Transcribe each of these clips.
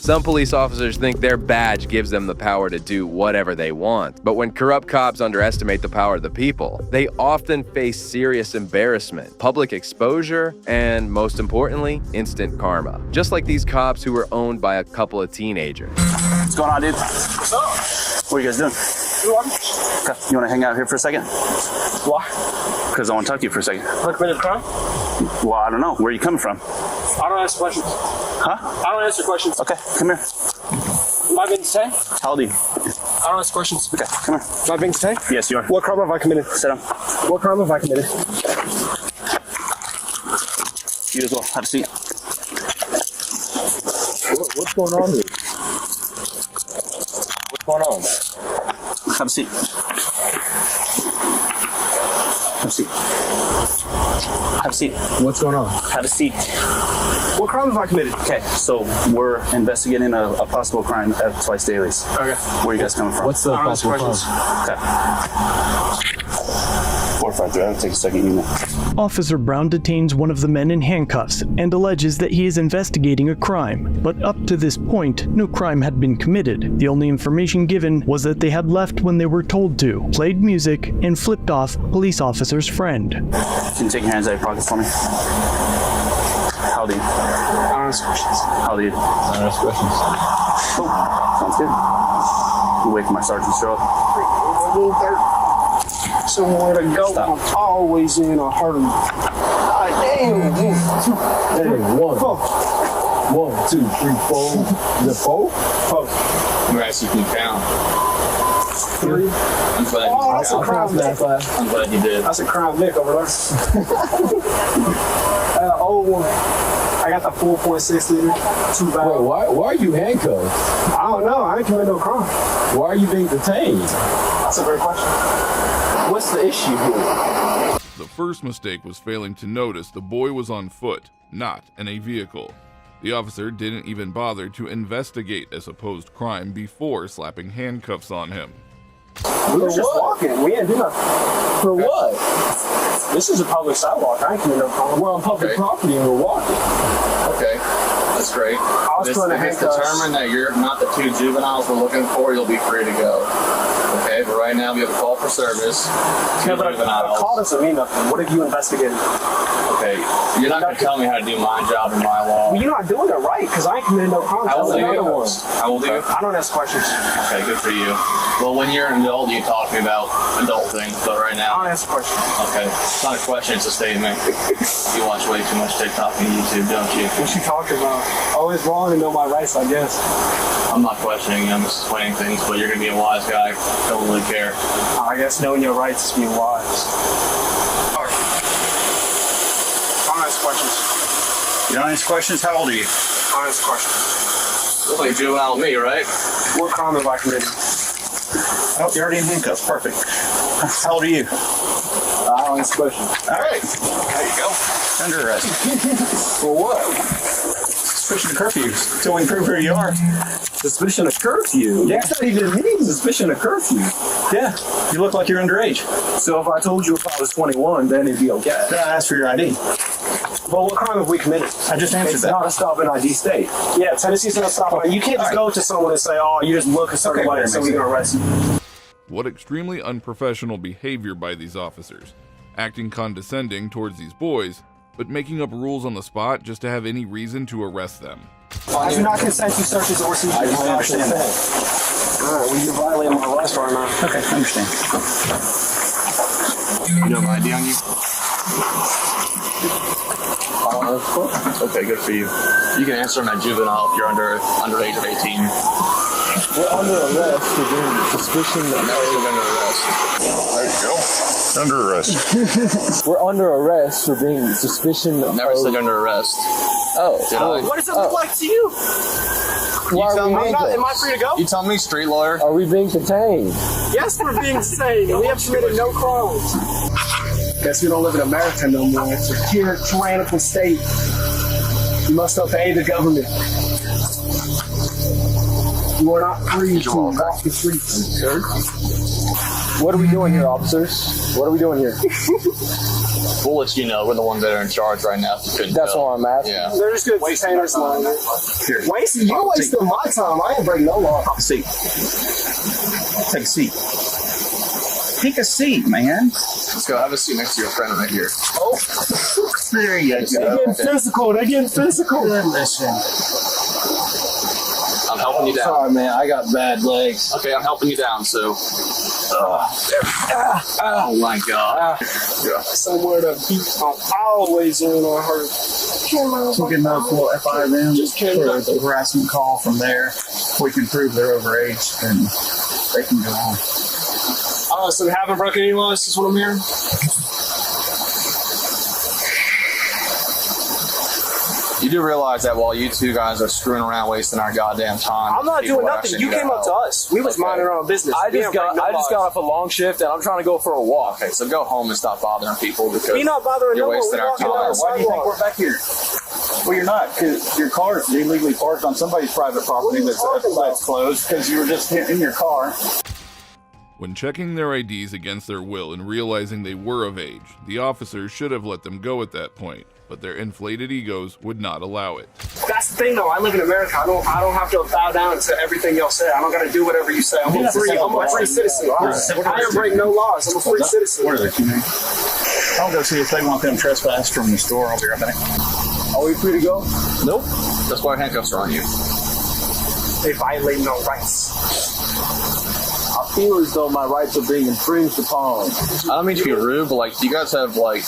Some police officers think their badge gives them the power to do whatever they want. But when corrupt cops underestimate the power of the people, they often face serious embarrassment, public exposure, and most importantly, instant karma. Just like these cops who were owned by a couple of teenagers. What's going on, dude? What's up? What are you guys doing? Okay. You want to hang out here for a second? Why? Because I want to talk to you for a second. I committed a crime? Well, I don't know. Where are you coming from? I don't answer questions. Huh? I don't answer questions. Okay, come here. Am I being detained? How old are you? I don't answer questions. Okay, come here. Am I being detained? Yes, you are. What crime have I committed? Sit down. What crime have I committed? You as well. Have a seat. What's going on here? What's going on? Have a seat. Have a seat. Have a seat. What's going on? Have a seat. What crime have I committed? Okay, so we're investigating a possible crime at Twice Dailies. Okay. Where are you guys coming from? What's the possible crime? Okay. 453, I'll take a second unit. Officer Brown detains one of the men in handcuffs and alleges that he is investigating a crime. But up to this point, no crime had been committed. The only information given was that they had left when they were told to, played music, and flipped off police officer's friend. Can you take your hands out of your pockets for me? How old are you? I don't answer questions. How old are you? I don't answer questions. Cool. Sounds good. We'll wait for my sergeant to show up. Somewhere to go. Stop. I'm always in a hurry. Damn. Hey, one, 2, 3, 4. Is it 4? 4. Congrats, you can count. 3. I'm glad Oh, that's a crime Vic. I'm glad you did. That's a crime Vic over there. Old one. I got the 4.6 liter. 2 barrel. Wait, why are you handcuffed? I don't know. I ain't committed no crime. Why are you being detained? That's a great question. What's the issue here? The first mistake was failing to notice the boy was on foot, not in a vehicle. The officer didn't even bother to investigate a supposed crime before slapping handcuffs on him. We were just walking. We didn't do nothing. For what? This is a public sidewalk. I ain't committed no crime. We're on public property and we're walking. Okay, that's great. I was putting If it's handcuffs. determined that you're not the 2 juveniles we're looking for, you'll be free to go. Okay, but right now we have a call for service. 2 Yeah, but a call doesn't mean nothing. What have you investigated? Okay, you're not going to tell me how to do my job and my law. Well, you're not doing it right because I ain't committed no crime. How old are That's you? another one. How old are you? I don't ask questions. Okay, good for you. Well, when you're an adult, you talk to me about adult things, but right I now... don't ask questions. Okay, it's not a question, it's a statement. You watch way too much TikTok and YouTube, don't you? What you talking about? Always wrong to know my rights, I guess. I'm not questioning you, I'm just explaining things, but you're going to be a wise guy. Don't really care. I guess knowing your rights is being wise. All right. I don't ask questions. You don't answer questions? How old are you? I don't ask questions. Look like a juvenile with me, right? What crime have I committed? Oh, you're already in handcuffs. Perfect. How old are you? I don't ask questions. All right. There you go. Under arrest. For what? Suspicion of curfew. Till we prove who you are. Suspicion of curfew? Yeah. What's that even mean, suspicion of curfew? Yeah. You look like you're underage. So if I told you if I was 21, then it'd be okay. Then I asked for your ID. Well, what crime have we committed? I just answered It's that. not a stop and ID state. Yeah, Tennessee's not stopping. You can't just go to someone and say, oh, you just look a certain way, so we can arrest you. What extremely unprofessional behavior by these officers, acting condescending towards these boys, but making up rules on the spot just to have any reason to arrest them. I do not consent to searches or seizures. I understand that. All right, well, you're violating my rights right now. Okay, I understand. You have an ID on you? Okay, good for you. You can answer on that juvenile if you're under age of 18. We're under arrest for being suspicion of... Never been under arrest. There you go. Under arrest. We're under arrest for being suspicion of... Never said under arrest. Oh. Did I? What does it look like to you? Why are we Am I free to go? You tell me, street lawyer. Are we being detained? Yes, we're being detained, and we have committed no crimes. Guess we don't live in America no more. It's a pure tyrannical state. You must obey the government. You are not free to walk the streets, sir. What are we doing here, officers? What are we doing here? We'll let you know. We're the ones that are in charge right now. If you couldn't That's tell. all I'm asking. Yeah. They're just gonna detain us long. Wasting, you're wasting my time. I ain't breaking no law. Take a seat. Take a seat. Take a seat, man. Let's go. Have a seat next to your friend right here. Oh, there you go. They're getting physical. They're getting physical. Listen. I'm helping you down. Sorry, man. I got bad legs. Okay, I'm helping you down. So. Oh my God. Somewhere to beat. I'm always in on her. We'll get another full FIM Just for the harassment call from there. If we can prove they're overage, then they can go home. So they haven't broken any laws, is what I'm hearing? You do realize that while you two guys are screwing around wasting our goddamn time, I'm not people doing are nothing. actually You came up to us. We was minding our own business. I We just didn't break no got laws. off a long shift, and I'm trying to go for a walk. Okay, so go home and stop bothering people because We not bothering you're no one. wasting We our walking down time. the Why do you think sidewalk. we're back here? Well, you're not, because your car is illegally parked on somebody's private property that's closed because you were just in your car. When checking their IDs against their will and realizing they were of age, the officers should have let them go at that point, but their inflated egos would not allow it. That's the thing, though. I live in America. I don't have to bow down to everything y'all say. I don't got to do whatever you say. I'm a free citizen. I don't break no laws. I'm a free citizen. Where are they? I'll go see if they want them trespassed from the store. I'll be right back. Are we free to go? Nope. That's why handcuffs are on you. They violate no rights. I feel as though my rights are being infringed upon. I don't mean to be rude, but like, do you guys have like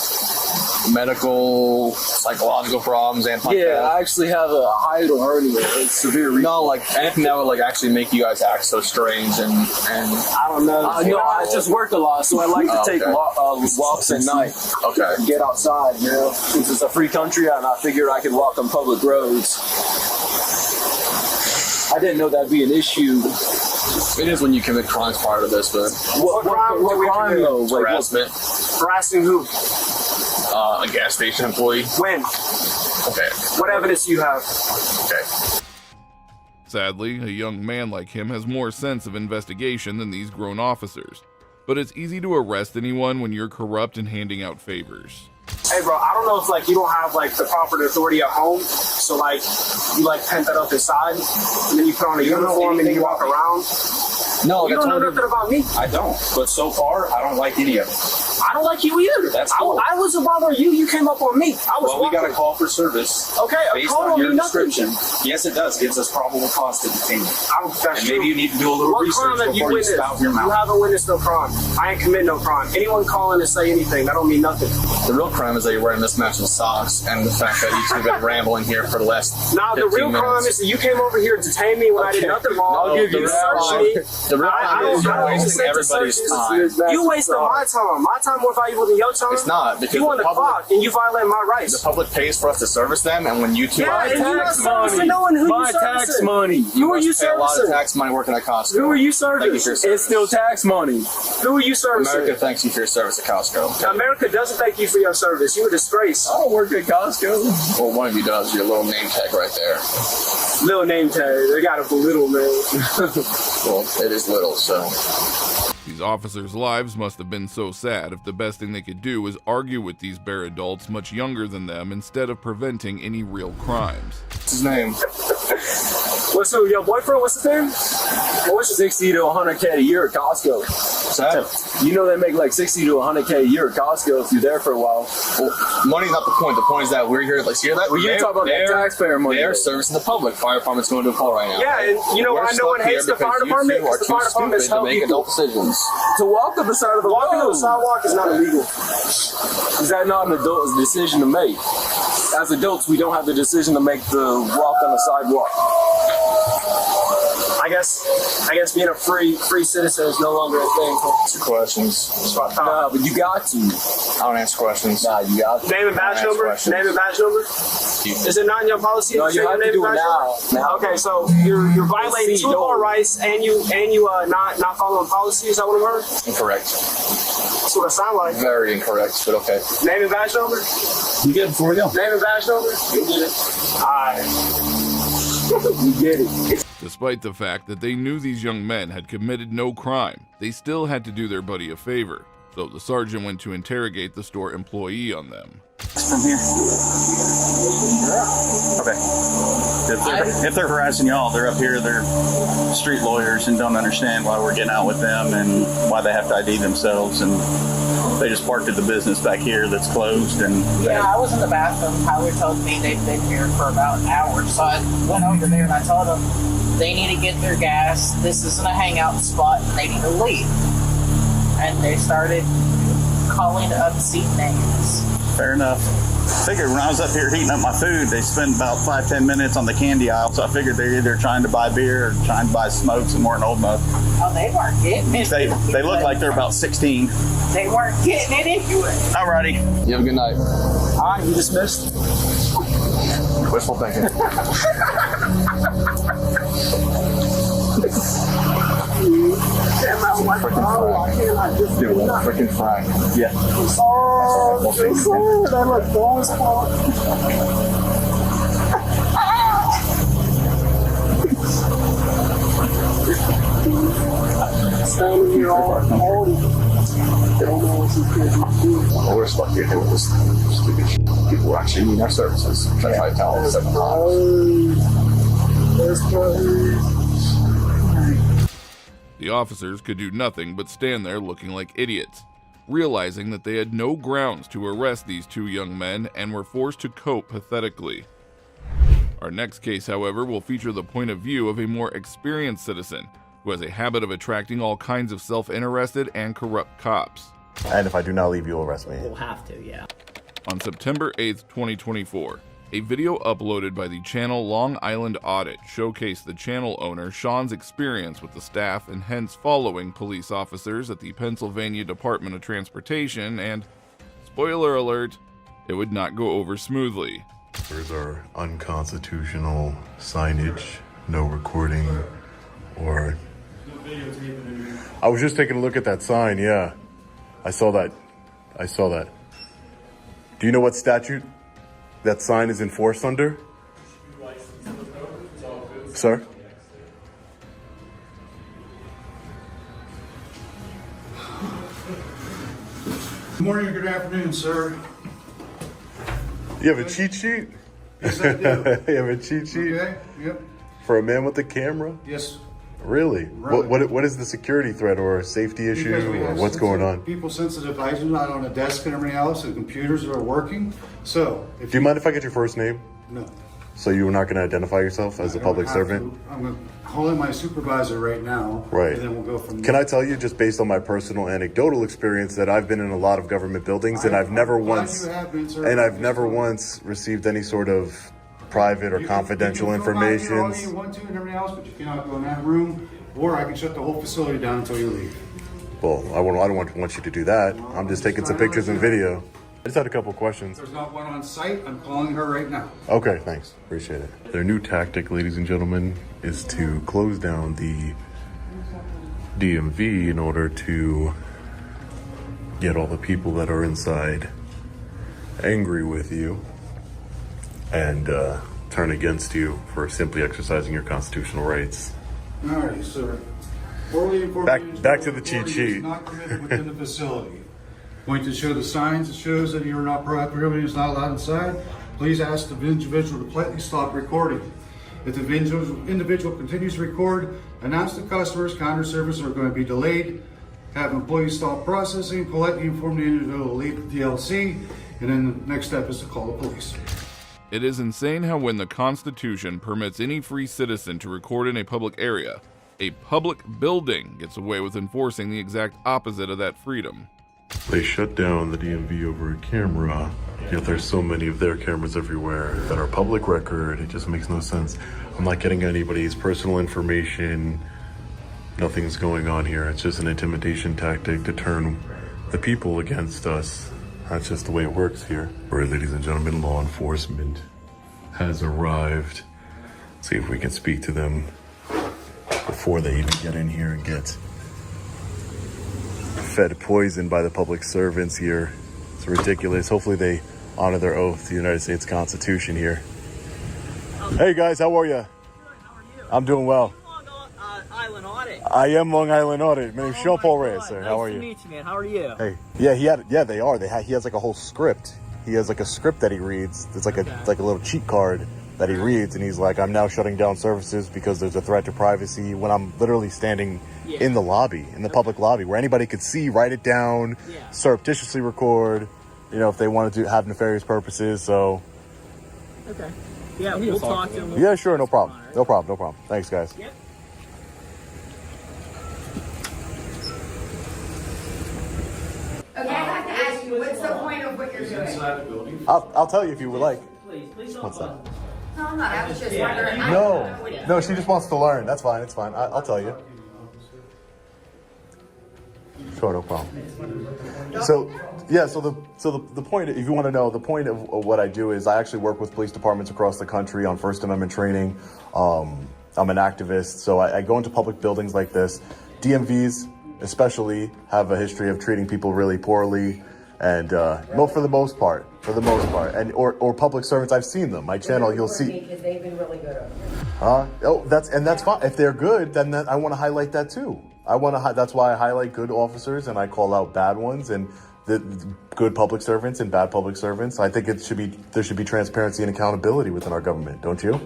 medical, psychological problems, anything like Yeah, that? I actually have a hiatal hernia. It's severe. No, like anything that would like actually make you guys act so strange and I don't know. No, I just work a lot, so I like to take walks at night. okay. Get outside, you know. Since it's a free country, and I figured I could walk on public roads. I didn't know that'd be an issue. It is when you commit crimes prior to this, but What crime do we crime, commit? though? Like, harassment, Harassing who? a gas station employee. When? Okay. What evidence do you have? Okay. Sadly, a young man like him has more sense of investigation than these grown officers, but it's easy to arrest anyone when you're corrupt and handing out favors. Hey, bro, I don't know if like you don't have like the proper authority at home, so like you like pent that up inside, and then you put on a uniform and you walk around. No, You don't know nothing about me. I don't, but so far, I don't like any of it. I don't like you either. That's cool. I wasn't bothering you. You came up on me. I was Well, we got a walking. call for service. Okay, a Based call on don't your mean nothing. description, yes, it does. Gives us probable cause to detain you. That's And true. maybe you need to do a little What research crime have you before you witnessed? spout your You mouth. haven't witnessed no crime. I ain't commit no crime. Anyone calling to say anything, that don't mean nothing. The real crime is that you're wearing mismatched socks and the fact that you two have been rambling here for the last Nah, the 15 real crime minutes. is that you came over here to detain me when I did nothing wrong. I'll give you You that searched one. me. The real crime is you're wasting everybody's time. You wasted my time. My time more valuable than your time. It's not, because you on the the public- clock and you violate my rights. The public pays for us to service them, and when you two Yeah, are and you're not servicing no one. Who My you tax servicing? money. Who are you pay a lot of servicing? tax money working at Costco. Who are you Thank you for your servicing? service. It's still tax money. Who are you servicing? America thanks you for your service at Costco. America doesn't thank you for your service. You a disgrace. I don't work at Costco. Well, one of you does. Your little name tag right there. Little name tag. They got a belittle man. Well, it is little, so. These officers' lives must have been so sad if the best thing they could do was argue with these bare adults much younger than them instead of preventing any real crimes. What's his name? What's up, your boyfriend? What's his name? What's 60 to 100K a year at Costco? What's that? You know they make like 60 to 100K a year at Costco if you're there for a while. Well, money's not the point. The point is that we're here. Let's hear that. Well, you're talking about that taxpayer money. They're servicing the public. Fire department's going to a call right now. Yeah, and you know We're why no one stuck here hates the fire because department? You two are Because the too fire department stupid to help make people. adult decisions. To walk up the side of the Walking on road. the sidewalk is not illegal. Is that not an adult's decision to make? As adults, we don't have the decision to make the walk on the sidewalk. I guess being a free citizen is no longer a thing. Answer questions. That's what I Nah, thought. but you got to. I don't answer questions. Nah, you got to. Name and badge Ask number. questions. Name and badge number. Is it not in your policy? No, to say you have your to name do and it badge now. number? Okay, so you're violating two of our rights, and you not following policy. Is that what I'm heard? Incorrect. That's what it sounds like. Very incorrect, but okay. Name and badge number. You good before we go? Name and badge number. You get it. All right. You get it. Despite the fact that they knew these young men had committed no crime, they still had to do their buddy a favor, so the sergeant went to interrogate the store employee on them. From here. Okay. If they're harassing y'all, they're up here, they're street lawyers and don't understand why we're getting out with them and why they have to ID themselves, and they just parked at the business back here that's closed. And yeah, I was in the bathroom. Tyler told me they've been here for about an hour, so I went over there and I told them they need to get their gas. This isn't a hangout spot and they need to leave. And they started calling obscene names. fair enough. Figured when I was up here heating up my food, they spend about 5-10 minutes on the candy aisle, so I figured they're either trying to buy beer or trying to buy smokes and weren't old enough. Oh, they weren't getting it. They look like they're about 16. They weren't getting it anyway. Alrighty. You have a good night. All right, you dismissed. Wishful thinking. Freaking frying. Yeah. Oh, that look balls fall. Standing here all morning. Don't know what you can do. Well, we're stuck here with this stupid shit. People who actually need our services. Try to tell them 7 times. The officers could do nothing but stand there looking like idiots, realizing that they had no grounds to arrest these 2 young men and were forced to cope pathetically. Our next case, however, will feature the point of view of a more experienced citizen who has a habit of attracting all kinds of self-interested and corrupt cops. And if I do not leave, you'll arrest me. We'll have to, yeah. On September 8th, 2024, a video uploaded by the channel Long Island Audit showcased the channel owner Sean's experience with the staff and hence following police officers at the Pennsylvania Department of Transportation, and, spoiler alert, it would not go over smoothly. There's our unconstitutional signage, no recording, or... I was just taking a look at that sign, yeah. I saw that. Do you know what statute that sign is enforced under? Sir? Good morning or good afternoon, sir. You have a cheat sheet? Yes, I do. You have a cheat sheet? Okay, yep. For a man with a camera? Yes. Really? Really. What is the security threat or a safety issue Because we or have what's going on? People sensitive items not on a desk and everything else, and computers are working. So, if Do you mind if I get your first name? No. So you're not going to identify yourself as a public servant? I'm going to call in my supervisor right now. Right. And then we'll go from there. Can I tell you, just based on my personal anecdotal experience, that I've been in a lot of government buildings and I've never once received any sort of private or confidential information. You can all you want to and everything else, but you cannot go in that room, or I can shut the whole facility down until you leave. Well, I don't want you to do that. I'm just taking some pictures and video. I just had a couple questions. There's not one on site. I'm calling her right now. Okay, thanks. Appreciate it. Their new tactic, ladies and gentlemen, is to close down the DMV in order to get all the people that are inside angry with you and turn against you for simply exercising your constitutional rights. All right, sir. Back to the cheat sheet. Not permitted within the facility. Going to show the signs that shows that you are not prohibited, is not allowed inside. Please ask the individual to politely stop recording. If the individual continues to record, announce to customers counter services are going to be delayed. Have employees stop processing. Politely inform the individual to leave the DLC, and then the next step is to call the police. It is insane how when the Constitution permits any free citizen to record in a public area, a public building gets away with enforcing the exact opposite of that freedom. They shut down the DMV over a camera, yet there's so many of their cameras everywhere that are public record. It just makes no sense. I'm not getting anybody's personal information. Nothing's going on here. It's just an intimidation tactic to turn the people against us. That's just the way it works here. All right, ladies and gentlemen, law enforcement has arrived. Let's see if we can speak to them before they even get in here and get fed poison by the public servants here. It's ridiculous. Hopefully they honor their oath to the United States Constitution here. Hey guys, how are you? I'm doing well. Island Audit. I am Long Island Audit. My name's Sean Paul Reyes, sir. Nice How are to you? meet you, man. How are you? Hey, yeah, they are. He has like a whole script. He has like a script that he reads. It's like a little cheat card that he reads, and he's like, I'm now shutting down services because there's a threat to privacy, when I'm literally standing in the lobby, in the public lobby, where anybody could see, write it down, surreptitiously record, if they wanted to have nefarious purposes. So Okay. Yeah, we'll talk to him. yeah, sure, no problem. No problem. Thanks, guys. Yep. Okay, I have to ask you, what's the point of what you're doing? I'll tell you if you would like. Please don't. What's that? No, I'm not. I was just wondering. No, she just wants to learn. That's fine. It's fine. I'll tell you. Sure, no problem. So the point, if you want to know, the point of what I do is I actually work with police departments across the country on First Amendment training. I'm an activist, so I go into public buildings like this. DMVs especially have a history of treating people really poorly, and for the most part, and or public servants. I've seen them. My channel, you'll see. Because they've been really good over there. That's fine. If they're good, then I want to highlight that too. That's why I highlight good officers and I call out bad ones, and the good public servants and bad public servants. I think there should be transparency and accountability within our government, don't you?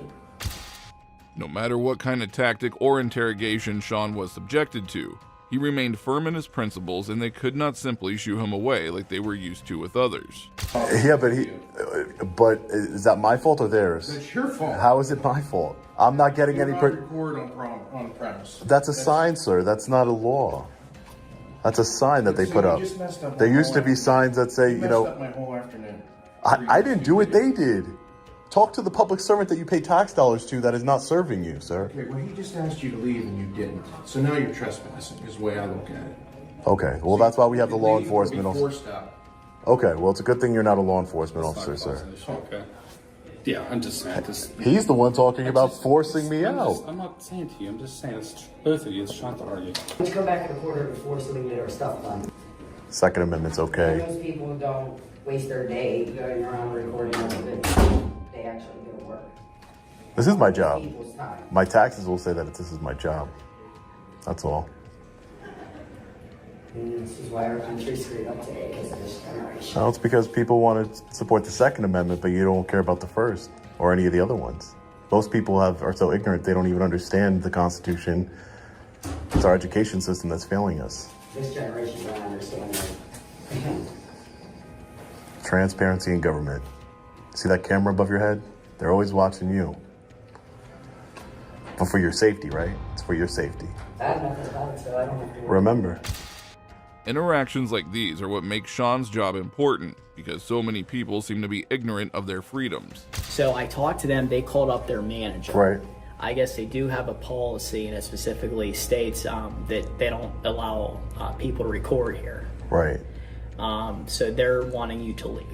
No matter what kind of tactic or interrogation Sean was subjected to, he remained firm in his principles, and they could not simply shoo him away like they were used to with others. Yeah, but is that my fault or theirs? It's your fault. How is it my fault? I'm not getting any. Record on premise. That's a sign, sir. That's not a law. That's a sign that they put up. There used to be signs that say, messed up my whole afternoon. I didn't do it. They did. Talk to the public servant that you pay tax dollars to that is not serving you, sir. Okay, well, he just asked you to leave and you didn't. So now you're trespassing, is the way I look at it. Okay, well, that's why we have the law enforcement officer. Okay, well, it's a good thing you're not a law enforcement officer, sir. Okay. Yeah, I'm just saying. He's the one talking about forcing me out. I'm not saying to you, I'm just saying it's both of you. It's trying to argue. Let's go back to the quarter before so we can get our stuff done. Second Amendment's okay. Those people who don't waste their day going around recording everything, they actually go to work. This is my job. My taxes will say that this is my job. That's all. And this is why our country's screwed up today, because of this generation. No, it's because people want to support the Second Amendment, but you don't care about the First or any of the other ones. Most people are so ignorant they don't even understand the Constitution. It's our education system that's failing us. This generation don't understand that. Transparency in government. See that camera above your head? They're always watching you. But for your safety, right? It's for your safety. I have nothing about it, so I don't have to worry. Remember. Interactions like these are what make Sean's job important, because so many people seem to be ignorant of their freedoms. So I talked to them, they called up their manager. Right. I guess they do have a policy, and it specifically states that they don't allow people to record here. Right. So they're wanting you to leave.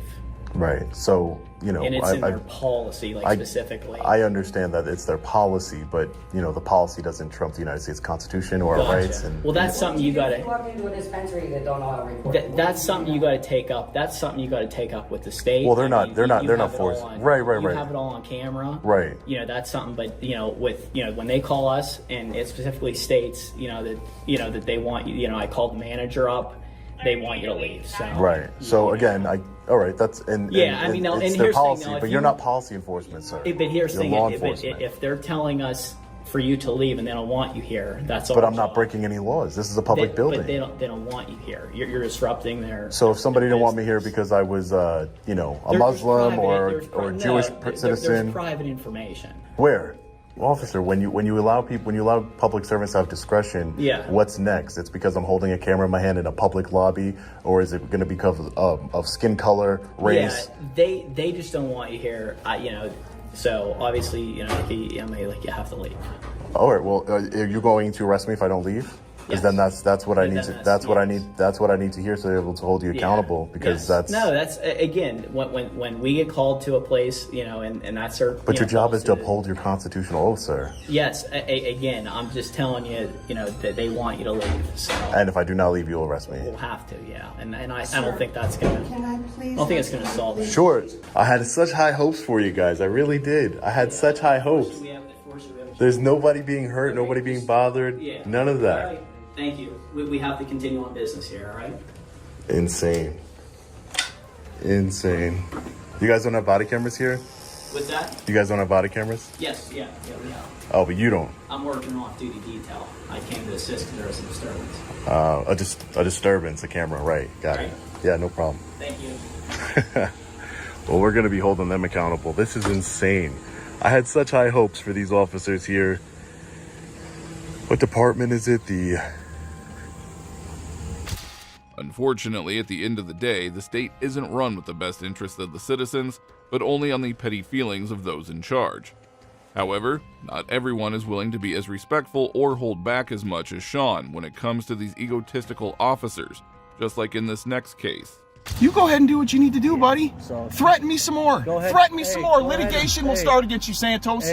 Right. So, and it's in their policy, specifically. I understand that it's their policy, but, the policy doesn't trump the United States Constitution or our rights. And, well, that's something you got to... You walk into a dispensary that don't allow recording. That's something you got to take up. That's something you got to take up with the state. Well, they're not forced. Right. You have it all on camera. Right. That's something, but, when they call us, and it specifically states, that they want you, I called the manager up, they want you to leave. So right. So again, all right. That's it's their policy, but you're not policy enforcement, sir. But here's the thing: law enforcement. if they're telling us for you to leave and they don't want you here, that's all. But I'm not breaking any laws. This is a public building. But they don't want you here. You're disrupting their. So if somebody didn't want me here because I was a Muslim or a Jewish citizen, there's private information. Where? Officer, when you allow public servants to have discretion, what's next? It's because I'm holding a camera in my hand in a public lobby, or is it going to be because of skin color, race? Yeah, they just don't want you here. So obviously, you have to leave. All right. Well, are you going to arrest me if I don't leave? Because then that's what I need to that's what I need to hear, so they're able to hold you accountable. Because that's again when we get called to a place, and that's our. But your job is to uphold your constitutional oath, sir. Yes. Again, I'm just telling you, that they want you to leave. So. And if I do not leave, you'll arrest me. We'll have to, yeah. And I don't think that's gonna. Can I please? I don't think it's gonna solve it. Sure. I had such high hopes for you guys. I really did. I had such high hopes. We have There's nobody being hurt, nobody being bothered, none of that. All right. Thank you. We have to continue on business here, all right? Insane. Insane. You guys don't have body cameras here? What's that? You guys don't have body cameras? Yes, yeah, we have. Oh, but you don't? I'm working off-duty detail. I came to assist because there was a disturbance. A disturbance, a camera, right. Got it. Yeah, no problem. Thank you. Well, we're going to be holding them accountable. This is insane. I had such high hopes for these officers here. What department is it? Unfortunately, at the end of the day, the state isn't run with the best interests of the citizens, but only on the petty feelings of those in charge. However, not everyone is willing to be as respectful or hold back as much as Sean when it comes to these egotistical officers, just like in this next case. You go ahead and do what you need to do, buddy. Threaten me some more. Threaten me some more. Litigation will start against you, Santos.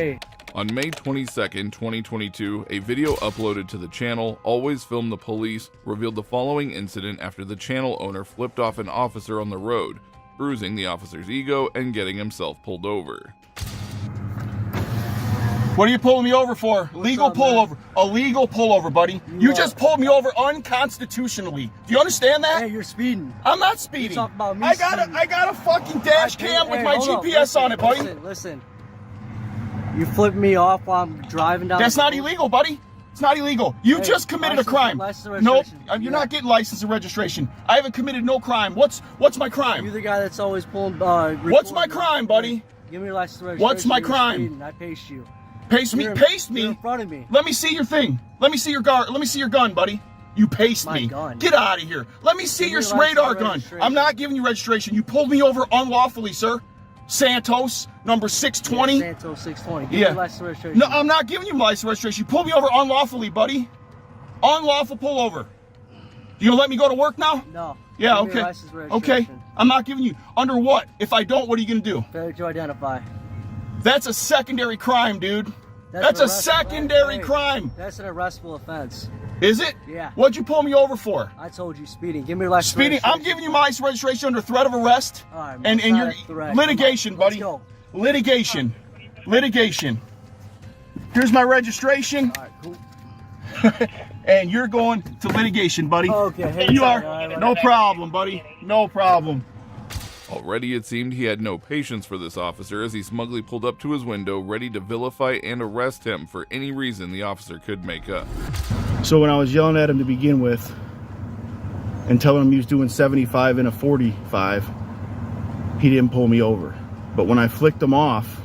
On May 22nd, 2022, a video uploaded to the channel, Always Film the Police, revealed the following incident after the channel owner flipped off an officer on the road, bruising the officer's ego and getting himself pulled over. What are you pulling me over for? Legal pullover. A legal pullover, buddy. You just pulled me over unconstitutionally. Do you understand that? Hey, you're speeding. I'm not speeding. Talk about me I got a fucking dash cam with my GPS on it, buddy. Listen. You flipped me off while I'm driving down. That's not illegal, buddy. It's not illegal. You just committed a crime. Nope, you're not getting license and registration. I haven't committed no crime. What's my crime? You're the guy that's always pulling. What's my crime, buddy? Give me your license and registration. What's my crime? I paced you. Pace me. You're in front of me. Let me see your thing. Let me see your gun. Let me see your gun, buddy. You paced me. Gun. Get out of here. Let me see your radar gun. I'm not giving you registration. You pulled me over unlawfully, sir. Santos, number 620. Yeah, Santos 620. Give me your license and registration. No, I'm not giving you my license and registration. You pulled me over unlawfully, buddy. Unlawful pullover. You gonna let me go to work now? No. Yeah, okay. Okay. I'm not giving you. Under what? If I don't, what are you gonna do? Failure to identify. That's a secondary crime, dude. That's a secondary crime. That's an arrestable offense. Is it? Yeah. What'd you pull me over for? I told you speeding. Give me your license. Speeding. I'm giving you my license registration under threat of arrest. All right, and your litigation, buddy. Let's go. Litigation. Litigation. Here's my registration. All right, cool. And you're going to litigation, buddy. Okay. Hey, you are. No problem, buddy. No problem. Already it seemed he had no patience for this officer as he smugly pulled up to his window ready to vilify and arrest him for any reason the officer could make up. So when I was yelling at him to begin with and telling him he was doing 75 and a 45, he didn't pull me over. But when I flicked him off,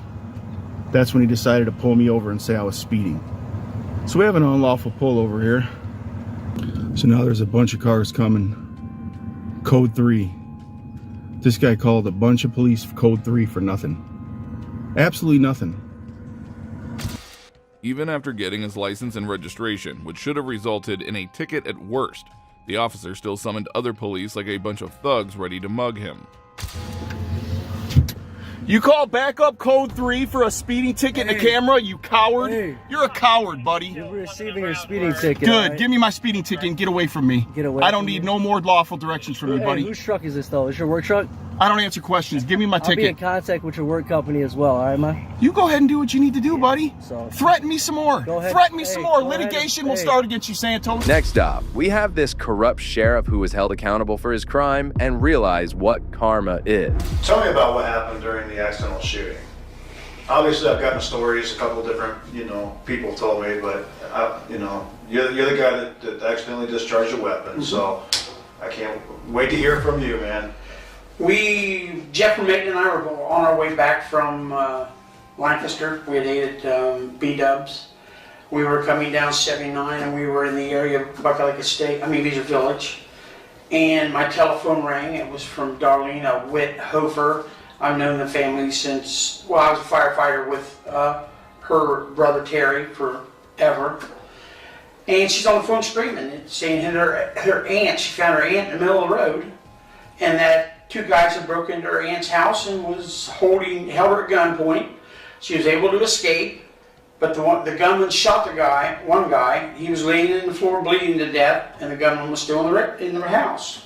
that's when he decided to pull me over and say I was speeding. So we have an unlawful pullover here. So now there's a bunch of cars coming. Code 3. This guy called a bunch of police for code 3 for nothing. Absolutely nothing. Even after getting his license and registration, which should have resulted in a ticket at worst, the officer still summoned other police like a bunch of thugs ready to mug him. You call backup code 3 for a speeding ticket and a camera, you coward? Hey. You're a coward, buddy. You're receiving your speeding ticket. Good. Right? Give me my speeding ticket and get away from me. Get away. I don't need no more lawful directions from you, buddy. Whose truck is this, though? Is your work truck? I don't answer questions. Give me my ticket. I'll be in contact with your work company as well, all right, man? You go ahead and do what you need to do, buddy. So, threaten me some more. Go ahead. Threaten me some more. Go Litigation ahead. will start against you, Santos. Next up, we have this corrupt sheriff who was held accountable for his crime and realized what karma is. Tell me about what happened during the accidental shooting. Obviously, I've gotten stories, a couple of different, people told me, but, you're the guy that accidentally discharged a weapon, so I can't wait to hear from you, man. Jeff Maiden and I were on our way back from Lancaster. We had ate at B-Dubs. We were coming down 79 and we were in the area of Buckalika Beezer Village. And my telephone rang. It was from Darlene Whithofer. I've known the family since, I was a firefighter with her brother Terry forever. And she's on the phone screaming, saying her aunt, she found her aunt in the middle of the road, and that 2 guys had broken into her aunt's house and held her at gunpoint. She was able to escape, but the gunman shot one guy. He was laying in the floor bleeding to death, and the gunman was still in the house.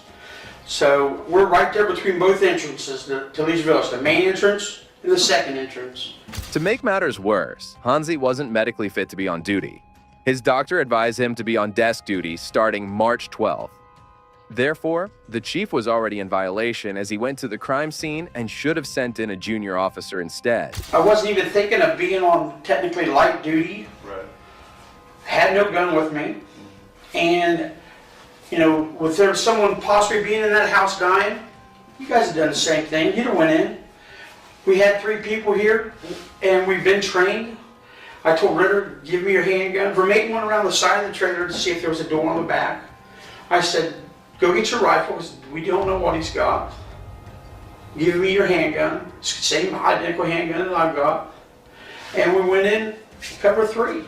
So we're right there between both entrances to Leach Village, the main entrance in the second entrance. To make matters worse, Hansi wasn't medically fit to be on duty. His doctor advised him to be on desk duty starting March 12th. Therefore, the chief was already in violation as he went to the crime scene and should have sent in a junior officer instead. I wasn't even thinking of being on technically light duty. Right. Had no gun with me. And, you know, with there someone possibly being in that house dying, you guys have done the same thing. You'd have went in. We had 3 people here, and we've been trained. I told Ritter, give me your handgun. Vermaiden went around the side of the trailer to see if there was a door on the back. I said, go get your rifle, because we don't know what he's got. Give me your handgun. It's the same identical handgun that I've got. And we went in, cover 3.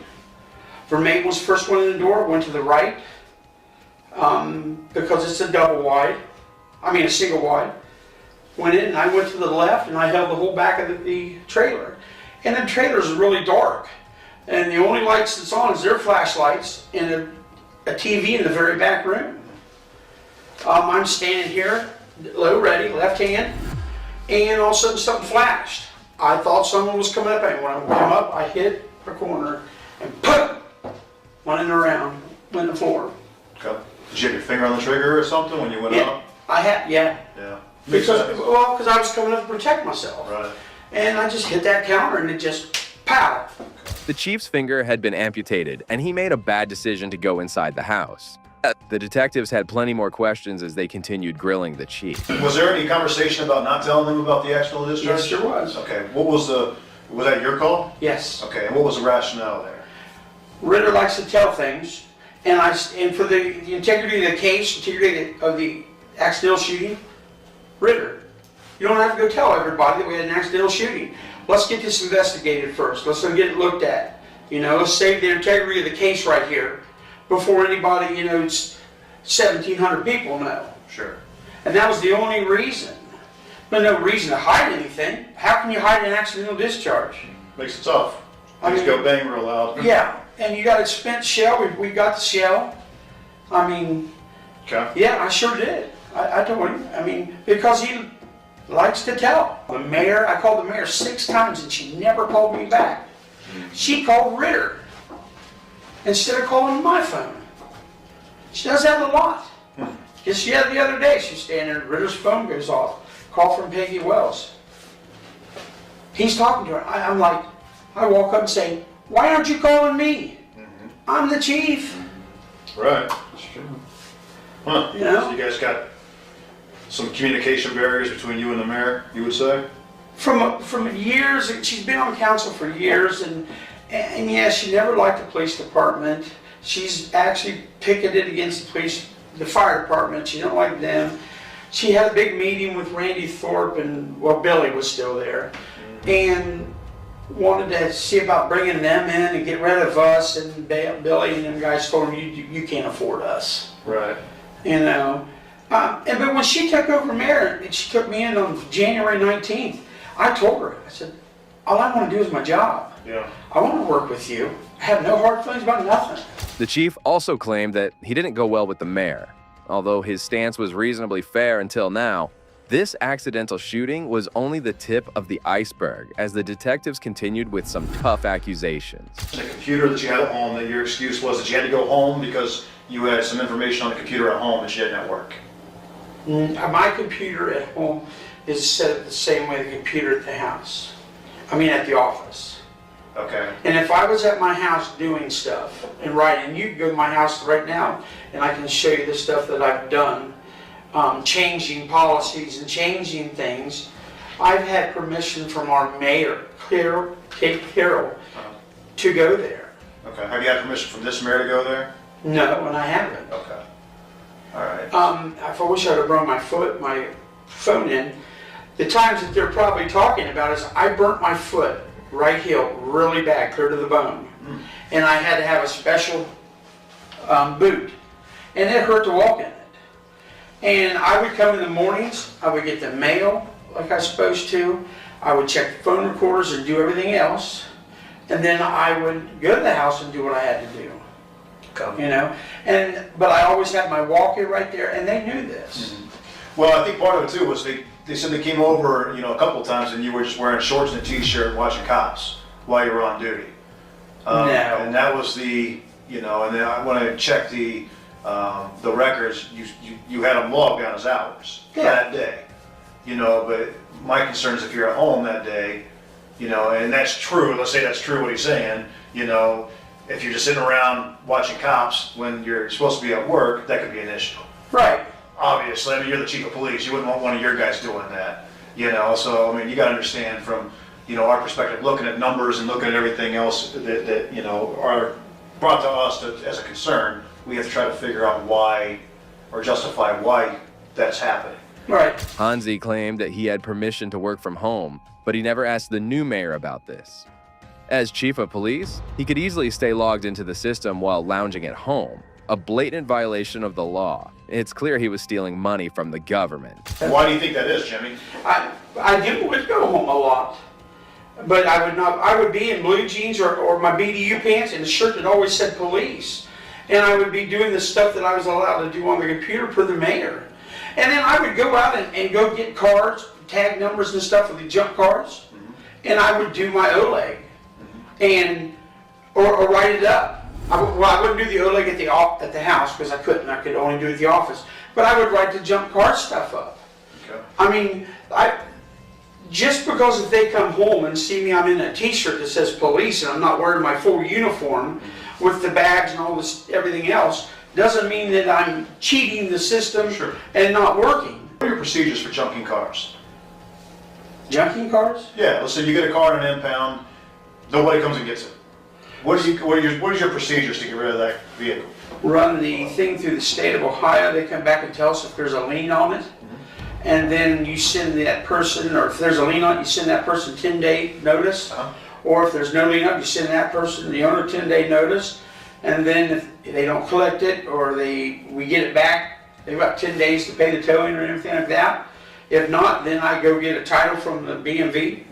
Vermaiden was the first one in the door, went to the right, because it's a single wide. Went in, and I went to the left, and I held the whole back of the trailer. And the trailer's really dark. And the only lights that's on is their flashlights and a TV in the very back room. I'm standing here, low ready, left hand, and all of a sudden something flashed. I thought someone was coming up, and when I came up, I hit a corner, and poof, running around, went to the floor. Okay. Did you have your finger on the trigger or something when you went up? I had, yeah. Yeah. Because I was coming up to protect myself. Right. And I just hit that counter, and it just, pow. The chief's finger had been amputated, and he made a bad decision to go inside the house. The detectives had plenty more questions as they continued grilling the chief. Was there any conversation about not telling them about the accidental discharge? Yes, there was. Okay. Was that your call? Yes. Okay. And what was the rationale there? Ritter likes to tell things, and for the integrity of the case, integrity of the accidental shooting, Ritter, you don't have to go tell everybody that we had an accidental shooting. Let's get this investigated first. Let's get it looked at. You know, let's save the integrity of the case right here before anybody, you know, 1,700 people know. Sure. And that was the only reason. But no reason to hide anything. How can you hide an accidental discharge? Makes it tough. Things go bang real loud. Yeah, and you got a spent shell. We got the shell. I mean, okay. Yeah, I sure did. I told him. I mean, because he likes to tell. The mayor, I called the mayor 6 times and she never called me back. She called Ritter instead of calling my phone. She does that a lot. Just the other day, she's standing there, Ritter's phone goes off. Call from Peggy Wells. He's talking to her. I'm like, I walk up and say, why aren't you calling me? I'm the chief. Right. That's true. Huh. You know? So you guys got some communication barriers between you and the mayor, you would say? From years, she's been on council for years, and yeah, she never liked the police department. She's actually picketed against the fire department. She don't like them. She had a big meeting with Randy Thorpe, and well, Billy was still there, and wanted to see about bringing them in and get rid of us. And Billy and them guys told him, you can't afford us. Right. You know. But when she took over mayor, and she took me in on January 19th, I told her, I said, all I want to do is my job. Yeah. I want to work with you. I have no hard feelings about nothing. The chief also claimed that he didn't go well with the mayor. Although his stance was reasonably fair until now, this accidental shooting was only the tip of the iceberg as the detectives continued with some tough accusations. The computer that you had at home, that your excuse was that you had to go home because you had some information on the computer at home that you didn't at work. My computer at home is set up the same way the computer at the house. I mean at the office. Okay. And if I was at my house doing stuff and writing, you can go to my house right now and I can show you the stuff that I've done, changing policies and changing things. I've had permission from our mayor, Kate Carroll, to go there. Okay. Have you had permission from this mayor to go there? No, and I haven't. Okay. All right. I wish I'd have brought my phone in. The times that they're probably talking about is I burnt my foot right heel really bad, clear to the bone. And I had to have a special boot. And it hurt to walk in it. And I would come in the mornings, I would get the mail like I was supposed to. I would check the phone recorders and do everything else. And then I would go to the house and do what I had to do. You know, but I always had my walkie right there, and they knew this. Well, I think part of it too was they said they came over, a couple of times and you were just wearing shorts and a t-shirt watching cops while you were on duty. No. And that was the, and then when I checked the records, you had him logged down as hours that day. But my concern is if you're at home that day, and that's true, let's say that's true what he's saying, if you're just sitting around watching cops when you're supposed to be at work, that could be an issue. Right. Obviously, you're the chief of police, you wouldn't want one of your guys doing that, so, you gotta understand from, our perspective, looking at numbers and looking at everything else that are brought to us as a concern, we have to try to figure out why, or justify why that's happening. Right. Hansi claimed that he had permission to work from home, but he never asked the new mayor about this. As chief of police, he could easily stay logged into the system while lounging at home, a blatant violation of the law. It's clear he was stealing money from the government. Why do you think that is, Jimmy? I do would go home a lot, but I would not. I would be in blue jeans or my BDU pants and a shirt that always said police, and I would be doing the stuff that I was allowed to do on the computer for the mayor. And then I would go out and go get cards, tag numbers and stuff with the junk cards, and I would do my OLEG, or write it up. I wouldn't do the OLEG at the house because I couldn't. I could only do it at the office. But I would write the junk card stuff up. Okay. I mean, just because if they come home and see me, I'm in a t-shirt that says police and I'm not wearing my full uniform with the badge and all this, everything else, doesn't mean that I'm cheating the system and not working. What are your procedures for junking cars? Junking cars? Yeah, let's say you get a car in an impound, nobody comes and gets it. What is your procedures to get rid of that vehicle? Run the thing through the state of Ohio. They come back and tell us if there's a lien on it. And then you send that person, or if there's a lien on it, you send that person 10-day notice. Or if there's no lien on it, you send that person, the owner, 10-day notice. And then if they don't collect it, or we get it back, they've got 10 days to pay the towing or anything like that. If not, then I go get a title from the BMV,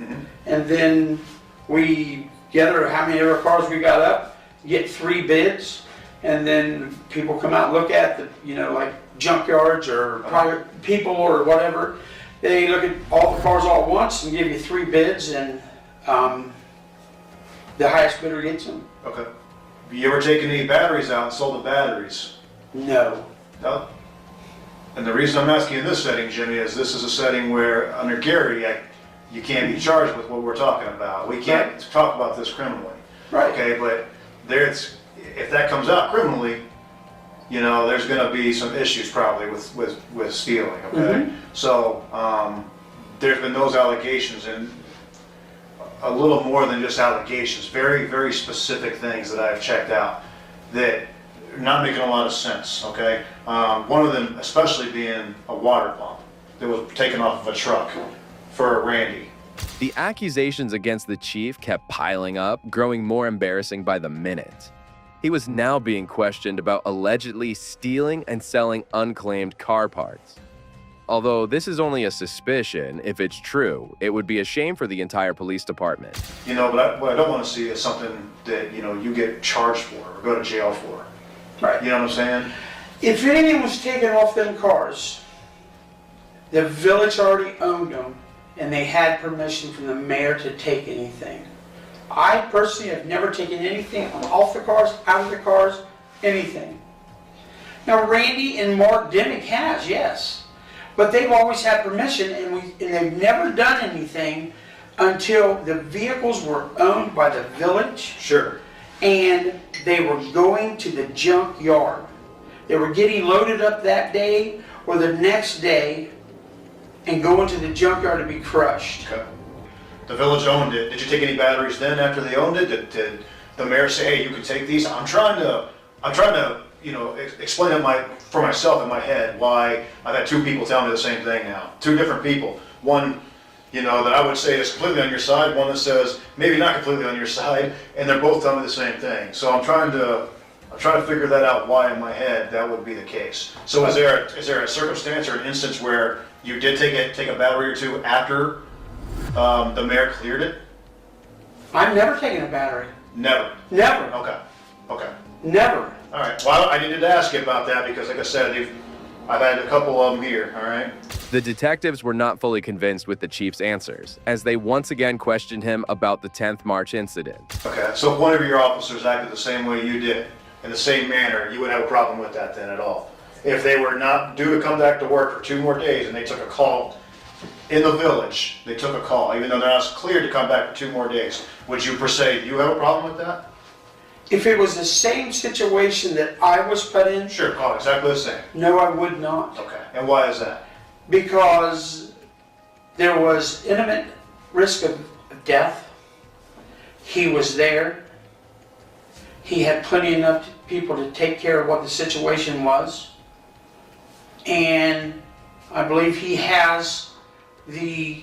and then we gather how many ever cars we got up, get 3 bids, and then people come out and look at the, like junkyards or private people or whatever. They look at all the cars all at once and give you 3 bids, and the highest bidder gets them. Okay. Have you ever taken any batteries out and sold the batteries? No. No? And the reason I'm asking in this setting, Jimmy, is this is a setting where under Gary, you can't be charged with what we're talking about. We can't talk about this criminally. Right. Okay, but if that comes out criminally, there's going to be some issues probably with stealing. Okay, so there's been those allegations and a little more than just allegations. Very, very specific things that I've checked out that are not making a lot of sense. Okay, one of them especially being a water pump that was taken off of a truck for Randy. The accusations against the chief kept piling up, growing more embarrassing by the minute. He was now being questioned about allegedly stealing and selling unclaimed car parts. Although this is only a suspicion, if it's true, it would be a shame for the entire police department. But what I don't want to see is something that, you get charged for or go to jail for. Right. You know what I'm saying? If anything was taken off them cars, the village already owned them, and they had permission from the mayor to take anything. I personally have never taken anything off the cars, out of the cars, anything. Now Randy and Mark Dimmick has, yes. But they've always had permission, and they've never done anything until the vehicles were owned by the village. Sure. And they were going to the junk yard. They were getting loaded up that day or the next day and going to the junkyard to be crushed. Okay. The village owned it. Did you take any batteries then after they owned it? Did the mayor say, hey, you can take these? I'm trying to explain it for myself in my head why I've had 2 people tell me the same thing now. 2 different people. One, that I would say is completely on your side. One that says maybe not completely on your side, and they're both telling me the same thing. So I'm trying to figure that out why in my head that would be the case. So is there a circumstance or an instance where you did take a battery or 2 after the mayor cleared it? I've never taken a battery. Never? Never. Okay. Never. All right. Well, I needed to ask you about that because, like I said, I've had a couple of them here, all right? The detectives were not fully convinced with the chief's answers, as they once again questioned him about the 10th March incident. Okay, so if one of your officers acted the same way you did, in the same manner, you wouldn't have a problem with that then at all. If they were not due to come back to work for 2 more days and they took a call in the village, they took a call, even though they're not cleared to come back for 2 more days, would you per se, you have a problem with that? If it was the same situation that I was put in, Sure, call exactly the same. no, I would not. Okay, and why is that? Because there was imminent risk of death. He was there. He had plenty enough people to take care of what the situation was. And I believe he has the,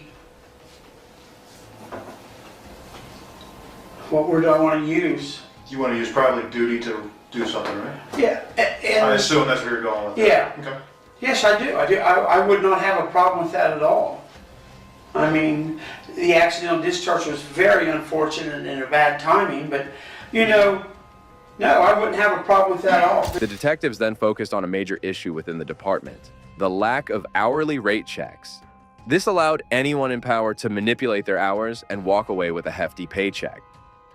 what word do I want to use? You want to use probably duty to do something, right? Yeah. And I assume that's where you're going with that. Yeah. Okay. Yes, I do. I would not have a problem with that at all. I mean, the accidental discharge was very unfortunate and a bad timing, but, you know, no, I wouldn't have a problem with that at all. The detectives then focused on a major issue within the department: the lack of hourly rate checks. This allowed anyone in power to manipulate their hours and walk away with a hefty paycheck.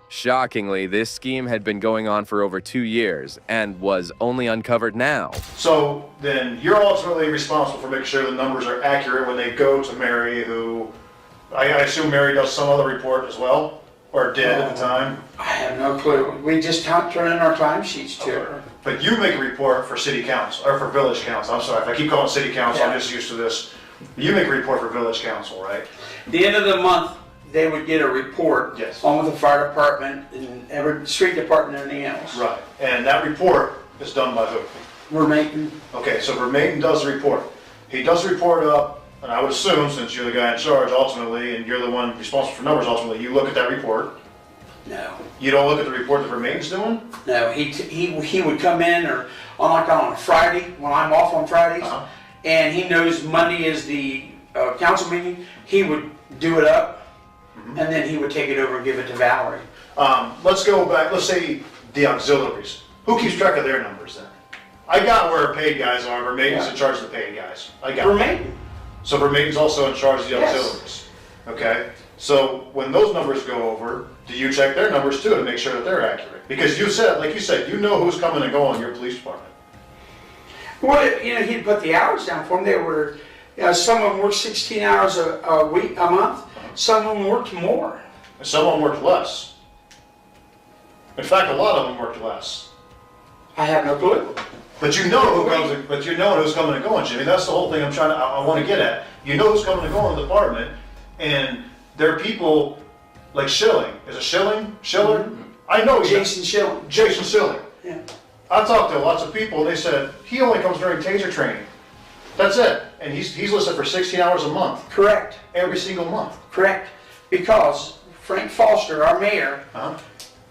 Shockingly, this scheme had been going on for over 2 years and was only uncovered now. So then you're ultimately responsible for making sure the numbers are accurate when they go to Mary, who I assume Mary does some other report as well, or did at the time? I have no clue. We just turn in our timesheets to her. But you make a report for city council, or for village council. I'm sorry, if I keep calling city council, Yeah. I'm just used to this. You make a report for village council, right? The end of the month, they would get a report. Yes. On with the fire department and every street department and everything else. Right. And that report is done by who? Vermaeten. Okay, so Vermaeten does the report. He does the report up, and I would assume, since you're the guy in charge ultimately, and you're the one responsible for numbers ultimately, you look at that report. No. You don't look at the report that Vermaeten's doing? No, he would come in or on a Friday when I'm off on Fridays, and he knows Monday is the council meeting. He would do it up, and then he would take it over and give it to Valerie. Let's go back. Let's say the auxiliaries. Who keeps track of their numbers then? I got where paid guys are. Vermaeten's in charge of the paid guys. I got Vermaeten. So Vermaeten's also in charge of the Yes. auxiliaries. Okay. So when those numbers go over, do you check their numbers too to make sure that they're accurate? Because you said, like you said, you know who's coming and going in your police department. Well, you know, he'd put the hours down for them. They were, some of them worked 16 hours a week, a month. Some of them worked more. And some of them worked less. In fact, a lot of them worked less. I have no clue. But you know who comes. But you know who's coming and going, Jimmy. That's the whole thing I want to get at. You know who's coming and going in the department, and there are people like Schilling. Is it Schilling? Schiller? Mm-hmm. I know Jason Schilling. Jason Schilling. Yeah. I talked to lots of people. They said he only comes during taser training. That's it. And he's listed for 16 hours a month. Correct. Every single month. Correct. Because Frank Foster, our mayor,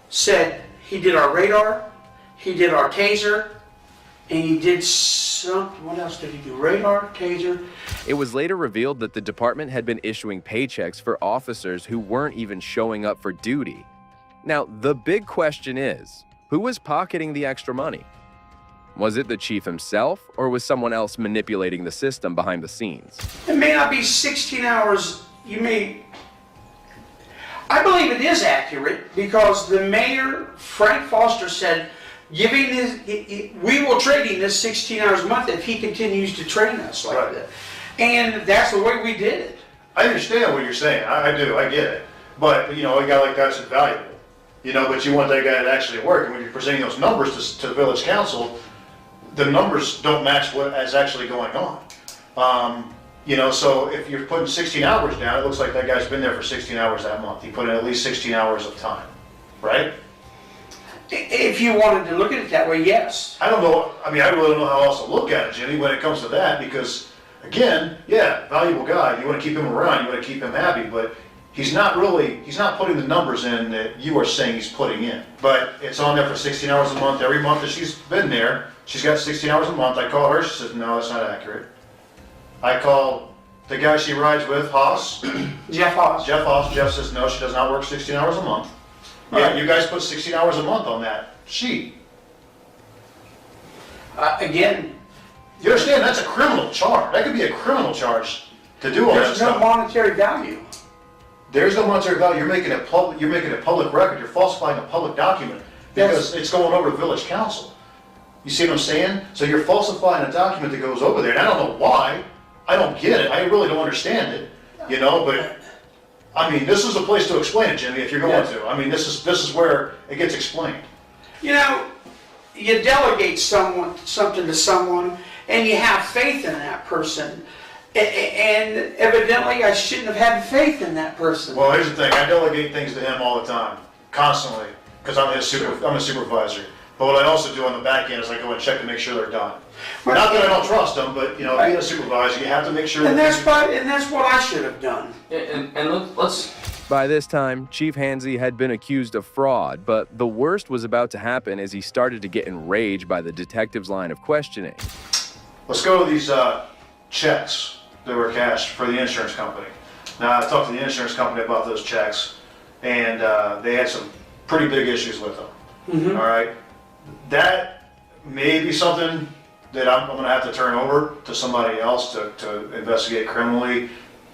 said he did our radar, he did our taser, and he did what else did he do? Radar, taser. It was later revealed that the department had been issuing paychecks for officers who weren't even showing up for duty. Now, the big question is, who was pocketing the extra money? Was it the chief himself, or was someone else manipulating the system behind the scenes? It may not be 16 hours. I believe it is accurate because the mayor, Frank Foster, said, we will trade him this 16 hours a month if he continues to train us like that. And that's the way we did it. I understand what you're saying. I do. I get it. But, you know, a guy like that's invaluable. You know, but you want that guy to actually work. And when you're presenting those numbers to the village council, the numbers don't match what is actually going on. You know, so if you're putting 16 hours down, it looks like that guy's been there for 16 hours that month. He put in at least 16 hours of time, right? If you wanted to look at it that way, yes. I don't know. I mean, I really don't know how else to look at it, Jimmy, when it comes to that, because, again, yeah, valuable guy. You want to keep him around. You want to keep him happy, but he's not putting the numbers in that you are saying he's putting in. But it's on there for 16 hours a month. Every month that she's been there, she's got 16 hours a month. I call her. She says, no, that's not accurate. I call the guy she rides with, Haas. Jeff Haas. Jeff Haas. Jeff says, no, she does not work 16 hours a month. Yeah, you guys put 16 hours a month on that sheet. Again, You understand? That's a criminal charge. That could be a criminal charge to do all that There's no stuff. monetary value. There's no monetary value. You're making it public. You're making a public record. You're falsifying a public document because it's going over to village council. You see what I'm saying? So you're falsifying a document that goes over there, and I don't know why. I don't get it. I really don't understand it. You know, but I mean, this is a place to explain it, Jimmy. If you're going to, I mean, this is where it gets explained. You know, you delegate something to someone, and you have faith in that person. And evidently, I shouldn't have had faith in that person. Well, here's the thing. I delegate things to him all the time, constantly, because I'm a supervisor. But what I also do on the back end is I go and check to make sure they're done. Not that I don't trust them, but you know, being a supervisor, you have to make sure. And that's what I should have done. And let's. By this time, Chief Hansey had been accused of fraud, but the worst was about to happen as he started to get enraged by the detective's line of questioning. Let's go to these checks that were cashed for the insurance company. Now, I talked to the insurance company about those checks, and they had some pretty big issues with them. Mm-hmm. All right? That may be something that I'm going to have to turn over to somebody else to investigate criminally.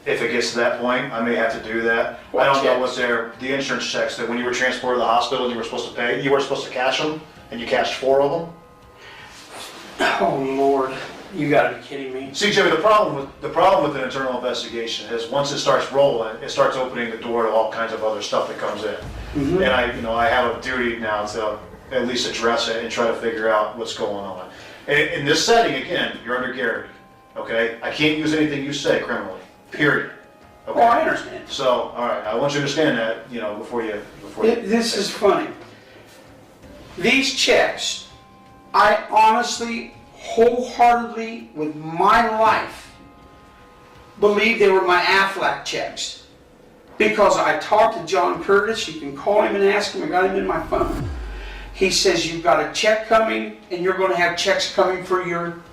If it gets to that point, I may have to do that. I don't know what the insurance checks that when you were transported to the hospital and you were supposed to pay, you were supposed to cash them, and you cashed 4 of them. Oh Lord, you gotta be kidding me. See, Jimmy, the problem with an internal investigation is once it starts rolling, it starts opening the door to all kinds of other stuff that comes in. Mm-hmm. And I have a duty now to at least address it and try to figure out what's going on. In this setting, again, you're under Garrity, okay? I can't use anything you say criminally, period. Okay? Oh, I understand. So, all right, I want you to understand that, you know, before you. This is funny. These checks, I honestly, wholeheartedly, with my life, believe they were my Aflac checks. Because I talked to John Curtis, you can call him and ask him, I got him in my phone. He says, you've got a check coming, and you're going to have checks coming for your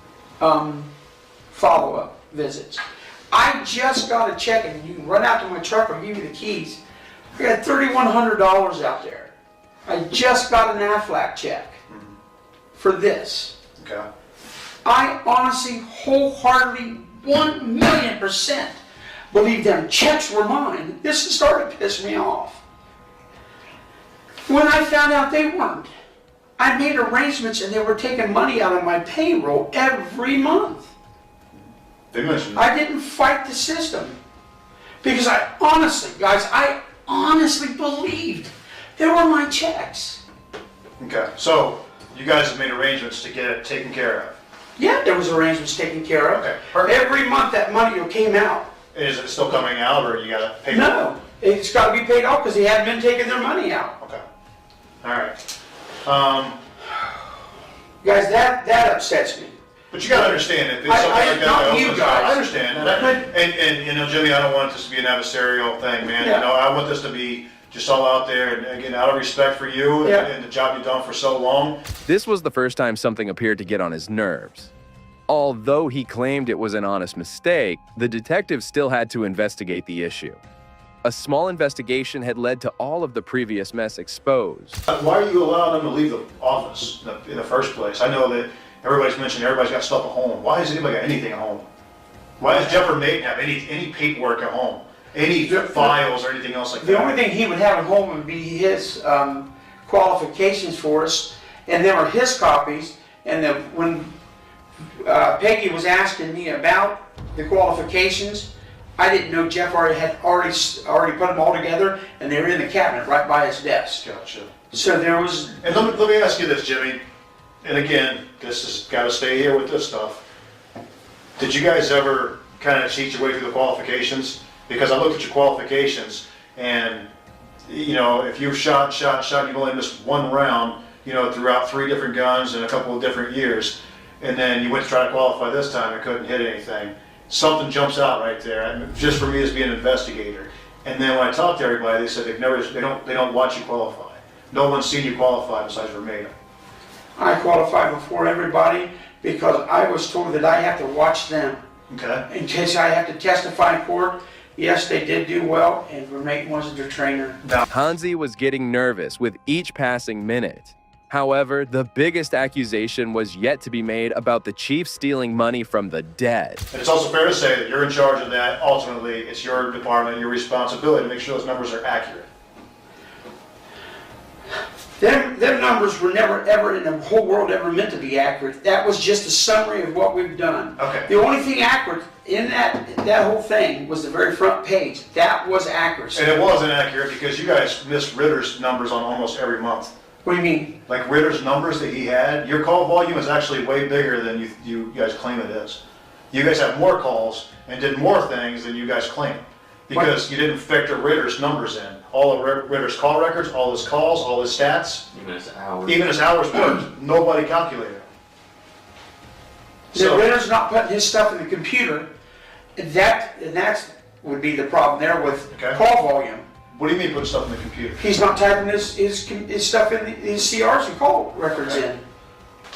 follow-up visits. I just got a check, and you can run out to my truck, I'll give you the keys. I got $3,100 out there. I just got an Aflac check for this. Okay. I honestly, wholeheartedly, 1,000,000% believe them checks were mine. This started to piss me off. When I found out they weren't, I made arrangements and they were taking money out of my payroll every month. They mentioned I didn't fight the system because I honestly believed they were my checks. Okay, so you guys have made arrangements to get it taken care of. Yeah, there was arrangements taken care of. Okay. Every month that money came out. Is it still coming out, or you got to pay? No, it's got to be paid off because they hadn't been taking their money out. Okay. All right. Guys, that upsets me. But you got to understand, if it's something like that, I understand. And you know, Jimmy, I don't want this to be an adversarial thing, man. Yeah. You know, I want this to be just all out there, and again, out of respect for you and the job you've done for so long. This was the first time something appeared to get on his nerves. Although he claimed it was an honest mistake, the detective still had to investigate the issue. A small investigation had led to all of the previous mess exposed. Why are you allowing them to leave the office in the first place? I know that everybody's mentioned everybody's got stuff at home. Why has anybody got anything at home? Why does Jeffrey Maiden have any paperwork at home? Any files or anything else like that? The only thing he would have at home would be his qualifications for us, and they were his copies. And then when Peggy was asking me about the qualifications, I didn't know Jeff had already put them all together, and they were in the cabinet right by his desk. Gotcha. So there was. And let me ask you this, Jimmy. And again, this has got to stay here with this stuff. Did you guys ever kind of cheat your way through the qualifications? Because I looked at your qualifications, and you know, if you've shot, you've only missed one round, you know, throughout 3 different guns in a couple of different years, and then you went to try to qualify this time and couldn't hit anything. Something jumps out right there, just for me as being an investigator. And then when I talked to everybody, they said they don't watch you qualify. No one's seen you qualify besides Vermeda. I qualified before everybody because I was told that I have to watch them. Okay. In case I have to testify in court. Yes, they did do well, and Vermeda wasn't their trainer. Hansey was getting nervous with each passing minute. However, the biggest accusation was yet to be made about the chief stealing money from the dead. And it's also fair to say that you're in charge of that. Ultimately, it's your department, your responsibility to make sure those numbers are accurate. Them numbers were never, ever in the whole world ever meant to be accurate. That was just a summary of what we've done. Okay. The only thing accurate in that whole thing was the very front page. That was accuracy. And it wasn't accurate because you guys missed Ritter's numbers on almost every month. What do you mean? Like Ritter's numbers that he had, your call volume is actually way bigger than you guys claim it is. You guys have more calls and did more things than you guys claim. Because you didn't factor Ritter's numbers in. All of Ritter's call records, all his calls, all his stats. Even his hours worked. Nobody calculated it. So Ritter's not putting his stuff in the computer. That would be the problem there with call volume. What do you mean put stuff in the computer? He's not typing his stuff in his CRs and call records in.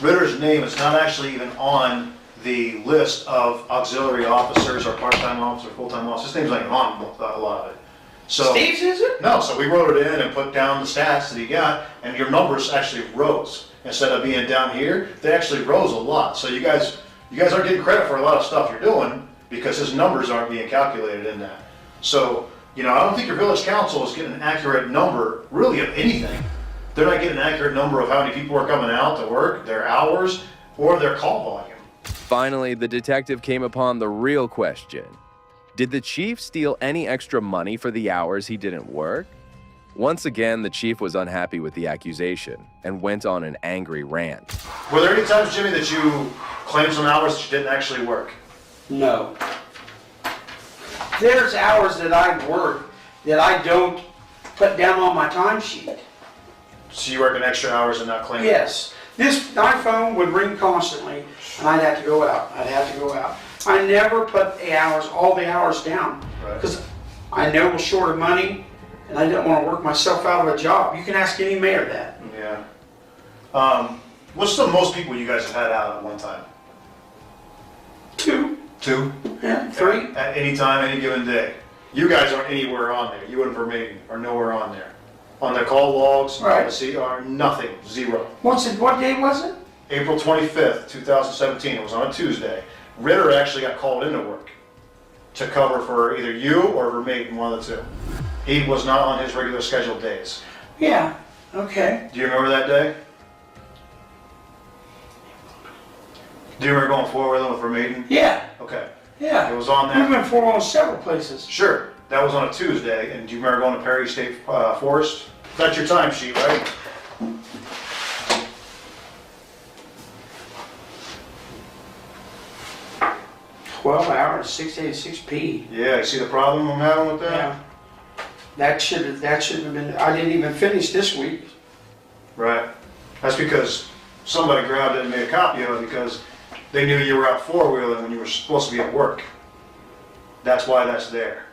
Ritter's name is not actually even on the list of auxiliary officers or part-time officers or full-time officers. His name's not even on a lot of it. So Steve's is it? No, so we wrote it in and put down the stats that he got, and your numbers actually rose. Instead of being down here, they actually rose a lot. So you guys aren't getting credit for a lot of stuff you're doing because his numbers aren't being calculated in that. So, I don't think your village council is getting an accurate number, really, of anything. They're not getting an accurate number of how many people are coming out to work, their hours, or their call volume. Finally, the detective came upon the real question. Did the chief steal any extra money for the hours he didn't work? Once again, the chief was unhappy with the accusation and went on an angry rant. Were there any times, Jimmy, that you claimed some hours that you didn't actually work? No. There's hours that I work that I don't put down on my timesheet. So you work an extra hours and not claim? Yes. My phone would ring constantly, and I'd have to go out. I never put all the hours down, because I know we're short of money, and I didn't want to work myself out of a job. You can ask any mayor that. Yeah. What's the most people you guys have had out at one time? 2. 2? Yeah, 3. At any time, any given day. You guys aren't anywhere on there. You and Vermaiden are nowhere on there. On the call logs, on the CR, nothing, 0. What day was it? April 25th, 2017. It was on a Tuesday. Ritter actually got called into work to cover for either you or Vermaiden, one of the two. He was not on his regular scheduled days. Yeah, okay. Do you remember that day? Do you remember going forward with Vermaiden? Yeah. Okay. Yeah. It was on that. We've been forward on several places. Sure. That was on a Tuesday. And do you remember going to Perry State Forest? That's your timesheet, right? $12 hours, 6 A to 6 P. Yeah, you see the problem I'm having with that? Yeah. That should have been, I didn't even finish this week. Right. That's because somebody grabbed it and made a copy of it because they knew you were out four-wheeling when you were supposed to be at work. That's why that's there.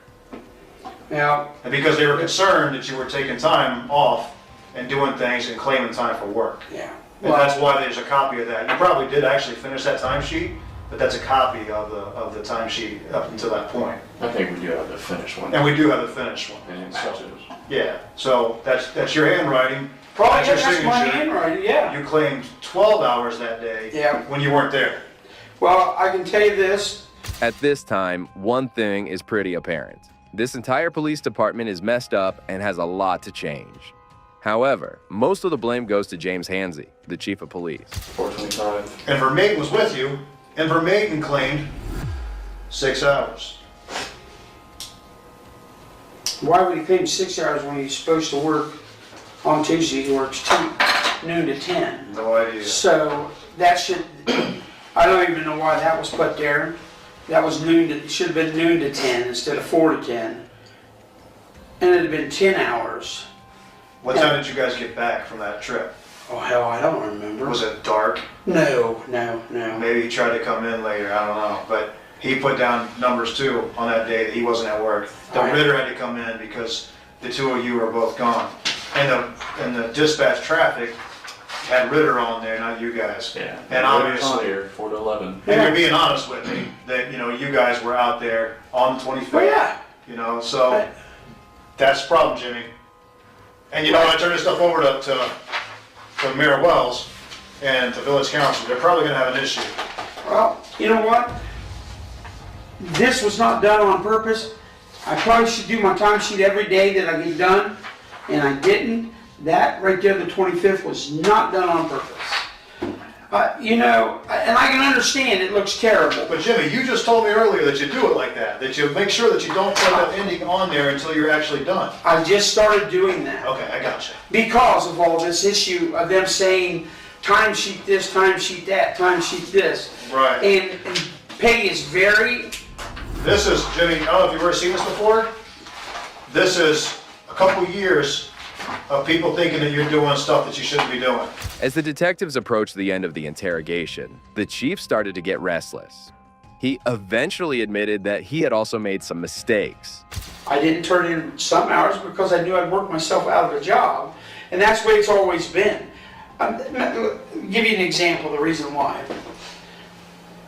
Now, and because they were concerned that you were taking time off and doing things and claiming time for work. Yeah. And that's why there's a copy of that. You probably did actually finish that timesheet, but that's a copy of the timesheet up until that point. I think we do have the finished one. And we do have the finished one. And so, yeah. So that's your handwriting. Probably that's your that's my handwriting, yeah. You claimed 12 hours that day when you weren't there. Well, I can tell you this. At this time, one thing is pretty apparent. This entire police department is messed up and has a lot to change. However, most of the blame goes to James Hansey, the chief of police. 425. And Vermaiden was with you, and Vermaiden claimed 6 hours. Why would he claim 6 hours when he's supposed to work on Tuesday? He works noon to 10. No idea. So that should, I don't even know why that was put there. That was it should have been noon to 10 instead of 4 to 10. And it had been 10 hours. What time did you guys get back from that trip? Oh, hell, I don't remember. Was it dark? No. Maybe he tried to come in later, I don't know. But he put down numbers too on that day that he wasn't at work. The Ritter had to come in because the two of you were both gone. And the dispatch traffic had Ritter on there, not you guys. Yeah. And obviously, here, 4 to 11. And you're being honest with me that you guys were out there on the 25th. Oh, yeah. So that's the problem, Jimmy. And I turn this stuff over to to Mayor Wells and to Village Council, they're probably going to have an issue. Well, you know what? This was not done on purpose. I probably should do my time sheet every day that I get done, and I didn't. That right there, the 25th, was not done on purpose. You know, and I can understand it looks terrible. But Jimmy, you just told me earlier that you do it like that you make sure that you don't put that ending on there until you're actually done. I just started doing that. Okay, I gotcha. Because of all this issue of them saying, timesheet this, timesheet that, timesheet this. Right. And pay is very... This is, Jimmy, I don't know if you've ever seen this before. This is a couple years of people thinking that you're doing stuff that you shouldn't be doing. As the detectives approached the end of the interrogation, the chief started to get restless. He eventually admitted that he had also made some mistakes. I didn't turn in some hours because I knew I'd work myself out of a job, and that's the way it's always been. I'll give you an example, the reason why.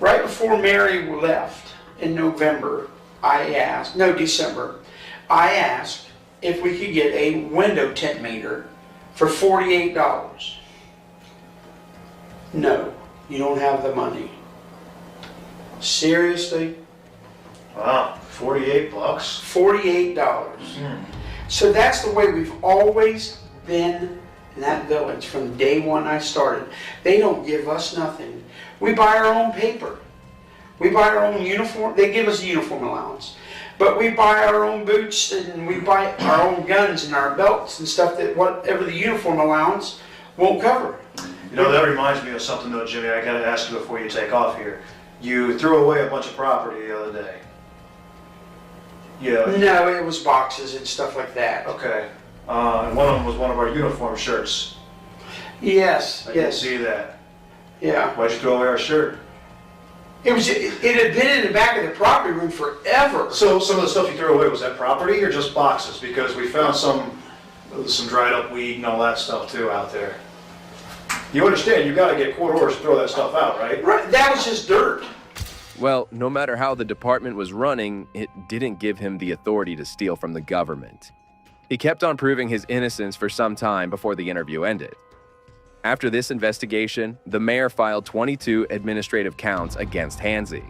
Right before Mary left in November, December, I asked if we could get a window tint meter for $48. No, you don't have the money. Seriously? Wow, 48 bucks? $48. So that's the way we've always been in that village from day one I started. They don't give us nothing. We buy our own paper. We buy our own uniform. They give us a uniform allowance. But we buy our own boots and we buy our own guns and our belts and stuff that whatever the uniform allowance won't cover. You know, that reminds me of something though, Jimmy, I gotta ask you before you take off here. You threw away a bunch of property the other day. Yeah. No, it was boxes and stuff like that. Okay. And one of them was one of our uniform shirts. Yes, I yes. didn't see that. Yeah. Why'd you throw away our shirt? It had been in the back of the property room forever. So some of the stuff you threw away, was that property or just boxes? Because we found some dried up weed and all that stuff too out there. You understand, you gotta get court orders to throw that stuff out, right? Right, that was just dirt. Well, no matter how the department was running, it didn't give him the authority to steal from the government. He kept on proving his innocence for some time before the interview ended. After this investigation, the mayor filed 22 administrative counts against Hansey.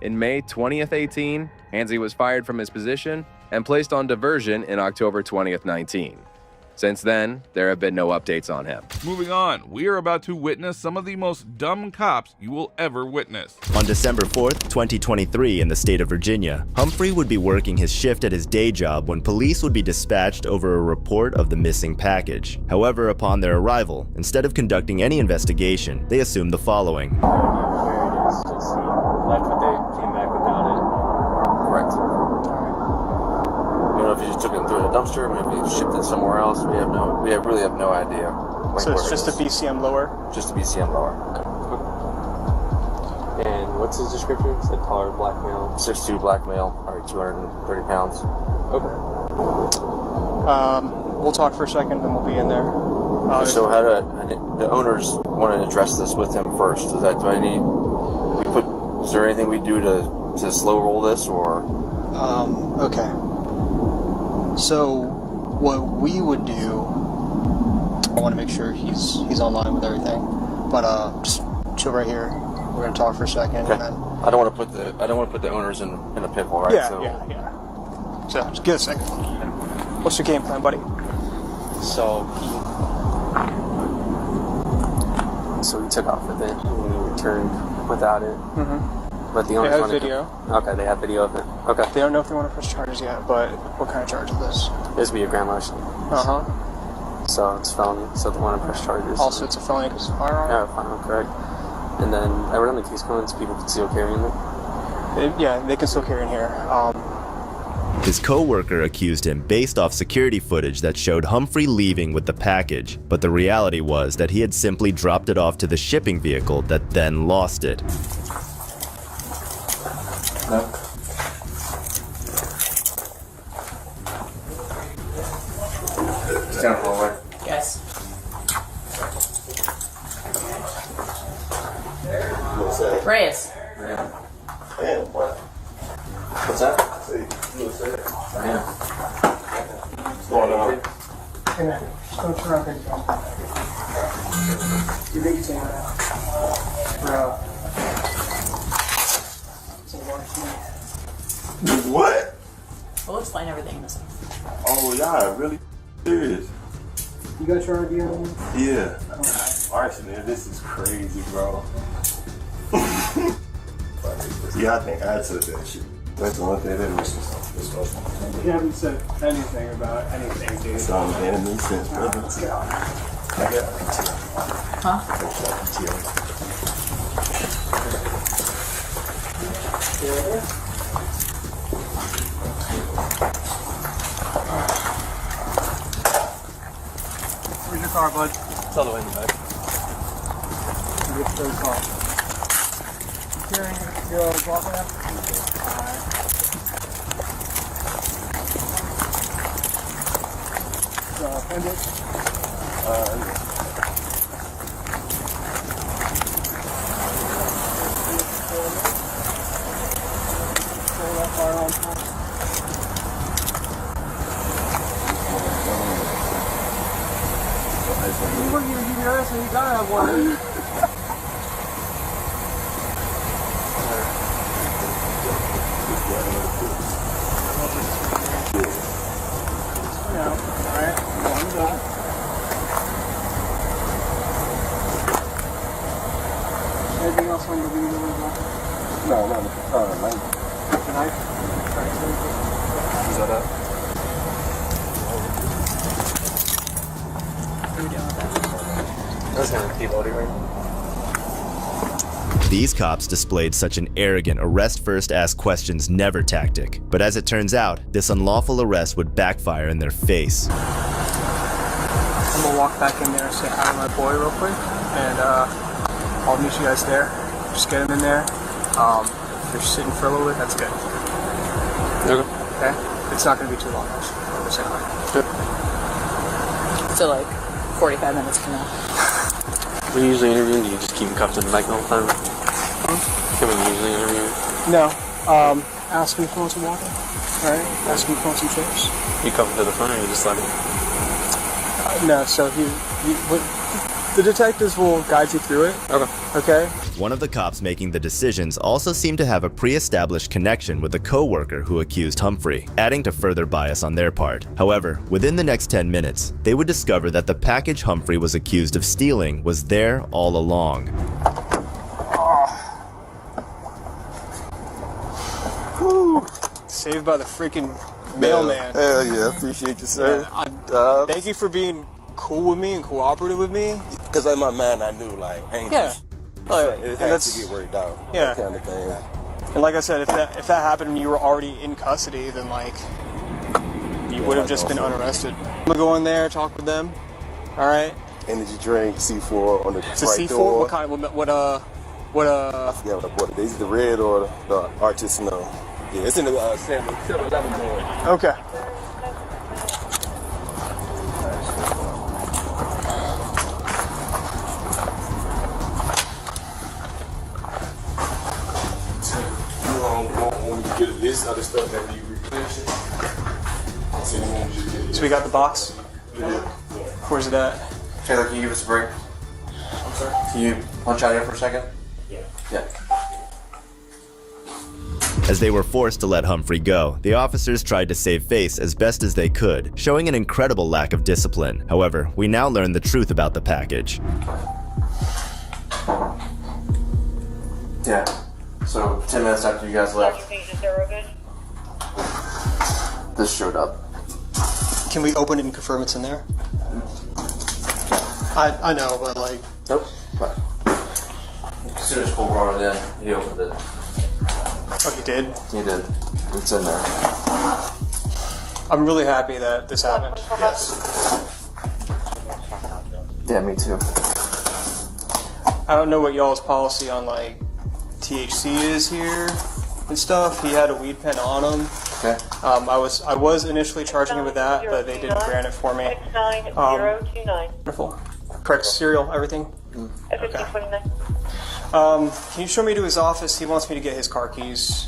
In May 20th, 18, Hansey was fired from his position and placed on diversion in October 20th, 19. Since then, there have been no updates on him. Moving on, we are about to witness some of the most dumb cops you will ever witness. On December 4th, 2023, in the state of Virginia, Humphrey would be working his shift at his day job when police would be dispatched over a report of the missing package. However, upon their arrival, instead of conducting any investigation, they assumed the following. There it is. Just left what they came back without it. Correct. I don't know if you just took it through the dumpster, maybe you shipped it somewhere else. We really have no idea. So it's just a BCM lower? Just a BCM lower. Okay. And what's his description? It said taller, black male. 6'2", black male, already 230 pounds. Okay. We'll talk for a second, then we'll be in there. So how do the owners want to address this with him first? Is there anything we do to slow roll this or? Okay. So what we would do, I want to make sure he's online with everything, but just chill right here. We're gonna talk for a second, okay. And then I don't want to put the owners in a pickle, right? Yeah. So just give us a second. What's your game plan, buddy? So he took off with it and he returned without it. Mm-hmm. But the owners they have video. Okay, they have video of it. Okay. They don't know if they want to press charges yet, but what kind of charge is this? This would be a grand larceny. So it's felony, so they want to press charges. Also, it's a felony because it's a firearm? Yeah, firearm, correct. And then evidently case comments, people can still carry in it. They can still carry in here. His co-worker accused him based off security footage that showed Humphrey leaving with the package, but the reality was that he had simply dropped it off to the shipping vehicle that then lost it. No. Stand forward. Yes. Reyes. What's that? What's going on? Hey man, just don't turn around. You think you take that out? Bro. What? We'll explain everything in a second. Oh, y'all really serious? You got your ID on you? Yeah. Arson, this is crazy, bro. Yeah, I think I took that shit. That's the one thing that makes me so. You haven't said anything about anything, dude. It's all in the sense, brother. I got Huh? Where's your car, bud? It's all the way in the back. Which third car? You're walking up? Alright. Fender? You working in DBS and you gotta have one. Alright, one done. Anything else on the video? No, mine. Tonight? Is that up? What are we doing with that? That's gonna keep loading right now. These cops displayed such an arrogant arrest first, ask questions never tactic. But as it turns out, this unlawful arrest would backfire in their face. I'm gonna walk back in there and say hi to my boy real quick, and I'll meet you guys there. Just get him in there. If you're sitting for a little bit, that's good. Okay? It's not gonna be too long, actually. I'm just saying hi. So like 45 minutes from now. When you usually interview, do you just keep him cuffed in the mic the whole time? Can we usually interview? No. Ask him if he wants some water. Alright? Ask him if he wants some chips. You cuff him to the front, or you just let him? No, so the detectives will guide you through it. Okay? One of the cops making the decisions also seemed to have a pre-established connection with a co-worker who accused Humphrey, adding to further bias on their part. However, within the next 10 minutes, they would discover that the package Humphrey was accused of stealing was there all along. Whew. Saved by the freaking mailman. Hell yeah, appreciate you, sir. Thank you for being cool with me and cooperative with me. Because like my man, I knew, like, ain't it has to get worked out. Yeah. That kind of thing. And like I said, if that happened and you were already in custody, then like you would have just been unarrested. I'm gonna go in there, talk with them. All right. Energy drink, C4 on the It's a right C4. door. What kind? What? I forget what I bought it. Is it the red or the artisanal? Yeah, it's in the 7-Eleven door. Okay. This other stuff that you replenish it. So we got the box. Yeah. Where's it at? Taylor, can you give us a break? I'm sorry? Can you punch out here for a second? Yeah. As they were forced to let Humphrey go, the officers tried to save face as best as they could, showing an incredible lack of discipline. However, we now learn the truth about the package. Yeah. So 10 minutes after you guys left, this showed up. Can we open it and confirm it's in there? I know, but like. Nope. As soon as Cole brought it in, he opened it. Oh, he did? He did. It's in there. I'm really happy that this happened. Yes. Yeah, me too. I don't know what y'all's policy on like THC is here and stuff. He had a weed pen on him. Okay. I was initially charging him with that, but they didn't grant it for me. Wonderful. Correct serial, everything? Okay. Can you show me to his office? He wants me to get his car keys.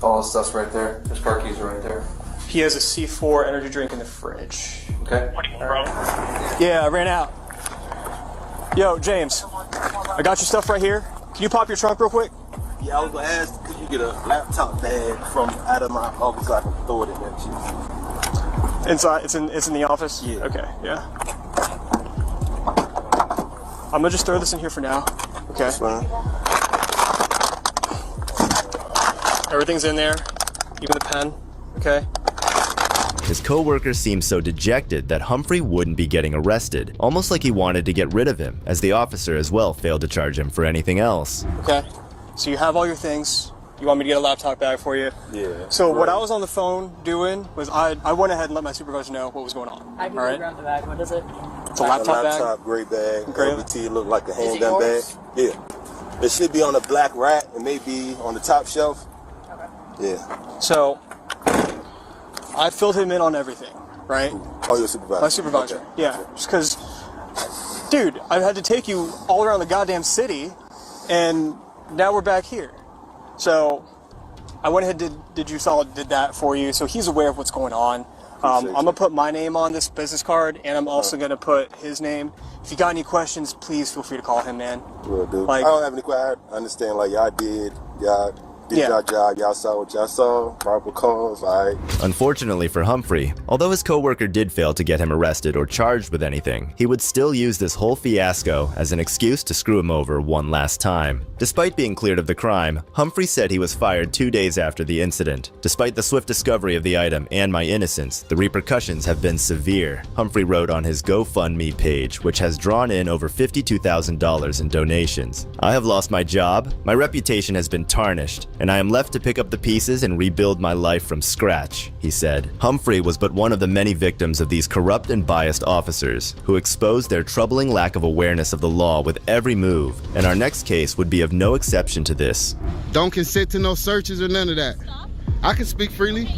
All his stuff's right there. His car keys are right there. He has a C4 energy drink in the fridge. Okay. Right. Yeah, I ran out. Yo, James, I got your stuff right here. Can you pop your trunk real quick? Yeah, I was gonna ask, could you get a laptop bag from out of my office so I can throw it in there too? Inside, it's in the office? Yeah. Okay, yeah. I'm gonna just throw this in here for now. Okay. That's fine. Everything's in there, even the pen, okay? His co-worker seemed so dejected that Humphrey wouldn't be getting arrested, almost like he wanted to get rid of him, as the officer as well failed to charge him for anything else. Okay, so you have all your things. You want me to get a laptop bag for you? Yeah. So what I was on the phone doing was I went ahead and let my supervisor know what was going on. I can grab the bag. What is it? It's a laptop bag. Laptop, gray bag. Gray. LBT look like a Is it handgun bag. yours? Yeah. It should be on a black rack. It may be on the top shelf. Okay. Yeah. So I filled him in on everything, right? Oh, your supervisor. My supervisor. Okay. Yeah. Just because, dude, I had to take you all around the goddamn city, and now we're back here. So I went ahead and did that for you, so he's aware of what's going on. I'm gonna put my name on this business card, and I'm also gonna put his name. If you got any questions, please feel free to call him, man. Will do. Like, I don't have any questions. I understand, like, y'all did Yeah. y'all job. Y'all saw what y'all saw. Probable cause, all right. Unfortunately for Humphrey, although his co-worker did fail to get him arrested or charged with anything, he would still use this whole fiasco as an excuse to screw him over one last time. Despite being cleared of the crime, Humphrey said he was fired 2 days after the incident. Despite the swift discovery of the item and my innocence, the repercussions have been severe, Humphrey wrote on his GoFundMe page, which has drawn in over $52,000 in donations. I have lost my job, my reputation has been tarnished, and I am left to pick up the pieces and rebuild my life from scratch, he said. Humphrey was but one of the many victims of these corrupt and biased officers, who exposed their troubling lack of awareness of the law with every move, and our next case would be of no exception to this. Don't consent to no searches or none of that. I can speak freely.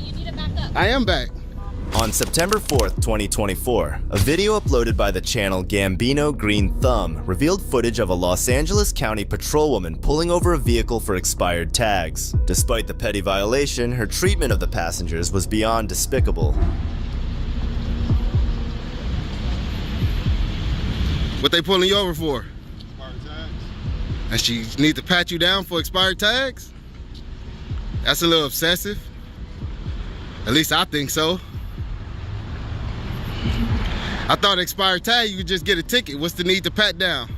I am back. On September 4th, 2024, a video uploaded by the channel Gambino Green Thumb revealed footage of a Los Angeles County patrolwoman pulling over a vehicle for expired tags. Despite the petty violation, her treatment of the passengers was beyond despicable. What they pulling you over for? Expired tags. And she need to pat you down for expired tags? That's a little obsessive. At least I think so. I thought expired tag, you could just get a ticket. What's the need to pat down?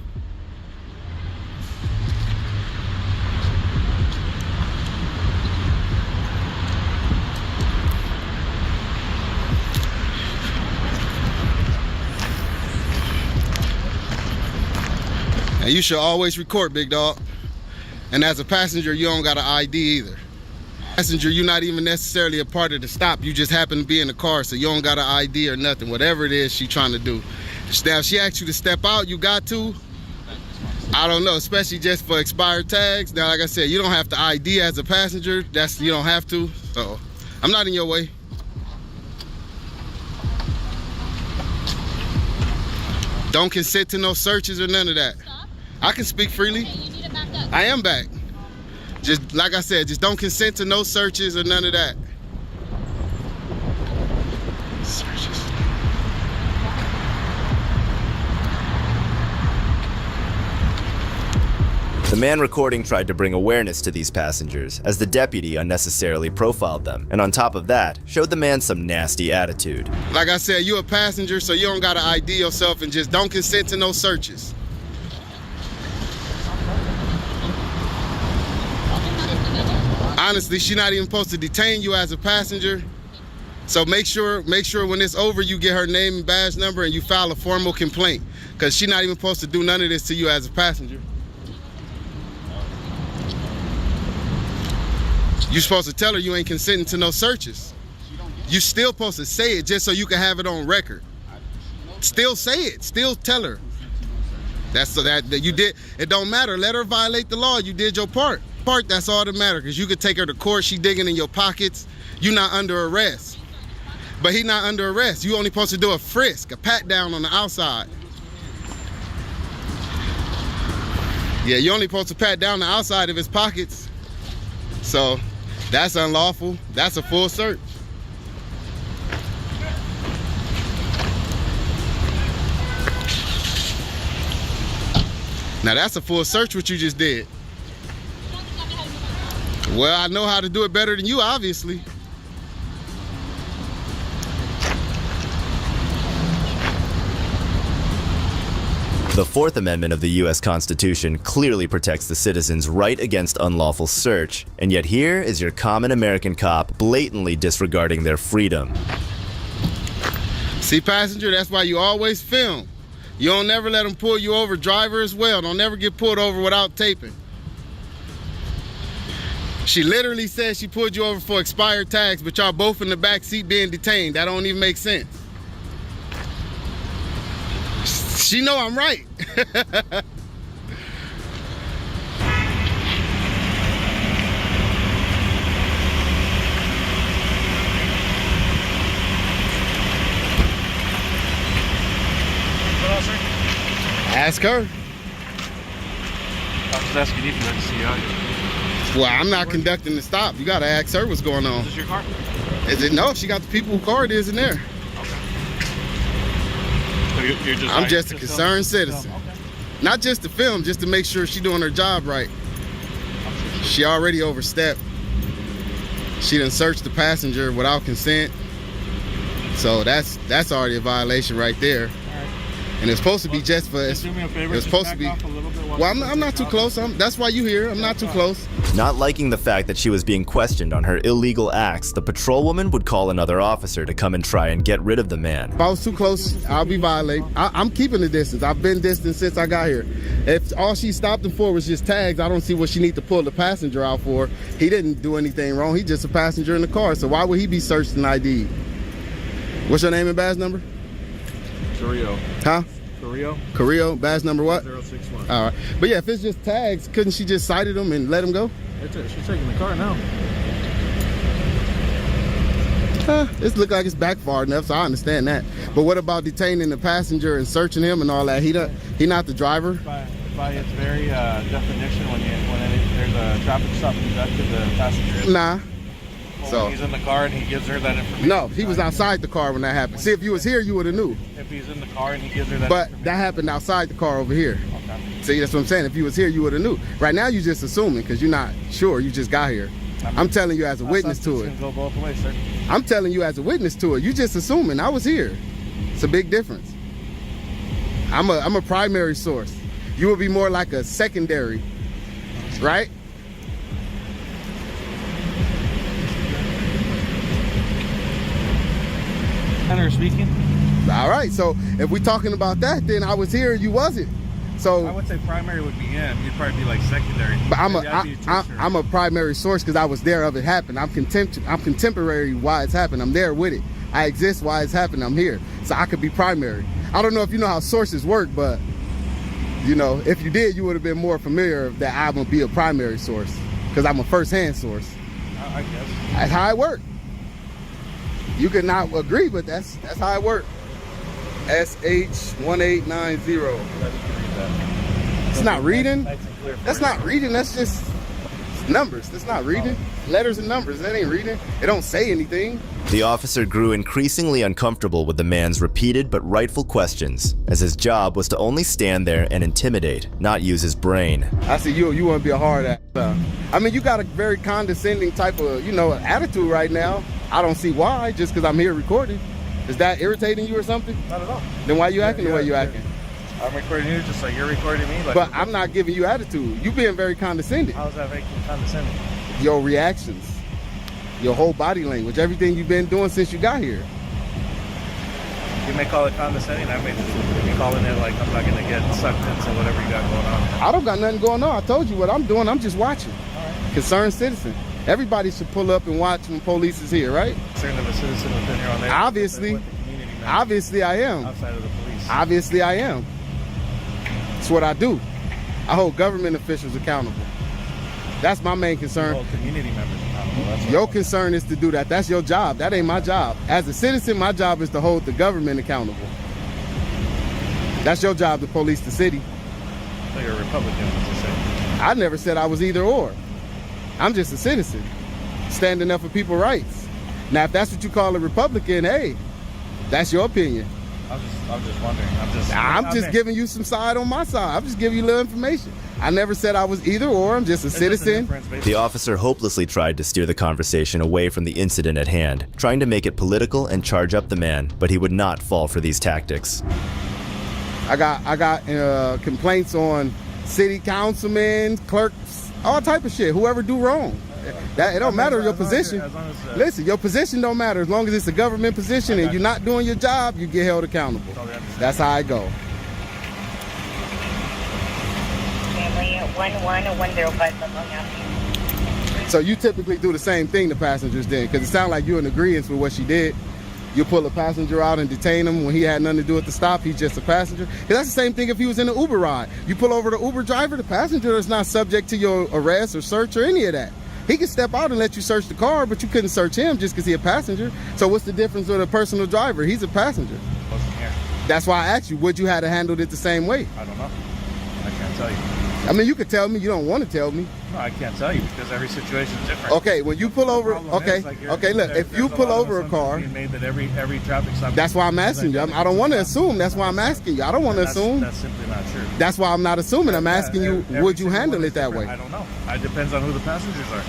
And you should always record, big dog. And as a passenger, you don't got an ID either. Passenger, you're not even necessarily a part of the stop. You just happen to be in the car, so you don't got an ID or nothing. Whatever it is she's trying to do. Now, if she asks you to step out, you got to. I don't know, especially just for expired tags. Now, like I said, you don't have to ID as a passenger. You don't have to. So, I'm not in your way. Don't consent to no searches or none of that. I can speak freely. I am back. Just like I said, just don't consent to no searches or none of that. Searches. The man recording tried to bring awareness to these passengers, as the deputy unnecessarily profiled them, and on top of that, showed the man some nasty attitude. Like I said, you're a passenger, so you don't gotta ID yourself, and just don't consent to no searches. Honestly, she's not even supposed to detain you as a passenger. So make sure when it's over, you get her name and badge number and you file a formal complaint, because she's not even supposed to do none of this to you as a passenger. You're supposed to tell her you ain't consenting to no searches. You still supposed to say it just so you can have it on record. Still say it, still tell her. That's so that you did, it don't matter, let her violate the law, you did your part. That's all that matters, because you could take her to court, she digging in your pockets, you not under arrest. But he not under arrest, you only supposed to do a frisk, a pat down on the outside. Yeah, you only supposed to pat down the outside of his pockets. So, that's unlawful, that's a full search. Now that's a full search what you just did. Well, I know how to do it better than you, obviously. The Fourth Amendment of the U.S. Constitution clearly protects the citizen's right against unlawful search, and yet here is your common American cop blatantly disregarding their freedom. See, passenger, that's why you always film. You don't never let them pull you over. Driver as well. Don't never get pulled over without taping. She literally said she pulled you over for expired tags, but y'all both in the back seat being detained. That don't even make sense. She know I'm right. Ask her. I was just asking you to see how you. Well, I'm not conducting the stop. You gotta ask her what's going on. Is this your car? Is it? No, she got the people whose car it is in there. Okay. So you're just I'm just a concerned citizen. Okay. Not just to film, just to make sure she's doing her job right. She already overstepped. She done searched the passenger without consent. So that's already a violation right there. And it's supposed to be just for. Just do me a favor. It's supposed to be. Well, I'm not too close. That's why you here. I'm not too close. Not liking the fact that she was being questioned on her illegal acts, the patrolwoman would call another officer to come and try and get rid of the man. If I was too close, I'll be violating. I'm keeping the distance. I've been distant since I got here. If all she stopped him for was just tags, I don't see what she need to pull the passenger out for. He didn't do anything wrong. He's just a passenger in the car. So why would he be searched and ID'd? What's your name and badge number? Carrillo. Huh? Carrillo, badge number what? 061. All right. But yeah, if it's just tags, couldn't she just cited him and let him go? She's taking the car now. It look like it's backfired enough, so I understand that. But what about detaining the passenger and searching him and all that? He not the driver? By its very definition, when there's a traffic stop conducted, the passenger. Nah. So he's in the car and he gives her that information. No, he was outside the car when that happened. See, if you was here, you would have knew. If he's in the car and he gives her that But information. that happened outside the car over here. Okay. See, that's what I'm saying. If you was here, you would have knew. Right now, you're just assuming because you're not sure. You just got here. I'm telling you as a witness to it. Go both ways, sir. I'm telling you as a witness to it. You just assuming I was here. It's a big difference. I'm a primary source. You would be more like a secondary, right? Hunter speaking. All right, so if we're talking about that, then I was here, you wasn't. So I would say primary would be him. You'd probably be like secondary. But I'm a primary source because I was there of it happened. I'm contemporary why it's happened. I'm there with it. I exist why it's happened. I'm here, so I could be primary. I don't know if you know how sources work, but you know, if you did, you would have been more familiar that I would be a primary source because I'm a first-hand source. I guess that's how it works. You could not agree, but that's how it works. SH1890. It's not reading. That's not reading. That's just numbers. That's not reading. Letters and numbers. That ain't reading. It don't say anything. The officer grew increasingly uncomfortable with the man's repeated but rightful questions, as his job was to only stand there and intimidate, not use his brain. I see you want to be a hard ass. I mean, you got a very condescending type of, attitude right now. I don't see why, just because I'm here recording. Is that irritating you or something? Not at all. Then why you acting the way you acting? I'm recording you just like you're recording me. But I'm not giving you attitude. You being very condescending. How's that making condescending? Your reactions, your whole body language, everything you've been doing since you got here. You may call it condescending. I may be calling it like I'm not going to get sucked into whatever you got going on. I don't got nothing going on. I told you what I'm doing. I'm just watching. All right. Concerned citizen. Everybody should pull up and watch when police is here, right? Concerned of a citizen within your own Obviously I am. Outside of the police. Obviously I am. It's what I do. I hold government officials accountable. That's my main concern. You hold community members accountable. Your concern is to do that. That's your job. That ain't my job. As a citizen, my job is to hold the government accountable. That's your job to police the city. So you're a Republican, as you say. I never said I was either or. I'm just a citizen, standing up for people's rights. Now, if that's what you call a Republican, hey, that's your opinion. I'm just wondering. I'm just giving you some side on my side. I'm just giving you a little information. I never said I was either or. I'm just a citizen. The officer hopelessly tried to steer the conversation away from the incident at hand, trying to make it political and charge up the man, but he would not fall for these tactics. I got complaints on city councilmen, clerks, all type of shit. Whoever do wrong. That it don't matter your position. Listen, your position don't matter. As long as it's a government position and you're not doing your job, you get held accountable. That's how I go. Family 11105. So you typically do the same thing to passengers then, because it sounds like you're in agreement with what she did. You pull a passenger out and detain him when he had nothing to do with the stop. He's just a passenger. And that's the same thing if he was in an Uber ride. You pull over the Uber driver, the passenger is not subject to your arrest or search or any of that. He can step out and let you search the car, but you couldn't search him just because he's a passenger. So what's the difference with a personal driver? He's a passenger. Wasn't here. That's why I asked you, would you have handled it the same way? I don't know. I can't tell you. I mean, you could tell me. You don't want to tell me. No, I can't tell you because every situation is different. Okay, when you pull over, okay, look, if you pull over a car, made that every traffic stop. That's why I'm asking you. I don't want to assume. That's why I'm asking you. I don't want to assume. That's simply not true. That's why I'm not assuming. I'm asking you, would you handle it that way? I don't know. It depends on who the passengers are.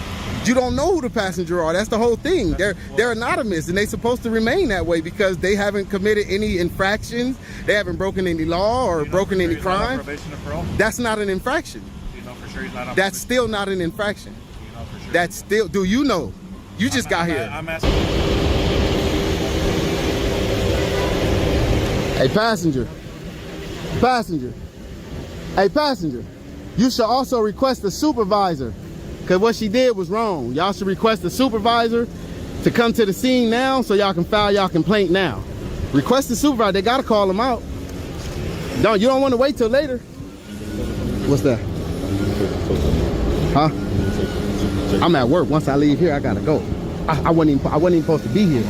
You don't know who the passenger are. That's the whole thing. They're anonymous, and they're supposed to remain that way because they haven't committed any infractions. They haven't broken any law or broken any crime. Probation or parole? That's not an infraction. You know for sure he's not on That's still not an infraction. You know for sure. That's still. Do you know? You just got here. I'm asking. Hey, passenger. Passenger. Hey, passenger. You should also request a supervisor. Because what she did was wrong. Y'all should request a supervisor to come to the scene now so y'all can file y'all complaint now. Request a supervisor. They got to call them out. You don't want to wait till later. What's that? Huh? I'm at work. Once I leave here, I got to go. I wasn't even supposed to be here.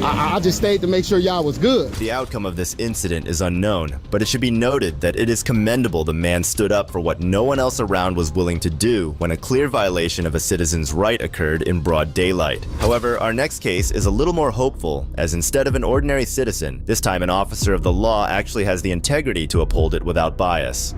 I just stayed to make sure y'all was good. The outcome of this incident is unknown, but it should be noted that it is commendable the man stood up for what no one else around was willing to do when a clear violation of a citizen's right occurred in broad daylight. However, our next case is a little more hopeful, as instead of an ordinary citizen, this time an officer of the law actually has the integrity to uphold it without bias.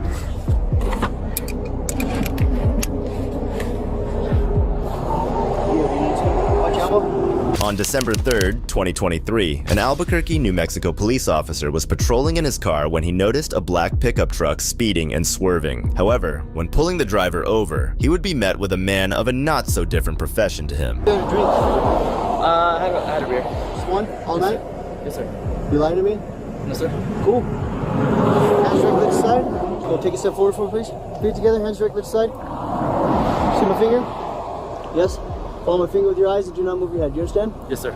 On December 3rd, 2023, an Albuquerque, New Mexico police officer was patrolling in his car when he noticed a black pickup truck speeding and swerving. However, when pulling the driver over, he would be met with a man of a not-so-different profession to him. I had a beer. Just one? All night? Yes, sir. You lying to me? No, sir. Cool. Hands directly to the side. Go take a step forward for me, please. Feet together, hands directly to the side. See my finger? Yes. Follow my finger with your eyes and do not move your head. Do you understand? Yes, sir.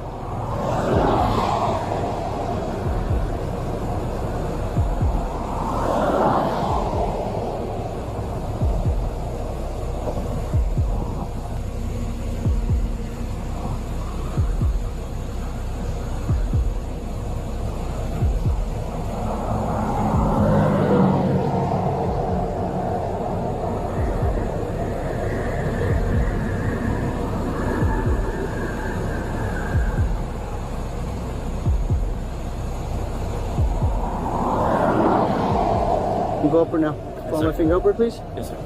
Go upward now. Follow my finger upward, please. Yes, sir.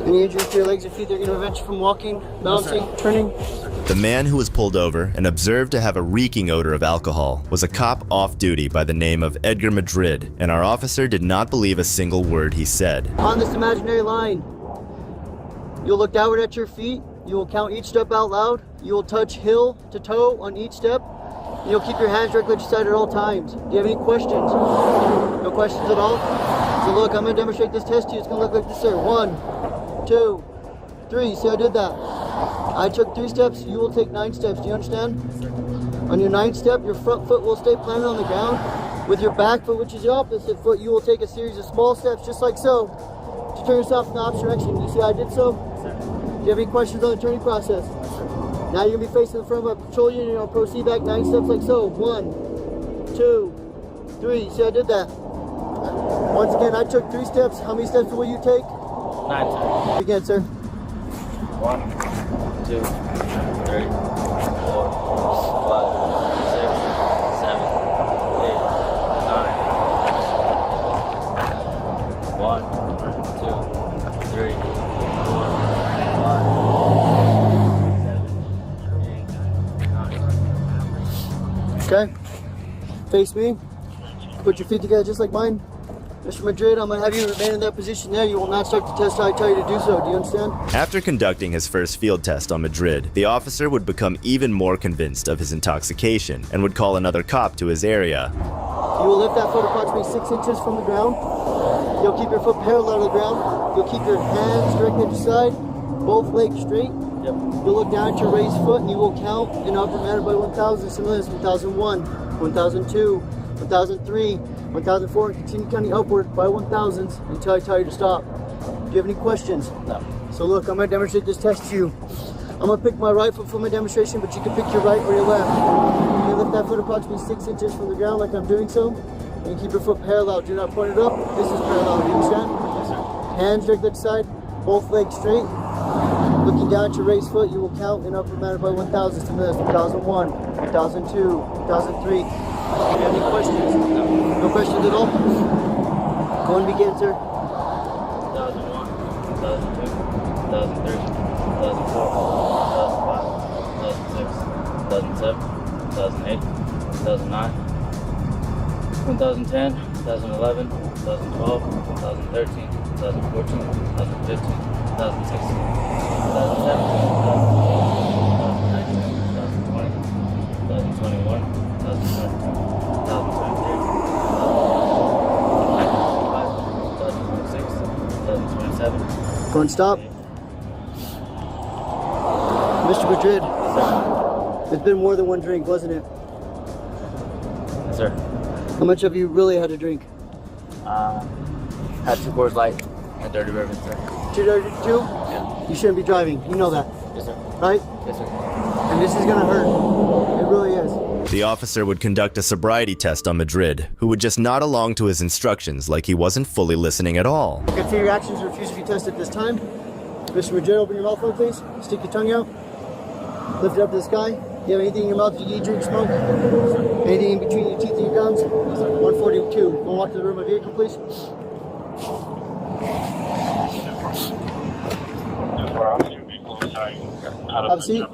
Any injuries to your legs or feet that are going to prevent you from walking, bouncing, turning? The man who was pulled over and observed to have a reeking odor of alcohol was a cop off duty by the name of Edgar Madrid, and our officer did not believe a single word he said. On this imaginary line, you'll look downward at your feet. You will count each step out loud. You will touch heel to toe on each step. And you'll keep your hands directly at your side at all times. Do you have any questions? No questions at all? So look, I'm going to demonstrate this test to you. It's going to look like this, sir. 1, 2, 3. See how I did that? I took 3 steps. You will take 9 steps. Do you understand? On your 9th step, your front foot will stay planted on the ground. With your back foot, which is the opposite foot, you will take a series of small steps, just like so, to turn yourself in the opposite direction. You see how I did so? Do you have any questions on the turning process? Now you're going to be facing the front of a patrol unit. I'll proceed back 9 steps like so. 1, 2, 3. See, I did that. Once again, I took 3 steps. How many steps will you take? 9. Again, sir. 1, 2, 3, 4, 5, 6, 7, 8, 9. 1, 2, 3, 4, 5, 7, 8, 9. Okay. Face me. Put your feet together just like mine. Mr. Madrid, I'm going to have you remain in that position there. You will not start the test until I tell you to do so. Do you understand? After conducting his first field test on Madrid, the officer would become even more convinced of his intoxication and would call another cop to his area. You will lift that foot approximately 6 inches from the ground. You'll keep your foot parallel to the ground. You'll keep your hands directly at your side, both legs straight. Yep. You'll look down at your raised foot and you will count in upper manner by 1,000. Similar to this, 1,001, 1,002, 1,003, 1,004, and continue counting upward by 1,000s until I tell you to stop. Do you have any questions? No. So look, I'm going to demonstrate this test to you. I'm going to pick my right foot for my demonstration, but you can pick your right or your left. You lift that foot approximately 6 inches from the ground like I'm doing so, and keep your foot parallel. Do not point it up. This is parallel. Do you understand? Yes, sir. Hands directly to the side, both legs straight. Looking down at your raised foot, you will count in upper manner by 1,000. Similar to this, 1,001, 1,002, 1,003. Do you have any questions? No questions at all? Go and begin, sir. 2001, 2002, 2003, 2004, 2005, 2006, 2007, 2008, 2009, 2010, 2011, 2012, 2013, 2014, 2015, 2016, 2017, 2019, 2020, 2021, 2022, 2023, 2026, 2027. Go and stop. Mr. Madrid, it's been more than one drink, wasn't it? Yes, sir. How much have you really had to drink? Had 2 Coors Light and Dirty Bourbon, sir. 2? Yeah. You shouldn't be driving. You know that, Yes, sir. right? Yes, sir. And this is gonna hurt. It really is. The officer would conduct a sobriety test on Madrid, who would just nod along to his instructions like he wasn't fully listening at all. Okay, for your actions, refuse to be tested this time. Mr. Madrid, open your mouth, please. Stick your tongue out. Lift it up to the sky. Do you have anything in your mouth you eat, drink, smoke? Anything in between your teeth and your gums? 142. Go walk to the rear of my vehicle, please. Have a seat.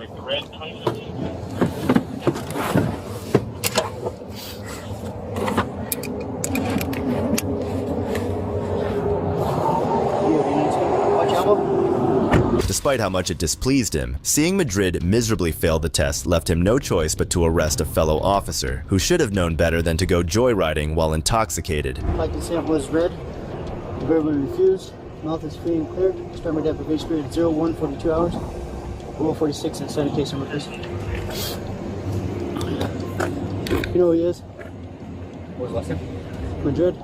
Despite how much it displeased him, seeing Madrid miserably fail the test left him no choice but to arrest a fellow officer, who should have known better than to go joyriding while intoxicated. Like sample is red. Verbally refused. Mouth is free and clear. Start my deprivation period at 01, 42 hours. 46 and send a case number, please. You know who he is? What was the last name? Madrid.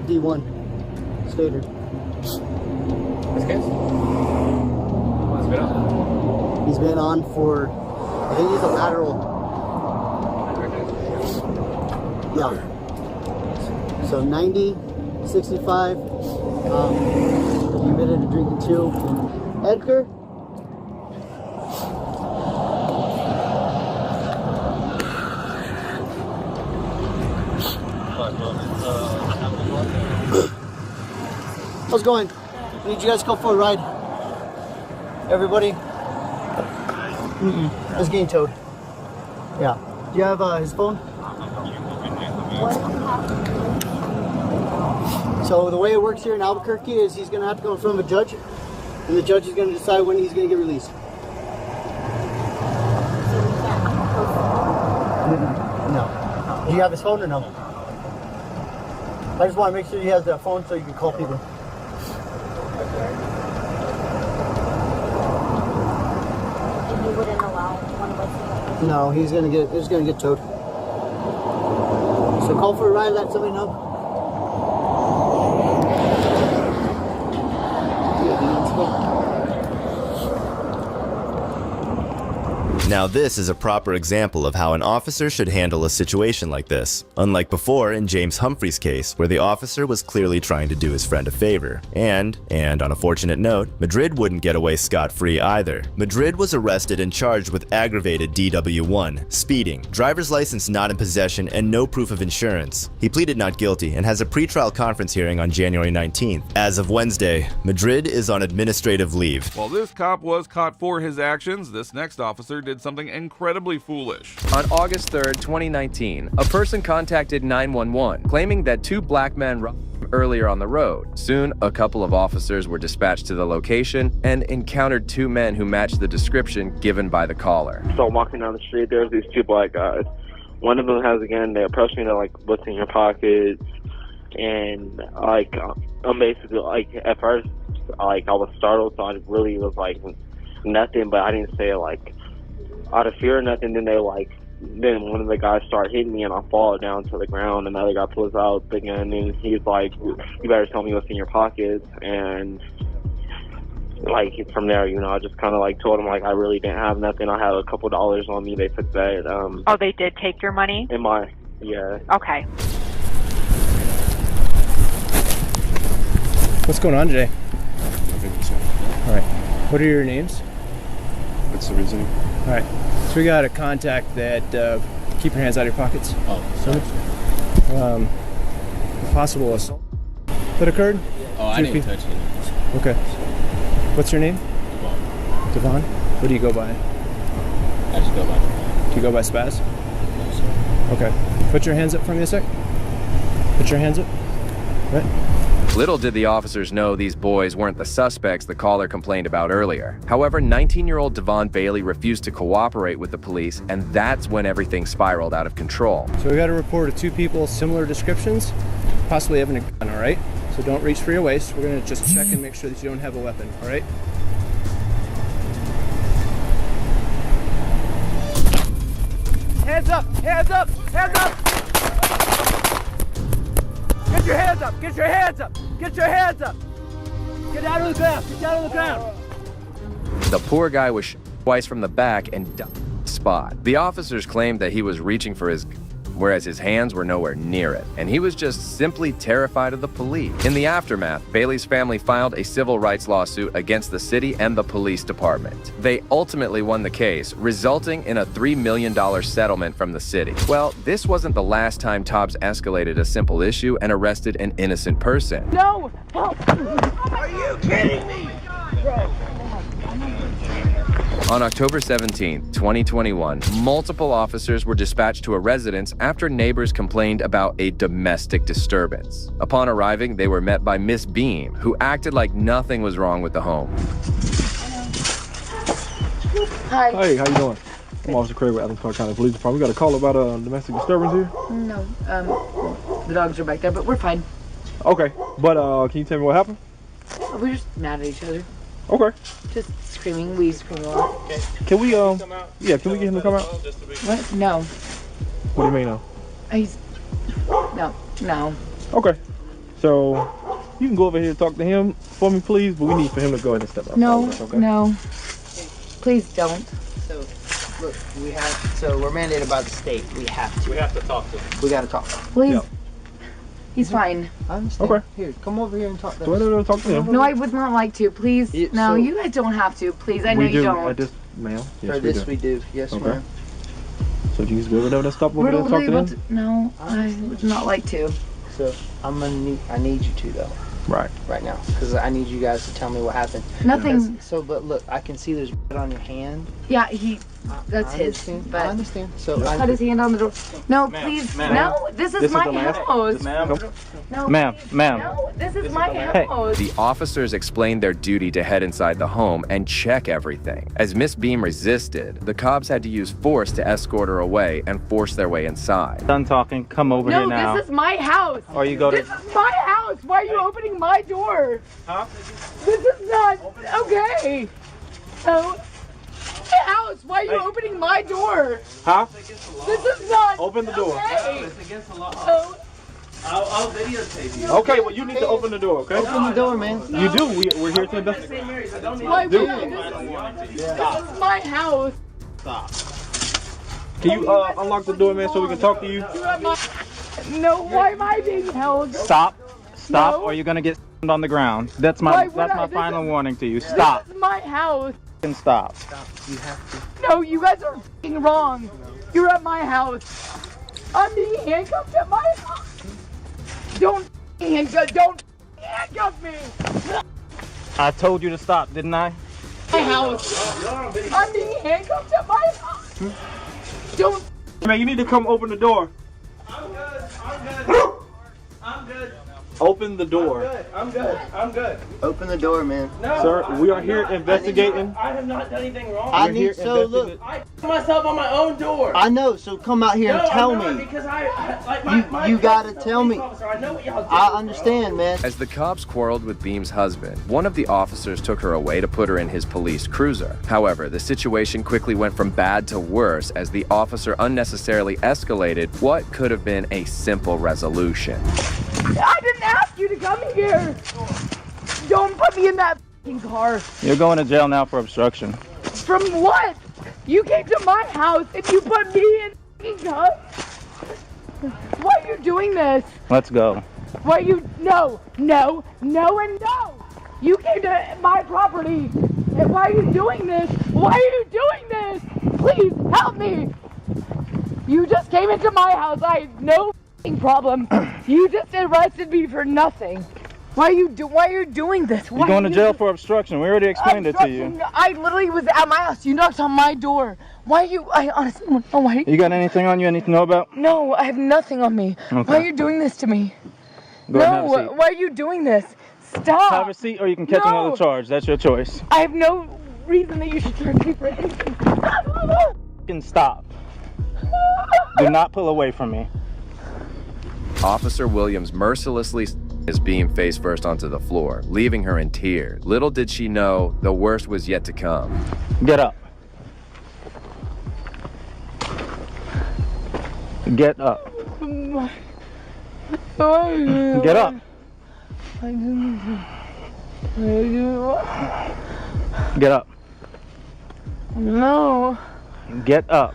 D1. Stater. This case? What's been on? He's been on for, I think he's a lateral. Yeah. So 90, 65. He admitted to drinking 2. Edgar? How's it going? I need you guys to go for a ride. Everybody? It's getting towed. Yeah. Do you have his phone? So the way it works here in Albuquerque is he's going to have to go in front of a judge, and the judge is going to decide when he's going to get released. No. Do you have his phone or no? I just want to make sure he has that phone so you can call people. You wouldn't allow one of us to No, it's gonna get towed. So call for a ride, let somebody know. Now this is a proper example of how an officer should handle a situation like this. Unlike before in James Humphrey's case, where the officer was clearly trying to do his friend a favor. And on a fortunate note, Madrid wouldn't get away scot-free either. Madrid was arrested and charged with aggravated DW1, speeding, driver's license not in possession, and no proof of insurance. He pleaded not guilty and has a pretrial conference hearing on January 19th. As of Wednesday, Madrid is on administrative leave. While this cop was caught for his actions, this next officer did something incredibly foolish. On August 3rd, 2019, a person contacted 911 claiming that two black men robbed him earlier on the road. Soon, a couple of officers were dispatched to the location and encountered two men who matched the description given by the caller. So I'm walking down the street, there's these two black guys. One of them has a gun, they approached me, they're like, what's in your pockets? And like, I'm basically like, at first, like I was startled, so I really was like, nothing, but I didn't say it like out of fear or nothing. Then one of the guys started hitting me and I fall down to the ground. Another guy pulls out the gun and he's like, you better tell me what's in your pockets. And like from there, I just kind of like told him like I really didn't have nothing. I had a couple dollars on me. They took that. Oh, they did take your money? Yeah. Okay. What's going on today? All right. What are your names? What's the reasoning? All right. So we got a contact that keep your hands out of your pockets. Oh, sorry. A possible assault that occurred? Oh, I didn't touch it. Okay. What's your name? Devon. What do you go by? I just go by Devon. Do you go by Spaz? No, sir. Okay. Put your hands up for me a sec. Put your hands up. Right. Little did the officers know these boys weren't the suspects the caller complained about earlier. However, 19-year-old Devon Bailey refused to cooperate with the police, and that's when everything spiraled out of control. So we got a report of two people, similar descriptions, possibly having a gun, all right? So don't reach for your waist. We're gonna just check and make sure that you don't have a weapon, all right? Hands up! Hands up! Hands up! Get your hands up! Get your hands up! Get your hands up! Get out of the ground! Get down on the ground! The poor guy was shot twice from the back and died on the spot. The officers claimed that he was reaching for his gun, whereas his hands were nowhere near it, and he was just simply terrified of the police. In the aftermath, Bailey's family filed a civil rights lawsuit against the city and the police department. They ultimately won the case, resulting in a $3 million settlement from the city. Well, this wasn't the last time Tobbs escalated a simple issue and arrested an innocent person. No! Help! Are you kidding me? Bro. On October 17, 2021, multiple officers were dispatched to a residence after neighbors complained about a domestic disturbance. Upon arriving, they were met by Miss Beam, who acted like nothing was wrong with the home. Hi. Hey, how you doing? I'm Officer Craig with Adams Park County Police Department. We got a call about a domestic disturbance here? No, the dogs are back there, but we're fine. Okay, but can you tell me what happened? We're just mad at each other. Okay. Just screaming. We scream a lot. Can we, yeah, can we get him to come out? What? No. What do you mean no? He's, no. Okay. So, you can go over here and talk to him for me, please, but we need for him to go ahead and step out. No, okay? no. Please don't. So, look, we're mandated by the state. We have to. We have to talk to him. We gotta talk. Please. Yep. He's fine. I understand. Okay. Here, come over here and talk to Go ahead and talk to him. No, I would not like to. Please. No, so- you guys don't have to. Please, I know you don't. At this, ma'am. For this we do. Yes, Okay. ma'am. So, can you just go over there and stop over there and talk to them? No, I would not like to. So, I need you to, though. Right. Right now. Because I need you guys to tell me what happened. Nothing. But look, I can see there's blood on your hand. Yeah, that's I his. understand. But I understand. So, he cut his hand on the door. No, please. No, this is my house. No, Ma'am, ma'am. No, this is my house. The officers explained their duty to head inside the home and check everything. As Miss Beam resisted, the cops had to use force to escort her away and force their way inside. Done talking. Come over here now. No, this is my house. Or you go to... This is my house. Why are you opening my door? Huh? This is not okay. So, my house. Why are you opening my door? Huh? This is not Open the door. okay. It's against the law. So, I'll videotape you. Okay, well, you need to open the door, okay? Open the door, man. You do. We're here to investigate. why would you? This is my house. Stop. Can you unlock the door, man, so we can talk to you? No, why am I being held? Stop, No. or you're gonna get on the ground. That's my final warning to you. Stop. This is my house. And stop. You have to. No, you guys are f***ing wrong. You're at my house. I'm being handcuffed at my house. Don't handcuff me. I told you to stop, didn't I? My house. I'm being handcuffed at my house. Don't. Man, you need to come open the door. I'm good. I'm good. Open the door. I'm good. Open the door, man. No, Sir, we are here investigating. I have not done anything wrong. I need so look. I put myself on my own door. I know, so come out here and tell I'm not, me. because my You gotta tell me. officer, I know what y'all do. I understand, man. As the cops quarreled with Beam's husband, one of the officers took her away to put her in his police cruiser. However, the situation quickly went from bad to worse as the officer unnecessarily escalated what could have been a simple resolution. I didn't ask you to come here. Don't put me in that f***ing car. You're going to jail now for obstruction. From what? You came to my house and you put me in f***ing cuffs. Why are you doing this? Let's go. Why you? No, and no. You came to my property. And why are you doing this? Why are you doing this? Please help me. You just came into my house. I had no f***ing problem. You just arrested me for nothing. Why are you doing this? Why You're going to jail for obstruction. We already explained it to you. I literally was at my house. You knocked on my door. Why are you? I honestly don't know why. You got anything on you I need to know about? No, I have nothing on me. Okay. Why are you doing this to me? Go ahead and have a seat. Why are you doing this? Stop. Have a seat or you can catch another charge. That's your choice. I have no reason that you should charge me for anything. Stop. Do not pull away from me. Officer Williams mercilessly is Beam face first onto the floor, leaving her in tears. Little did she know the worst was yet to come. Get up. Get up. Get up. Get up. No. Get up.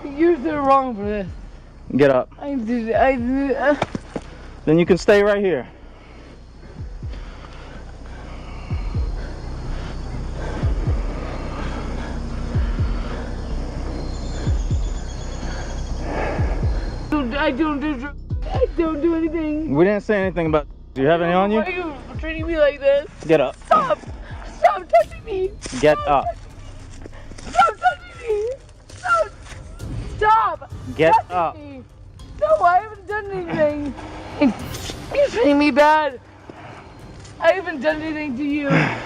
You're so wrong for this. Get up. I did. Then you can stay right here. I don't do anything. We didn't say anything about. Do you have any on you? Why are you treating me like this? Get up. Stop touching me. Get up. Stop touching me. Stop. Get touching up. Me. No, I haven't done anything. You're treating me bad. I haven't done anything to you. I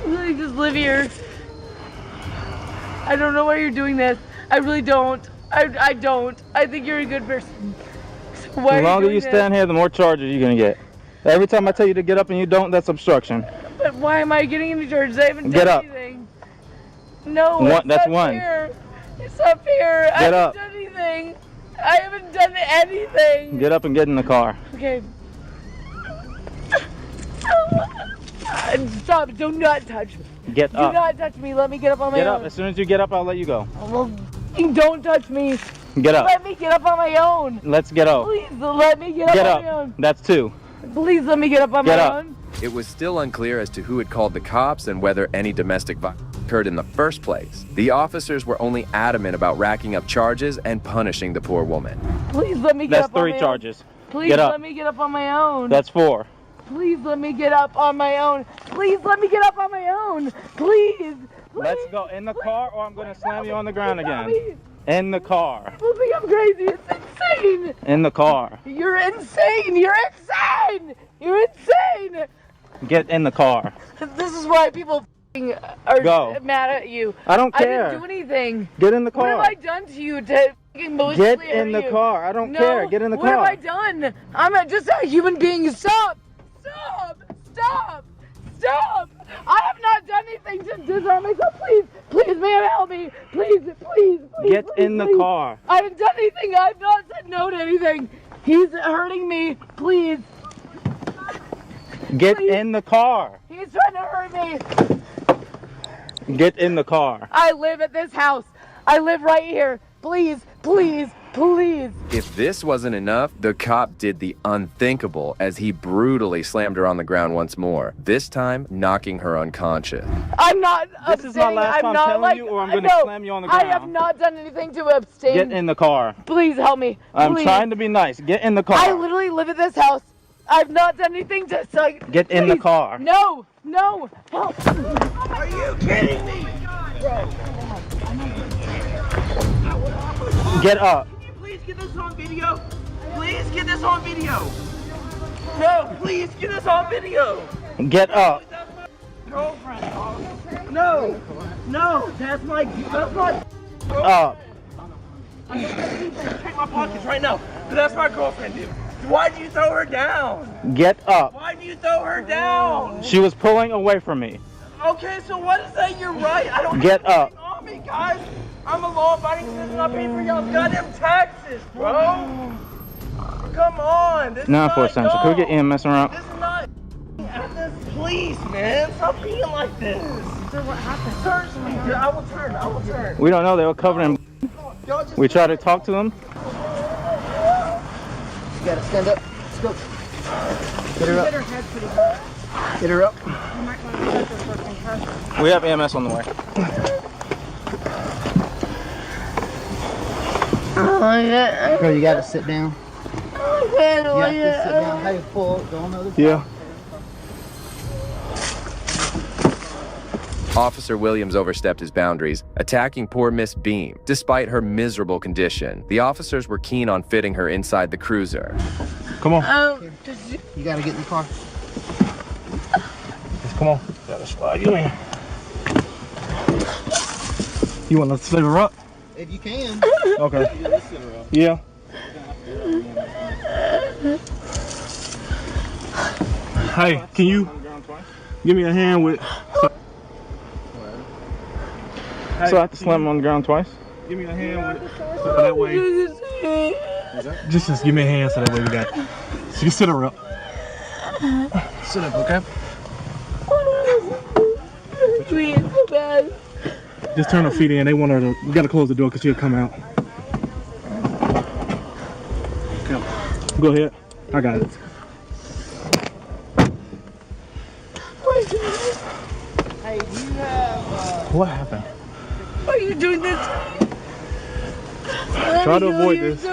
really just live here. I don't know why you're doing this. I really don't. I don't. I think you're a good person. So why The longer you this? stand here, the more charges you're gonna get. Every time I tell you to get up and you don't, that's obstruction. But why am I getting any charges? I haven't Get done up. anything. No, That's not one. fair. It's not fair. I Get haven't up. done anything. I haven't done anything. Get up and get in the car. Okay. Stop. Do not touch me. Get Do up. not touch me. Let me get up on my Get own. up. As soon as you get up, I'll let you go. Well, don't touch me. Get up. Let me get up on my own. Let's get up. Please let me get up Get on my up. own. That's two. Please let me get up on Get my up. own. It was still unclear as to who had called the cops and whether any domestic violence occurred in the first place. The officers were only adamant about racking up charges and punishing the poor woman. Please let me get That's up on three my charges. own. Please Get up. let me get up on my own. That's four. Please let me get up on my own. Please let me get up on my own. Please. Let's go in the car or I'm going to slam you on the ground again. Me. In the car. People think I'm crazy. It's insane. In the car. You're insane. You're insane. You're insane. Get in the car. This is why people are Go. mad at you. I don't care. I didn't do anything. Get in the car. What have I done to you to maliciously Get hurt in the you? car. I don't No. care. Get in the What car. have I done? I'm just a human being. Stop. Stop. Stop. Stop. I have not done anything to disarm myself. Please, man, help me. Please. Get in the car. I haven't done anything. I've not said no to anything. He's hurting me. Please. Get in the car. He's trying to hurt me. Get in the car. I live at this house. I live right here. Please, please, please. If this wasn't enough, the cop did the unthinkable as he brutally slammed her on the ground once more, this time knocking her unconscious. I'm not This is my last time telling you, or I'm gonna slam you on the ground. I have not done anything to abstain. Get in the car. Please help me. I'm Please. trying to be nice. Get in the car. I literally live at this house. I've not done anything to Get in the car. No, no, help. Are you kidding me? Bro. Get up. Can you please get this on video? Please get this on video. No, please get this on video. Get up. Girlfriend. No, no, that's my Up. I'm gonna check my pockets right now. But that's my girlfriend, dude. Why did you throw her down? Get up. Why did you throw her down? She was pulling away from me. Okay, so what is that? You're right. I don't Get have up. anything on me, guys. I'm a law-abiding citizen. I pay for y'all's goddamn taxes, bro. Come on. This Now is for not essential. Can we get EMS around? This is not at this police, man. Stop being like this. So what happened? Search me. I will turn. I will turn. We don't know. They were covered in. We tried to talk to them. You gotta stand up. Let's go. Get her up. Hit her head pretty hard. Get her up. You might want to touch her for concussion. We have EMS on the way. Bro, you gotta sit down. You have to sit down. How you pull? Go on the other side. Yeah. Officer Williams overstepped his boundaries, attacking poor Miss Beam. Despite her miserable condition, the officers were keen on fitting her inside the cruiser. Come on. You gotta get in the car. Just come on. Gotta slide you in. You want to sit her up? If you can. Okay. Yeah. Hey, can you give me a hand with... So I have to slam him on the ground twice? Give me a hand with... So that way... Just give me a hand so that way we got... So you sit her up. Sit up, okay? Just turn her feet in. They want her to... We gotta close the door because she'll come out. Come. Go ahead. I got it. Hey, do you have... What happened? Why are you doing this? Try to avoid this.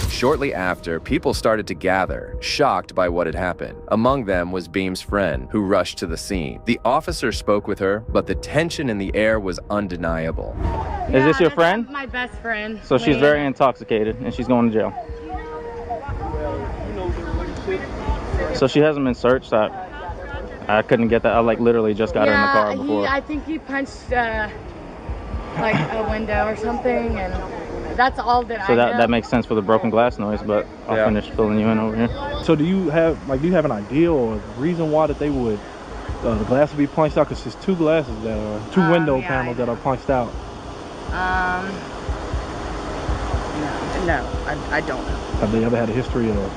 Shortly after, people started to gather, shocked by what had happened. Among them was Beam's friend, who rushed to the scene. The officer spoke with her, but the tension in the air was undeniable. Is this your friend? My best friend. So she's very intoxicated and she's going to jail. So she hasn't been searched. I couldn't get that. I literally just got her in the car before. I think he punched like a window or something, and that's all that I know. So that makes sense for the broken glass noise, but I'll finish filling you in over here. So do you have an idea or reason why that they would the glass would be punched out? Because there's two glasses that are two window panels that are punched out. No, I don't know. Have they ever had a history of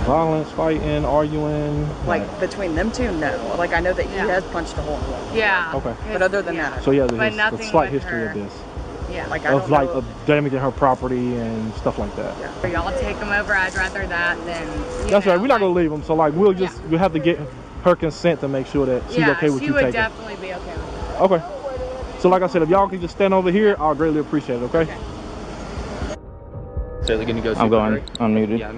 violence, fighting, arguing? Like between them two, no. Like I know that he has punched a hole in the wall. Yeah. Okay. But other than that, So there's a slight history of this. Yeah. Like I don't Of know. of damaging her property and stuff like that. For y'all to take him over, I'd rather that than. That's right. We're not gonna leave them. So like we'll have to get her consent to make sure that she's okay with you taking. she would definitely be okay with it. Okay. So like I said, if y'all can just stand over here, I'll greatly appreciate it. Okay. So they're gonna go. I'm going unmuted. Yeah.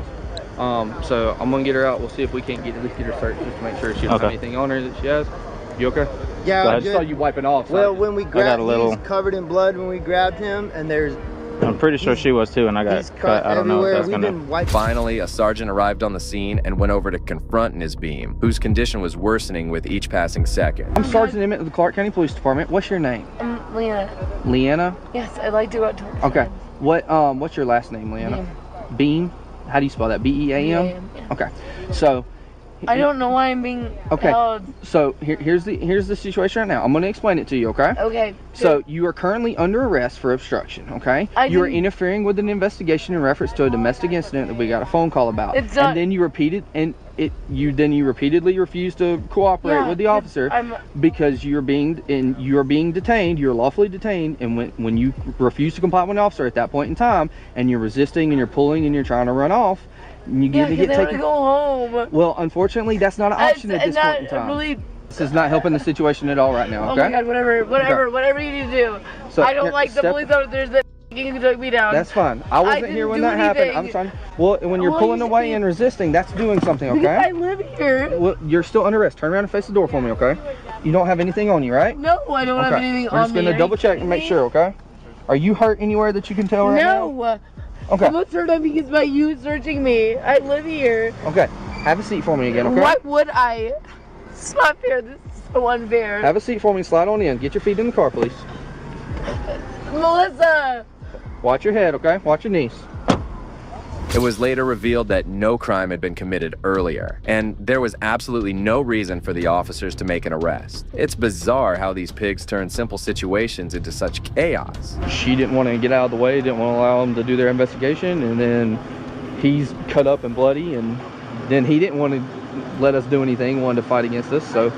So I'm gonna get her out. We'll see if we can't at least get her searched just to make sure she doesn't have anything on her that she has. You okay? Yeah, I just saw you wiping off. Well, when we grabbed, little- he's covered in blood when we grabbed him, and there's I'm pretty sure she was too, and I got cut. I don't know if that's gonna. Finally, a sergeant arrived on the scene and went over to confront Ms. Beam, whose condition was worsening with each passing second. I'm Sergeant Emmett of the Clark County Police Department. What's your name? Leanna. Leanna? Yes, I'd like to go out to her. Okay. What's your last name, Leanna? Beam. How do you spell that? B-E-A-M? Yeah. Okay. So I don't know why I'm being held. So here's the situation right now. I'm going to explain it to you, okay? Okay. So you are currently under arrest for obstruction, okay? You are interfering with an investigation in reference to a domestic incident that we got a phone call about. It's not, and then you repeatedly refuse to cooperate with the officer because you are being detained. You're lawfully detained, and when you refuse to comply with an officer at that point in time, and you're resisting and you're pulling and you're trying to run off, you get taken. Go home. Well, unfortunately, that's not an option at this point in time. Really, this is not helping the situation at all right now. Okay. Oh my God! Whatever you need to do. So, I don't like the police officers that took me down. That's fine. I wasn't here when that happened. I'm trying. Well, when you're pulling away and resisting, that's doing something. Okay. Because I live here. Well, you're still under arrest. Turn around and face the door for me, okay? You don't have anything on you, right? No, I don't have anything on me. We're just gonna double check and make sure, okay? Are you hurt anywhere that you can tell right now? No. Okay. I'm hurt because by you searching me. I live here. Okay. Have a seat for me again, okay? Why would I? It's not fair. This is so unfair. Have a seat for me. Slide on in. Get your feet in the car, please. Melissa. Watch your head, okay? Watch your knees. It was later revealed that no crime had been committed earlier, and there was absolutely no reason for the officers to make an arrest. It's bizarre how these pigs turn simple situations into such chaos. She didn't want to get out of the way, didn't want to allow them to do their investigation, and then he's cut up and bloody, and then he didn't want to let us do anything, wanted to fight against us, so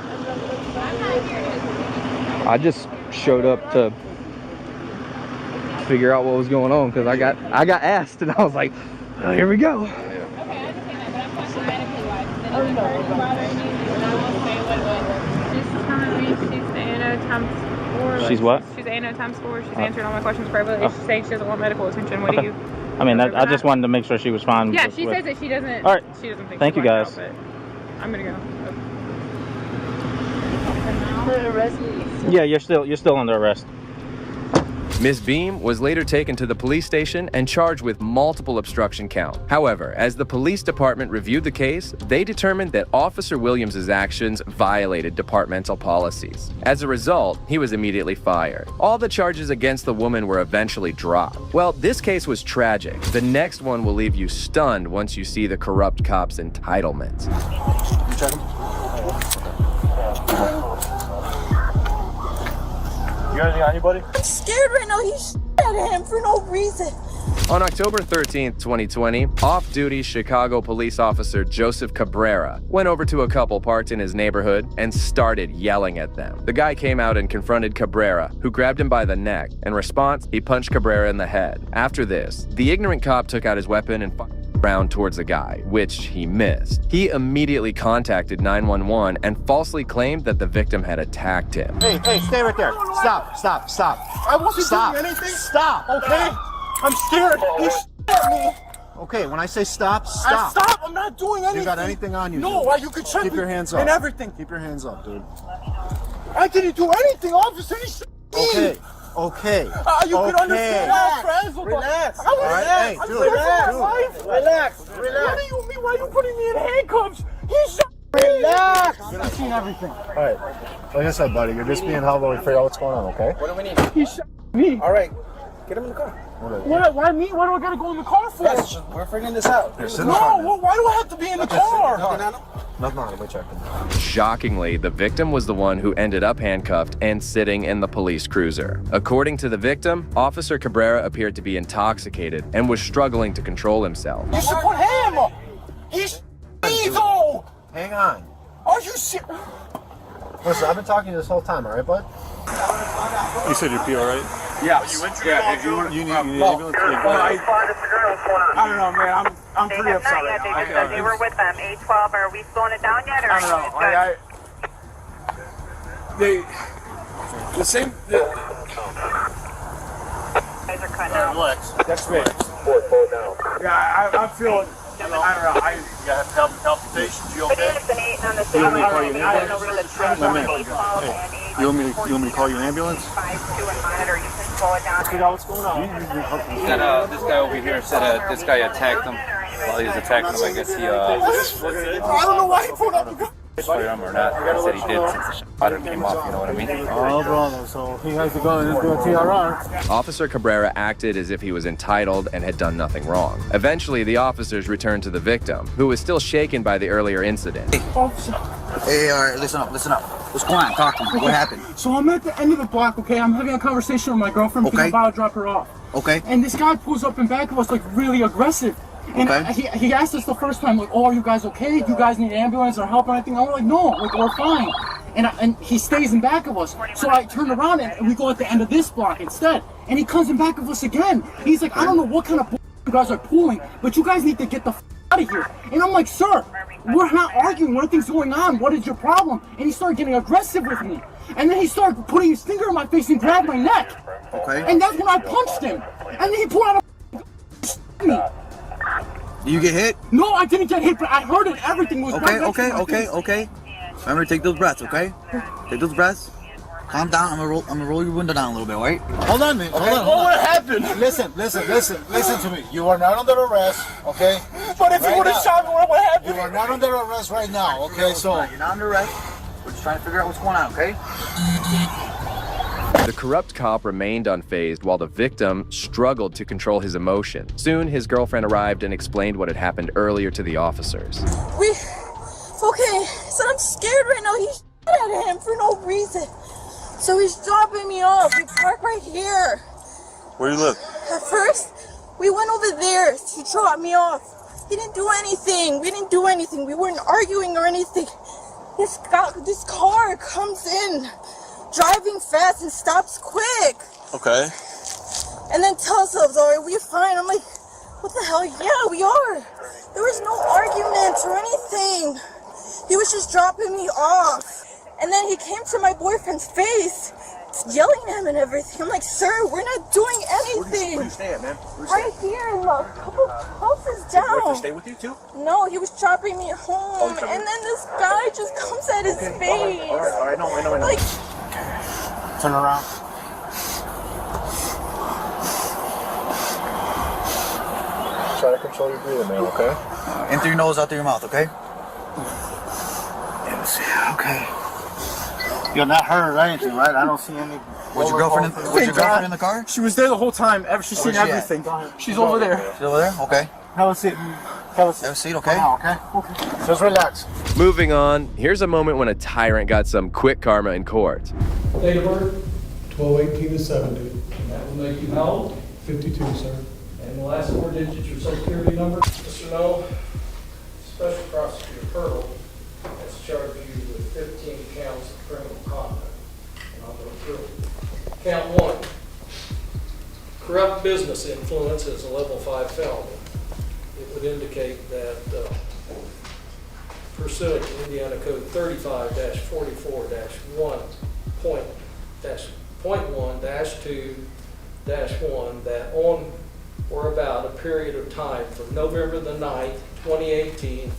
I just showed up to figure out what was going on, because I got asked, and I was like, oh, here we go. She's what? She's ANO times 4. She's answering all my questions privately. She's saying she doesn't want medical attention. What do you? I mean, I just wanted to make sure she was fine. Yeah, she says that she doesn't. All right. She doesn't think. Thank you, guys. Out, I'm gonna go. Yeah, you're still under arrest. Ms. Beam was later taken to the police station and charged with multiple obstruction counts. However, as the police department reviewed the case, they determined that Officer Williams' actions violated departmental policies. As a result, he was immediately fired. All the charges against the woman were eventually dropped. Well, this case was tragic. The next one will leave you stunned once you see the corrupt cop's entitlement. You check him? You got anything on you, buddy? I'm scared right now. He's at him for no reason. On October 13th, 2020, off-duty Chicago police officer Joseph Cabrera went over to a couple parked in his neighborhood and started yelling at them. The guy came out and confronted Cabrera, who grabbed him by the neck. In response, he punched Cabrera in the head. After this, the ignorant cop took out his weapon and round towards the guy, which he missed. He immediately contacted 911 and falsely claimed that the victim had attacked him. Hey, stay right there. Stop. I wasn't doing anything. Stop, okay? I'm scared. He at me. Okay, when I say stop. Stop. I'm not doing anything. You got anything on you? No, dude? You could check Keep your hands up. and everything. Keep your hands up, dude. I didn't do anything, officer. He Okay. You can understand our friends. Relax. All right, hey, dude. Relax. What do you mean? Why are you putting me in handcuffs? He's relax. I've seen everything. All right. Like I said, buddy, you're just being held while we figure out what's going on, okay? What do we need? He shot me. All right. Get him in the car. Why me? Why do I gotta go in the car for? We're figuring this out. Why do I have to be in the car? Nothing on him. We checked him. Shockingly, the victim was the one who ended up handcuffed and sitting in the police cruiser. According to the victim, Officer Cabrera appeared to be intoxicated and was struggling to control himself. You should put him. He's though. Hang on. Are you serious? Listen, I've been talking to you this whole time, all right, bud? You said you're P, all right? Yeah. You need an ambulance? I don't know, man. I'm pretty upset right now. They were with them, 812. Are we slowing it down yet? Or I don't know. The same. Guys are cutting out. Relax. That's me. Yeah, I'm feeling. I don't know. You have palpitations. You okay? You want me to call you an ambulance? You want me to call you an ambulance? What's going on? This guy over here said this guy attacked him. While he was attacking him, I guess he I don't know why he pulled up. firearm or not. He said he did since the pattern came off, you know what I mean? Oh, brother, so he has to go and do a TRR. Officer Cabrera acted as if he was entitled and had done nothing wrong. Eventually, the officers returned to the victim, who was still shaken by the earlier incident. Hey, all right, listen up. What's going on? Talk to me. What happened? So I'm at the end of the block, okay? I'm having a conversation with my girlfriend because I'm about to drop her off. Okay. And this guy pulls up in back of us, like, really aggressive. And he asked us the first time, like, oh, are you guys okay? Do you guys need an ambulance or help or anything? I'm like, no, like, we're fine. And he stays in back of us. So I turn around and we go at the end of this block instead. And he comes in back of us again. He's like, I don't know what kind of you guys are pulling, but you guys need to get the out of here. And I'm like, sir, we're not arguing. Nothing's going on. What is your problem? And he started getting aggressive with me. And then he started putting his finger in my face and grabbed my neck. Okay. And that's when I punched him. And then he pulled out a me. Did you get hit? No, I didn't get hit, but I heard it. Everything was Okay. Remember, take those breaths, okay? Take those breaths. Calm down. I'm gonna roll your window down a little bit, right? Hold on, man. Okay. What happened? Listen to me. You are not under arrest, okay? But if you would have shot me, what happened? You are not under arrest right now, okay? So you're not under arrest. We're just trying to figure out what's going on, okay? The corrupt cop remained unfazed while the victim struggled to control his emotion. Soon, his girlfriend arrived and explained what had happened earlier to the officers. Okay, so I'm scared right now. He's at him for no reason. So he's dropping me off. We park right here. Where you live? At first, we went over there. He dropped me off. He didn't do anything. We didn't do anything. We weren't arguing or anything. This car comes in, driving fast and stops quick. Okay. And then tells us, are we fine? I'm like, what the hell? Yeah, we are. There was no argument or anything. He was just dropping me off. And then he came to my boyfriend's face, yelling at him and everything. I'm like, sir, we're not doing anything. Where you stay at, man? Right here, look, a couple houses down. Did your boyfriend stay with you too? No, he was dropping me home. And then this guy just comes at his face. All right, no. Like, turn around. Try to control your breathing, man, okay? In through your nose, out through your mouth, okay? Okay. You're not hurt or anything, right? I don't see any. Was your girlfriend in the car? She was there the whole time. She's seen everything. She's over there. She's over there? Okay. Have a seat. Have a seat, okay? Okay. Just relax. Moving on, here's a moment when a tyrant got some quick karma in court. Date of birth? 12/18/70. And that will make you how old? 52, sir. And the last 4 digits of your social security number? Mr. Noel, Special Prosecutor Hurdle has charged you with 15 counts of criminal conduct. And I'll go through it. Count 1. Corrupt business influence is a level 5 felony. It would indicate that pursuant to Indiana Code 35-44-1.1-2-1 that on or about a period of time from November the 9th, 2018 and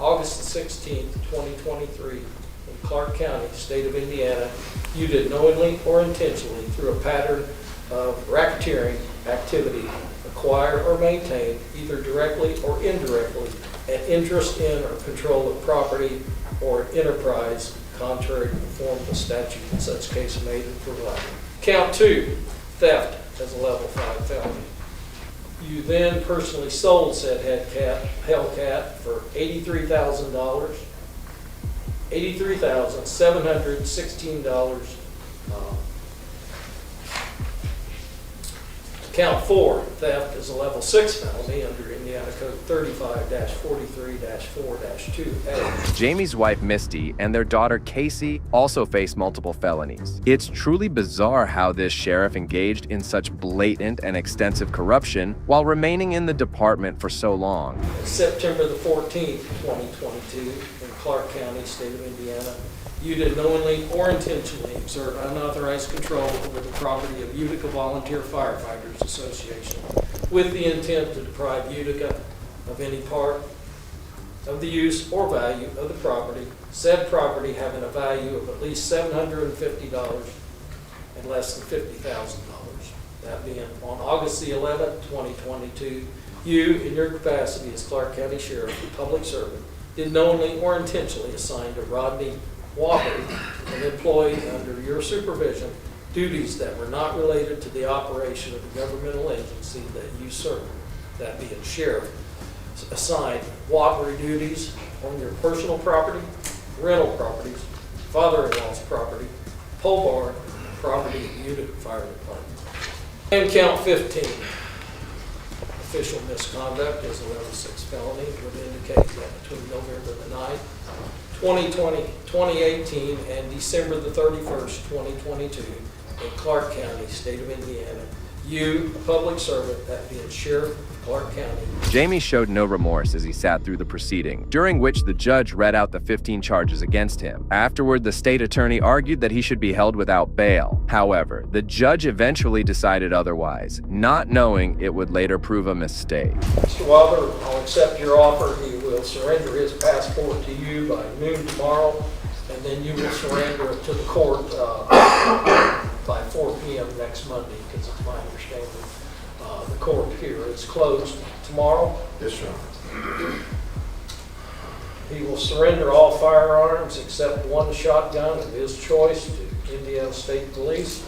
August the 16th, 2023 in Clark County, state of Indiana, you did knowingly or intentionally through a pattern of racketeering activity acquire or maintain, either directly or indirectly, an interest in or control of property or enterprise contrary to the form of the statute in such case made and provided. Count 2, theft as a level 5 felony. You then personally sold said Hellcat for $83,000, $83,716. Count 4, theft is a level 6 felony under Indiana Code 35-43-4-2A. Jamie's wife Misty and their daughter Casey also face multiple felonies. It's truly bizarre how this sheriff engaged in such blatant and extensive corruption while remaining in the department for so long. September the 14th, 2022, in Clark County, state of Indiana, you did knowingly or intentionally exert unauthorized control over the property of Utica Volunteer Firefighters Association with the intent to deprive Utica of any part of the use or value of the property, said property having a value of at least $750 and less than $50,000. That being on August the 11th, 2022, you, in your capacity as Clark County Sheriff and public servant, did knowingly or intentionally assign to Rodney Walker, an employee under your supervision, duties that were not related to the operation of the governmental agency that you serve, that being sheriff, assigned Walker duties on your personal property, rental properties, father-in-law's property, pole barn, property of Utica Fire Department. And count 15. Official misconduct is a level 6 felony. It would indicate that between November the 9th, 2018 and December the 31st, 2022 in Clark County, state of Indiana, you, a public servant, that being sheriff of Clark County. Jamie showed no remorse as he sat through the proceeding, during which the judge read out the 15 charges against him. Afterward, the state attorney argued that he should be held without bail. However, the judge eventually decided otherwise, not knowing it would later prove a mistake. Mr. Wilder, I'll accept your offer. He will surrender his passport to you by noon tomorrow, and then you will surrender it to the court by 4 p.m. next Monday, because it's my understanding the court here is closed tomorrow. Yes, sir. He will surrender all firearms except one shotgun of his choice to Indiana State Police.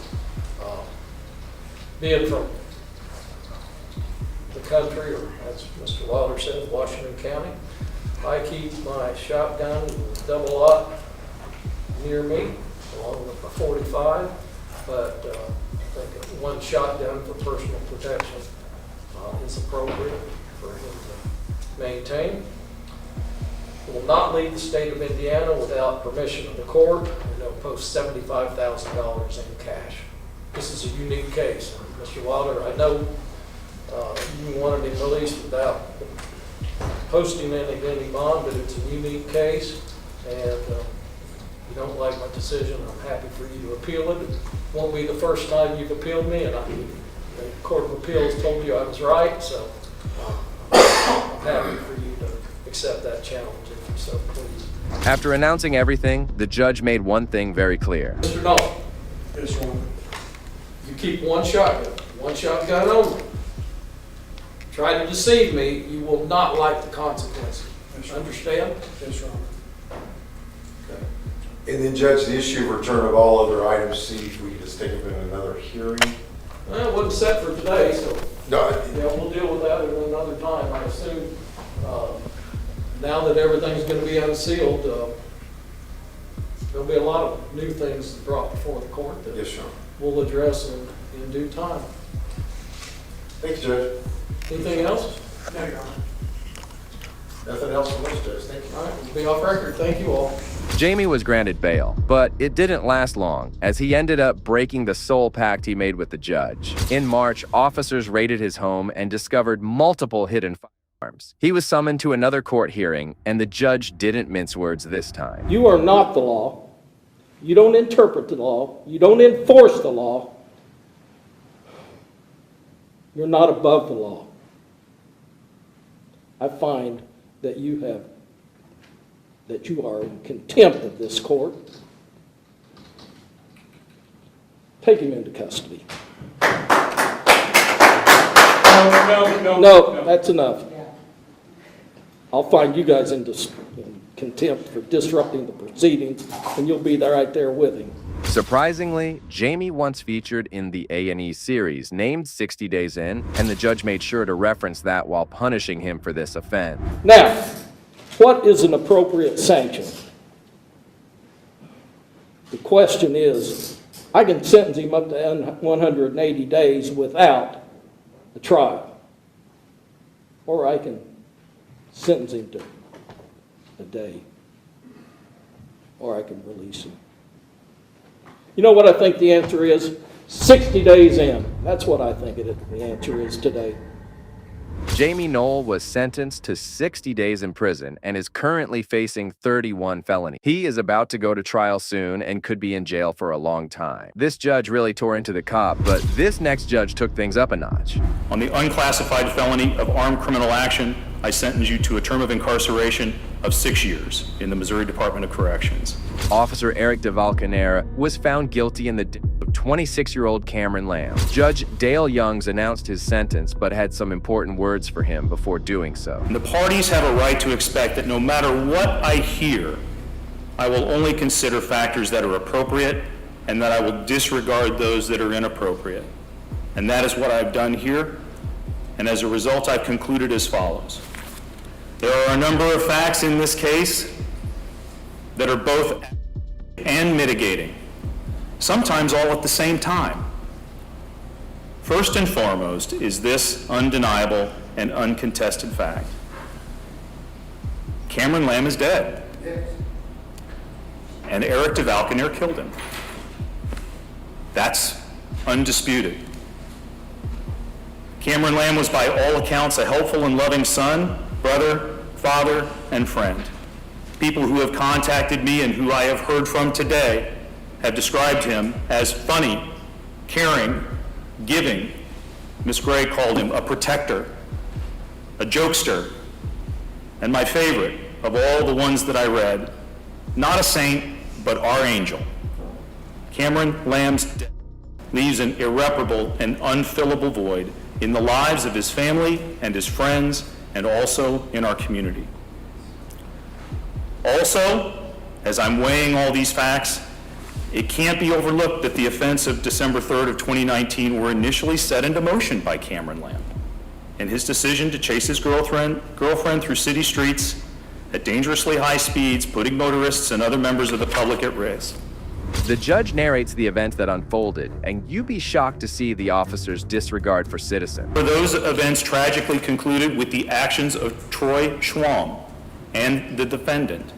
Being from the country, or as Mr. Wilder said, Washington County, I keep my shotgun double lock near me, along with my 45. But I think one shotgun for personal protection is appropriate for him to maintain. He will not leave the state of Indiana without permission of the court, and he'll post $75,000 in cash. This is a unique case. Mr. Wilder, I know you wanted him released without posting any bond, but it's a unique case, and you don't like my decision, I'm happy for you to appeal it. It won't be the first time you've appealed me, and the Court of Appeals told you I was right, so I'm happy for you to accept that challenge if you so please. After announcing everything, the judge made one thing very clear. Mr. Nolan. Yes, Your Honor. You keep one shotgun only. Try to deceive me, you will not like the consequences. Yes, understand? Yes, Your Honor. And then, Judge, the issue of return of all other items, see if we can just take them in another hearing. Well, it wasn't set for today, so no, yeah, we'll deal with that at another time. I assume now that everything's going to be unsealed, there'll be a lot of new things brought before the court that yes, sir. We'll address in due time. Thank you, Judge. Anything else? No, Your Honor. Nothing else from us, Judge. Thank you. All right, we'll be off record. Thank you all. Jamie was granted bail, but it didn't last long, as he ended up breaking the sole pact he made with the judge. In March, officers raided his home and discovered multiple hidden firearms. He was summoned to another court hearing, and the judge didn't mince words this time. You are not the law. You don't interpret the law. You don't enforce the law. You're not above the law. I find that you are in contempt of this court. Take him into custody. No, that's enough. I'll find you guys in contempt for disrupting the proceedings, and you'll be there right there with him. Surprisingly, Jamie once featured in the A&E series named 60 Days In, and the judge made sure to reference that while punishing him for this offense. Now, what is an appropriate sanction? The question is, I can sentence him up to 180 days without a trial, or I can sentence him to a day, or I can release him. You know what I think the answer is? 60 days in. That's what I think the answer is today. Jamie Knoll was sentenced to 60 days in prison and is currently facing 31 felonies. He is about to go to trial soon and could be in jail for a long time. This judge really tore into the cop, but this next judge took things up a notch. On the unclassified felony of armed criminal action, I sentence you to a term of incarceration of 6 years in the Missouri Department of Corrections. Officer Eric DeValcanera was found guilty in the death of 26-year-old Cameron Lamb. Judge Dale Youngs announced his sentence, but had some important words for him before doing so. The parties have a right to expect that no matter what I hear, I will only consider factors that are appropriate and that I will disregard those that are inappropriate. And that is what I've done here. And as a result, I've concluded as follows. There are a number of facts in this case that are both and mitigating, sometimes all at the same time. First and foremost is this undeniable and uncontested fact. Cameron Lamb is dead. And Eric DeValconaire killed him. That's undisputed. Cameron Lamb was by all accounts a helpful and loving son, brother, father, and friend. People who have contacted me and who I have heard from today have described him as funny, caring, giving. Miss Gray called him a protector, a jokester, and my favorite of all the ones that I read, not a saint, but our angel. Cameron Lamb's death leaves an irreparable and unfillable void in the lives of his family and his friends, and also in our community. Also, as I'm weighing all these facts, it can't be overlooked that the events of December 3rd of 2019 were initially set into motion by Cameron Lamb and his decision to chase his girlfriend through city streets at dangerously high speeds, putting motorists and other members of the public at risk. The judge narrates the events that unfolded, and you'd be shocked to see the officer's disregard for citizens. Those events tragically concluded with the actions of Troy Schwam and the defendant.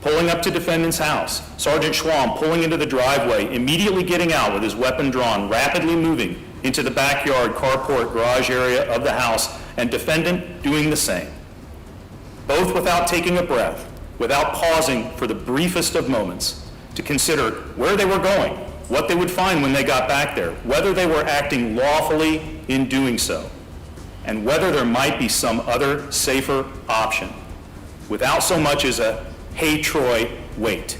Pulling up to defendant's house, Sergeant Schwam pulling into the driveway, immediately getting out with his weapon drawn, rapidly moving into the backyard, carport, garage area of the house, and defendant doing the same. Both without taking a breath, without pausing for the briefest of moments to consider where they were going, what they would find when they got back there, whether they were acting lawfully in doing so, and whether there might be some other safer option, without so much as a, "Hey Troy, wait."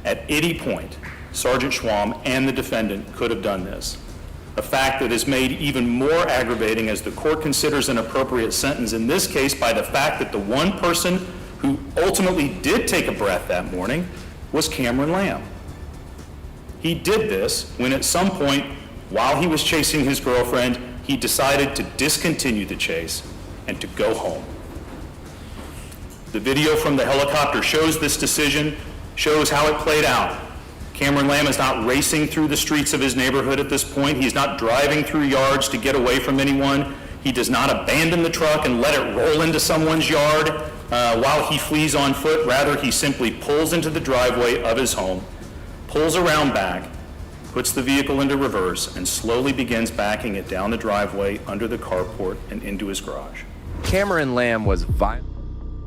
At any point, Sergeant Schwam and the defendant could have done this, a fact that is made even more aggravating as the court considers an appropriate sentence in this case by the fact that the one person who ultimately did take a breath that morning was Cameron Lamb. He did this when at some point, while he was chasing his girlfriend, he decided to discontinue the chase and to go home. The video from the helicopter shows this decision, shows how it played out. Cameron Lamb is not racing through the streets of his neighborhood at this point. He's not driving through yards to get away from anyone. He does not abandon the truck and let it roll into someone's yard while he flees on foot. Rather, he simply pulls into the driveway of his home, pulls around back, puts the vehicle into reverse, and slowly begins backing it down the driveway under the carport and into his garage. Cameron Lamb was violent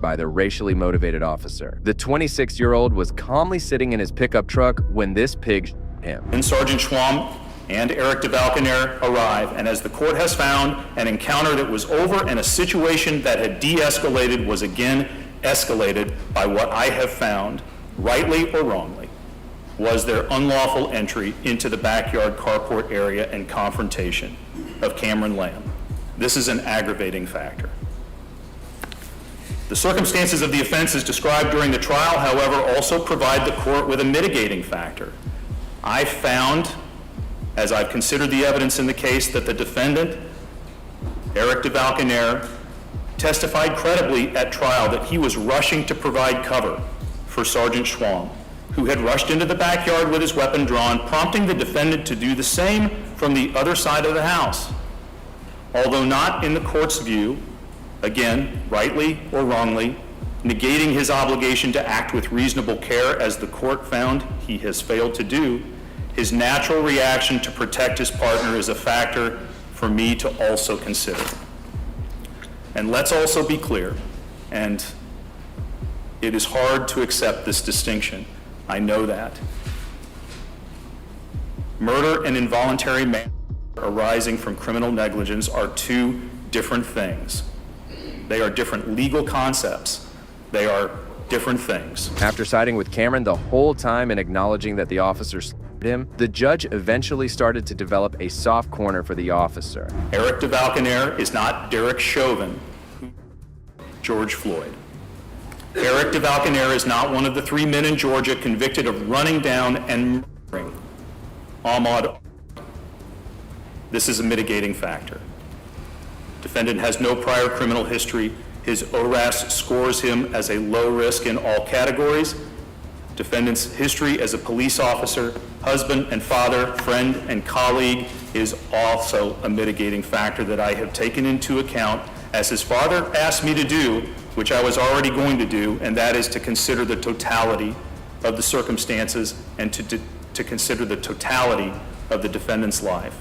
by the racially motivated officer. The 26-year-old was calmly sitting in his pickup truck when this pig shot him. And Sergeant Schwam and Eric DeValconaire arrive, and as the court has found, an encounter that was over and a situation that had de-escalated was again escalated by what I have found, rightly or wrongly, was their unlawful entry into the backyard carport area and confrontation of Cameron Lamb. This is an aggravating factor. The circumstances of the offenses described during the trial, however, also provide the court with a mitigating factor. I found, as I've considered the evidence in the case, that the defendant, Eric DeValconaire, testified credibly at trial that he was rushing to provide cover for Sergeant Schwam, who had rushed into the backyard with his weapon drawn, prompting the defendant to do the same from the other side of the house. Although not in the court's view, again, rightly or wrongly, negating his obligation to act with reasonable care, as the court found he has failed to do, his natural reaction to protect his partner is a factor for me to also consider. And let's also be clear, and it is hard to accept this distinction, I know that. Murder and involuntary manslaughter arising from criminal negligence are two different things. They are different legal concepts. They are different things. After siding with Cameron the whole time and acknowledging that the officers him, the judge eventually started to develop a soft corner for the officer. Eric DeValconaire is not Derek Chauvin, George Floyd. Eric DeValconaire is not one of the 3 men in Georgia convicted of running down and murdering Ahmaud. This is a mitigating factor. Defendant has no prior criminal history. His ORAS scores him as a low risk in all categories. Defendant's history as a police officer, husband and father, friend and colleague is also a mitigating factor that I have taken into account, as his father asked me to do, which I was already going to do, and that is to consider the totality of the circumstances and to consider the totality of the defendant's life.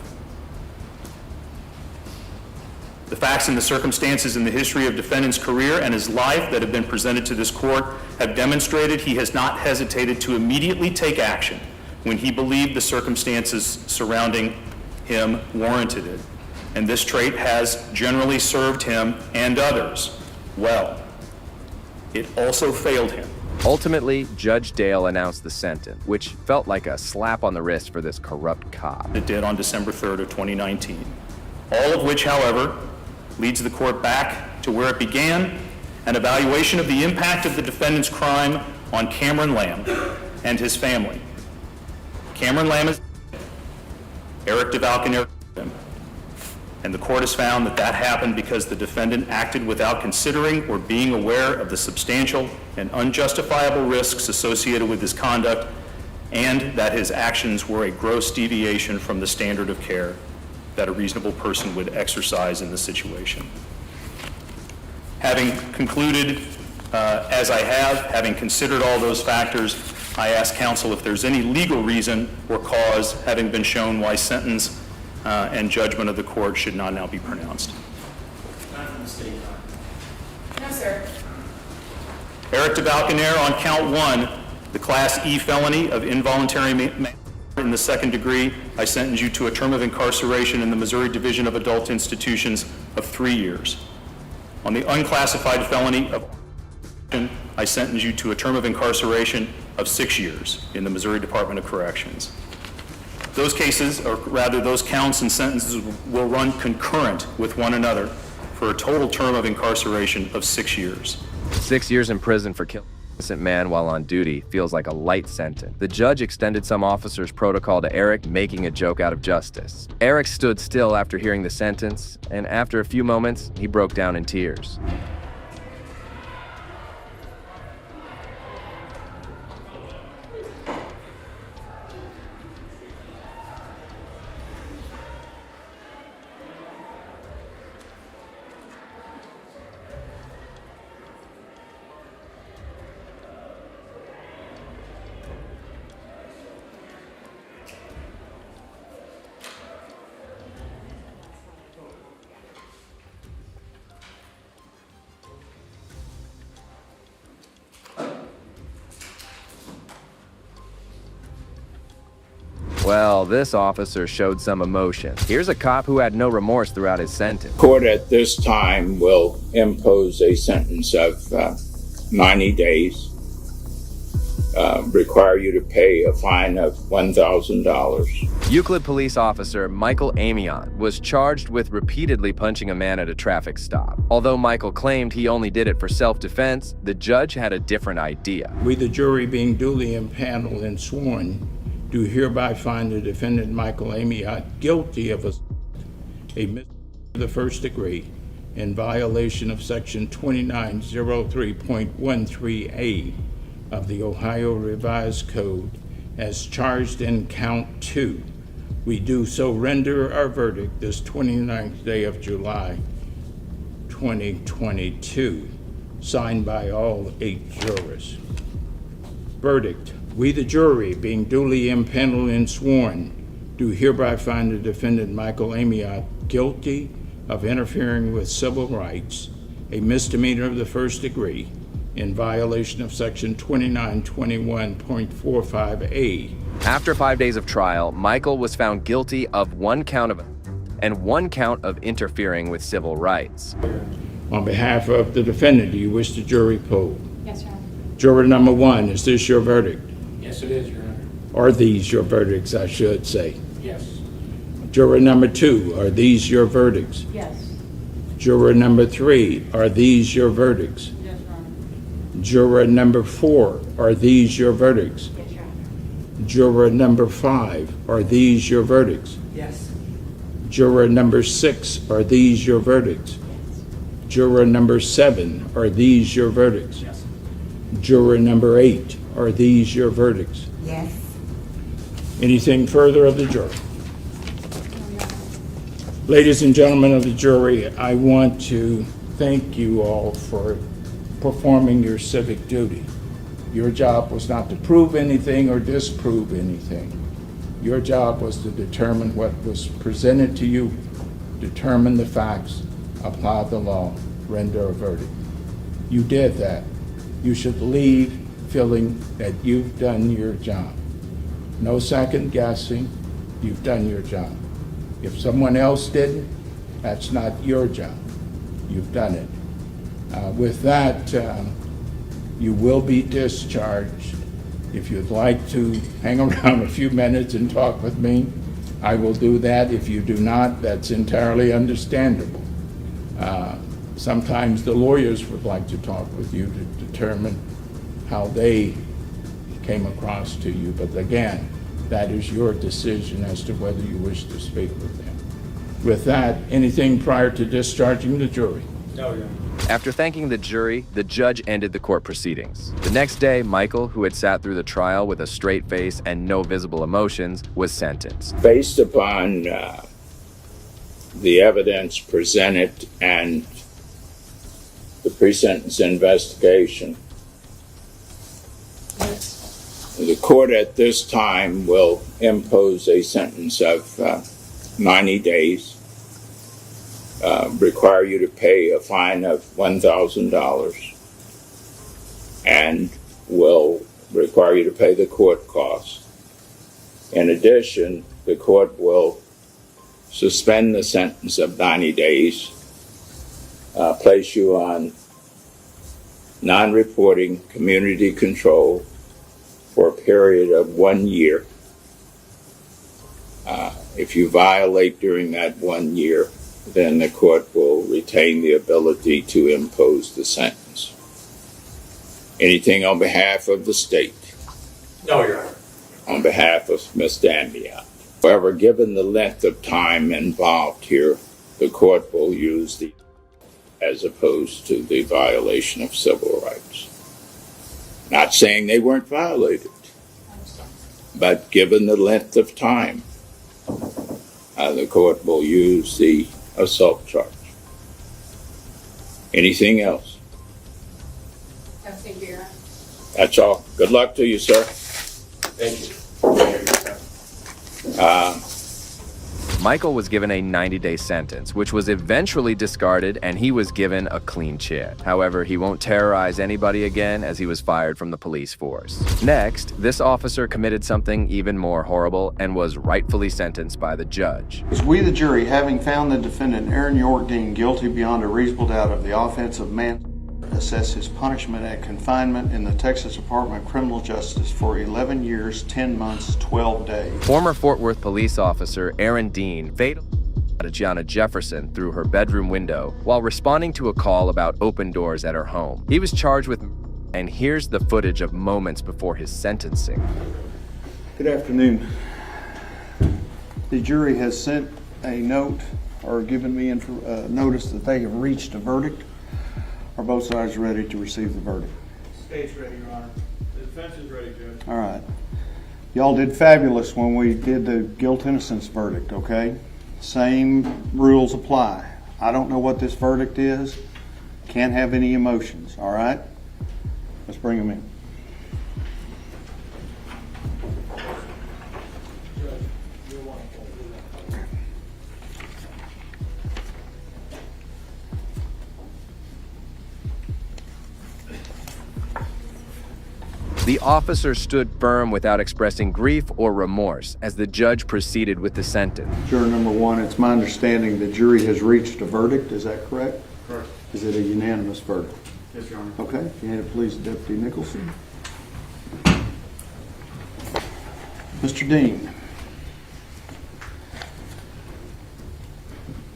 The facts and the circumstances in the history of defendant's career and his life that have been presented to this court have demonstrated he has not hesitated to immediately take action when he believed the circumstances surrounding him warranted it. And this trait has generally served him and others well. It also failed him. Ultimately, Judge Dale announced the sentence, which felt like a slap on the wrist for this corrupt cop. It did on December 3rd of 2019. All of which, however, leads the court back to where it began, an evaluation of the impact of the defendant's crime on Cameron Lamb and his family. Cameron Lamb is Eric DeValconaire, and the court has found that that happened because the defendant acted without considering or being aware of the substantial and unjustifiable risks associated with his conduct, and that his actions were a gross deviation from the standard of care that a reasonable person would exercise in the situation. Having concluded, as I have, having considered all those factors, I ask counsel if there's any legal reason or cause having been shown why sentence and judgment of the court should not now be pronounced. No, sir. Eric DeValconaire, on count 1, the Class E felony of involuntary manslaughter in the second degree, I sentence you to a term of incarceration in the Missouri Division of Adult Institutions of 3 years. On the unclassified felony of I sentence you to a term of incarceration of 6 years in the Missouri Department of Corrections. Those cases, or rather those counts and sentences, will run concurrent with one another for a total term of incarceration of 6 years. 6 years in prison for killing an innocent man while on duty feels like a light sentence. The judge extended some officers' protocol to Eric, making a joke out of justice. Eric stood still after hearing the sentence, and after a few moments, he broke down in tears. Well, this officer showed some emotion. Here's a cop who had no remorse throughout his sentence. Court at this time will impose a sentence of 90 days, require you to pay a fine of $1,000. Euclid police officer Michael Amion was charged with repeatedly punching a man at a traffic stop. Although Michael claimed he only did it for self-defense, the judge had a different idea. We, the jury, being duly impaneled and sworn, do hereby find the defendant Michael Amiot guilty of a misdemeanor of the first degree in violation of section 2903.13A of the Ohio Revised Code as charged in count 2. We do so render our verdict this 29th day of July 2022, signed by all 8 jurors. Verdict. We, the jury, being duly impaneled and sworn, do hereby find the defendant Michael Amiot guilty of interfering with civil rights, a misdemeanor of the first degree, in violation of section 2921.45A. After 5 days of trial, Michael was found guilty of 1 count of and 1 count of interfering with civil rights. On behalf of the defendant, do you wish the jury poll? Yes, Your Honor. Juror number 1, is this your verdict? Yes, it is, Your Honor. Are these your verdicts, I should say? Yes. Juror number 2, are these your verdicts? Yes. Juror number 3, are these your verdicts? Yes, Your Honor. Juror number 4, are these your verdicts? Yes, Your Honor. Juror number 5, are these your verdicts? Yes. Juror number 6, are these your verdicts? Juror number 7, are these your verdicts? Yes. Juror number 8, are these your verdicts? Yes. Anything further of the jury? Ladies and gentlemen of the jury, I want to thank you all for performing your civic duty. Your job was not to prove anything or disprove anything. Your job was to determine what was presented to you, determine the facts, apply the law, render a verdict. You did that. You should leave feeling that you've done your job. No second guessing, you've done your job. If someone else didn't, that's not your job. You've done it. With that, you will be discharged. If you'd like to hang around a few minutes and talk with me, I will do that. If you do not, that's entirely understandable. Sometimes the lawyers would like to talk with you to determine how they came across to you, but again, that is your decision as to whether you wish to speak with them. With that, anything prior to discharging the jury? No, Your Honor. After thanking the jury, the judge ended the court proceedings. The next day, Michael, who had sat through the trial with a straight face and no visible emotions, was sentenced. Based upon the evidence presented and the pre-sentence investigation, the court at this time will impose a sentence of 90 days, require you to pay a fine of $1,000, and will require you to pay the court costs. In addition, the court will suspend the sentence of 90 days, place you on non-reporting community control for a period of 1 year. If you violate during that 1 year, then the court will retain the ability to impose the sentence. Anything on behalf of the state? No, Your Honor. On behalf of Ms. Dandian. However, given the length of time involved here, the court will use the as opposed to the violation of civil rights. Not saying they weren't violated, but given the length of time, the court will use the assault charge. Anything else? Thank you, Your Honor. That's all. Good luck to you, sir. Thank you. Michael was given a 90-day sentence, which was eventually discarded, and he was given a clean chit. However, he won't terrorize anybody again, as he was fired from the police force. Next, this officer committed something even more horrible and was rightfully sentenced by the judge. As we, the jury, having found the defendant Aaron York Dean guilty beyond a reasonable doubt of the offense of manslaughter, assess his punishment at confinement in the Texas Department of Criminal Justice for 11 years, 10 months, 12 days. Former Fort Worth police officer Aaron Dean fatally shot Gianna Jefferson through her bedroom window while responding to a call about open doors at her home. He was charged with, and here's the footage of moments before his sentencing. Good afternoon. The jury has sent a note or given me notice that they have reached a verdict. Are both sides ready to receive the verdict? State's ready, Your Honor. The defense is ready, Judge. All right. Y'all did fabulous when we did the guilt-innocence verdict, okay? Same rules apply. I don't know what this verdict is. Can't have any emotions, all right? Let's bring them in. The officer stood firm without expressing grief or remorse as the judge proceeded with the sentence. Juror number one, it's my understanding the jury has reached a verdict. Is that correct? Correct. Is it a unanimous verdict? Yes, Your Honor. Okay. If you hand it, please, Deputy Nicholson. Mr. Dean.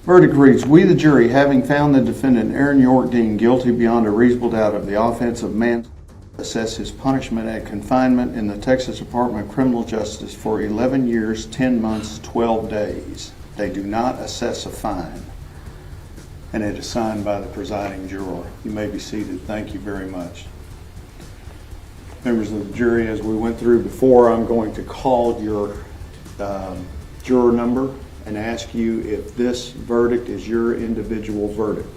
Verdict reads, we the jury, having found the defendant Aaron York Dean guilty beyond a reasonable doubt of the offense of manslaughter, assess his punishment at confinement in the Texas Department of Criminal Justice for 11 years, 10 months, 12 days. They do not assess a fine. And it is signed by the presiding juror. You may be seated. Thank you very much. Members of the jury, as we went through before, I'm going to call your juror number and ask you if this verdict is your individual verdict.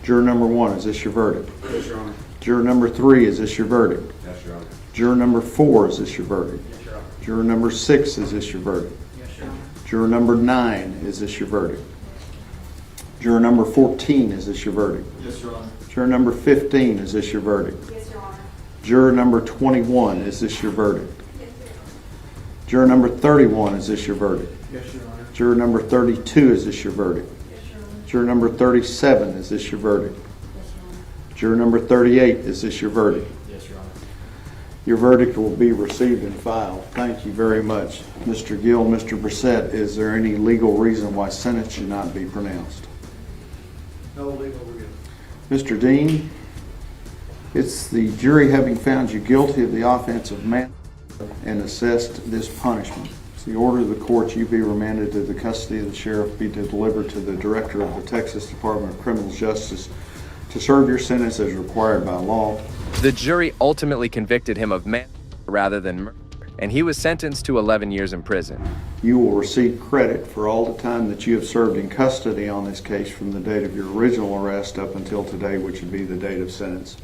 Juror number 1, is this your verdict? Yes, Your Honor. Juror number 3, is this your verdict? Yes, Your Honor. Juror number 4, is this your verdict? Yes, Your Honor. Juror number 6, is this your verdict? Yes, Your Honor. Juror number 9, is this your verdict? Juror number 14, is this your verdict? Yes, Your Honor. Juror number 15, is this your verdict? Yes, Your Honor. Juror number 21, is this your verdict? Yes, Your Honor. Juror number 31, is this your verdict? Yes, Your Honor. Juror number 32, is this your verdict? Yes, Your Honor. Juror number 37, is this your verdict? Yes, Your Honor. Juror number 38, is this your verdict? Yes, Your Honor. Your verdict will be received and filed. Thank you very much. Mr. Gill, Mr. Brissett, is there any legal reason why sentence should not be pronounced? No legal reason. Mr. Dean, it's the jury having found you guilty of the offense of manslaughter and assessed this punishment. It's the order of the court you be remanded to the custody of the sheriff, be delivered to the director of the Texas Department of Criminal Justice to serve your sentence as required by law. The jury ultimately convicted him of manslaughter rather than murder, and he was sentenced to 11 years in prison. You will receive credit for all the time that you have served in custody on this case from the date of your original arrest up until today, which would be the date of sentence.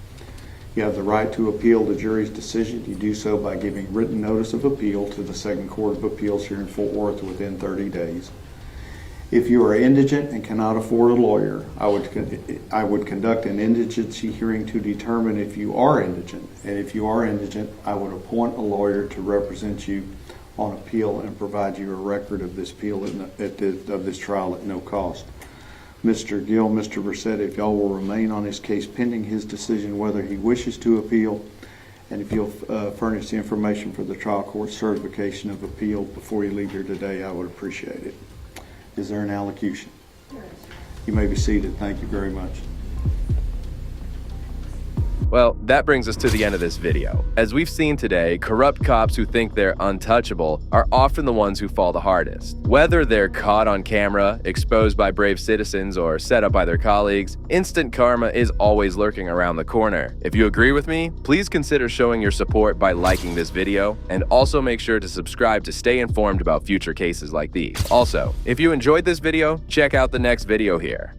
You have the right to appeal the jury's decision. You do so by giving written notice of appeal to the Second Court of Appeals here in Fort Worth within 30 days. If you are indigent and cannot afford a lawyer, I would conduct an indigency hearing to determine if you are indigent. And if you are indigent, I would appoint a lawyer to represent you on appeal and provide you a record of this appeal of this trial at no cost. Mr. Gill, Mr. Brissett, if y'all will remain on his case pending his decision whether he wishes to appeal, and if you'll furnish the information for the trial court certification of appeal before you leave here today, I would appreciate it. Is there an allocution? You may be seated. Thank you very much. Well, that brings us to the end of this video. As we've seen today, corrupt cops who think they're untouchable are often the ones who fall the hardest. Whether they're caught on camera, exposed by brave citizens, or set up by their colleagues, instant karma is always lurking around the corner. If you agree with me, please consider showing your support by liking this video, and also make sure to subscribe to stay informed about future cases like these. Also, if you enjoyed this video, check out the next video here.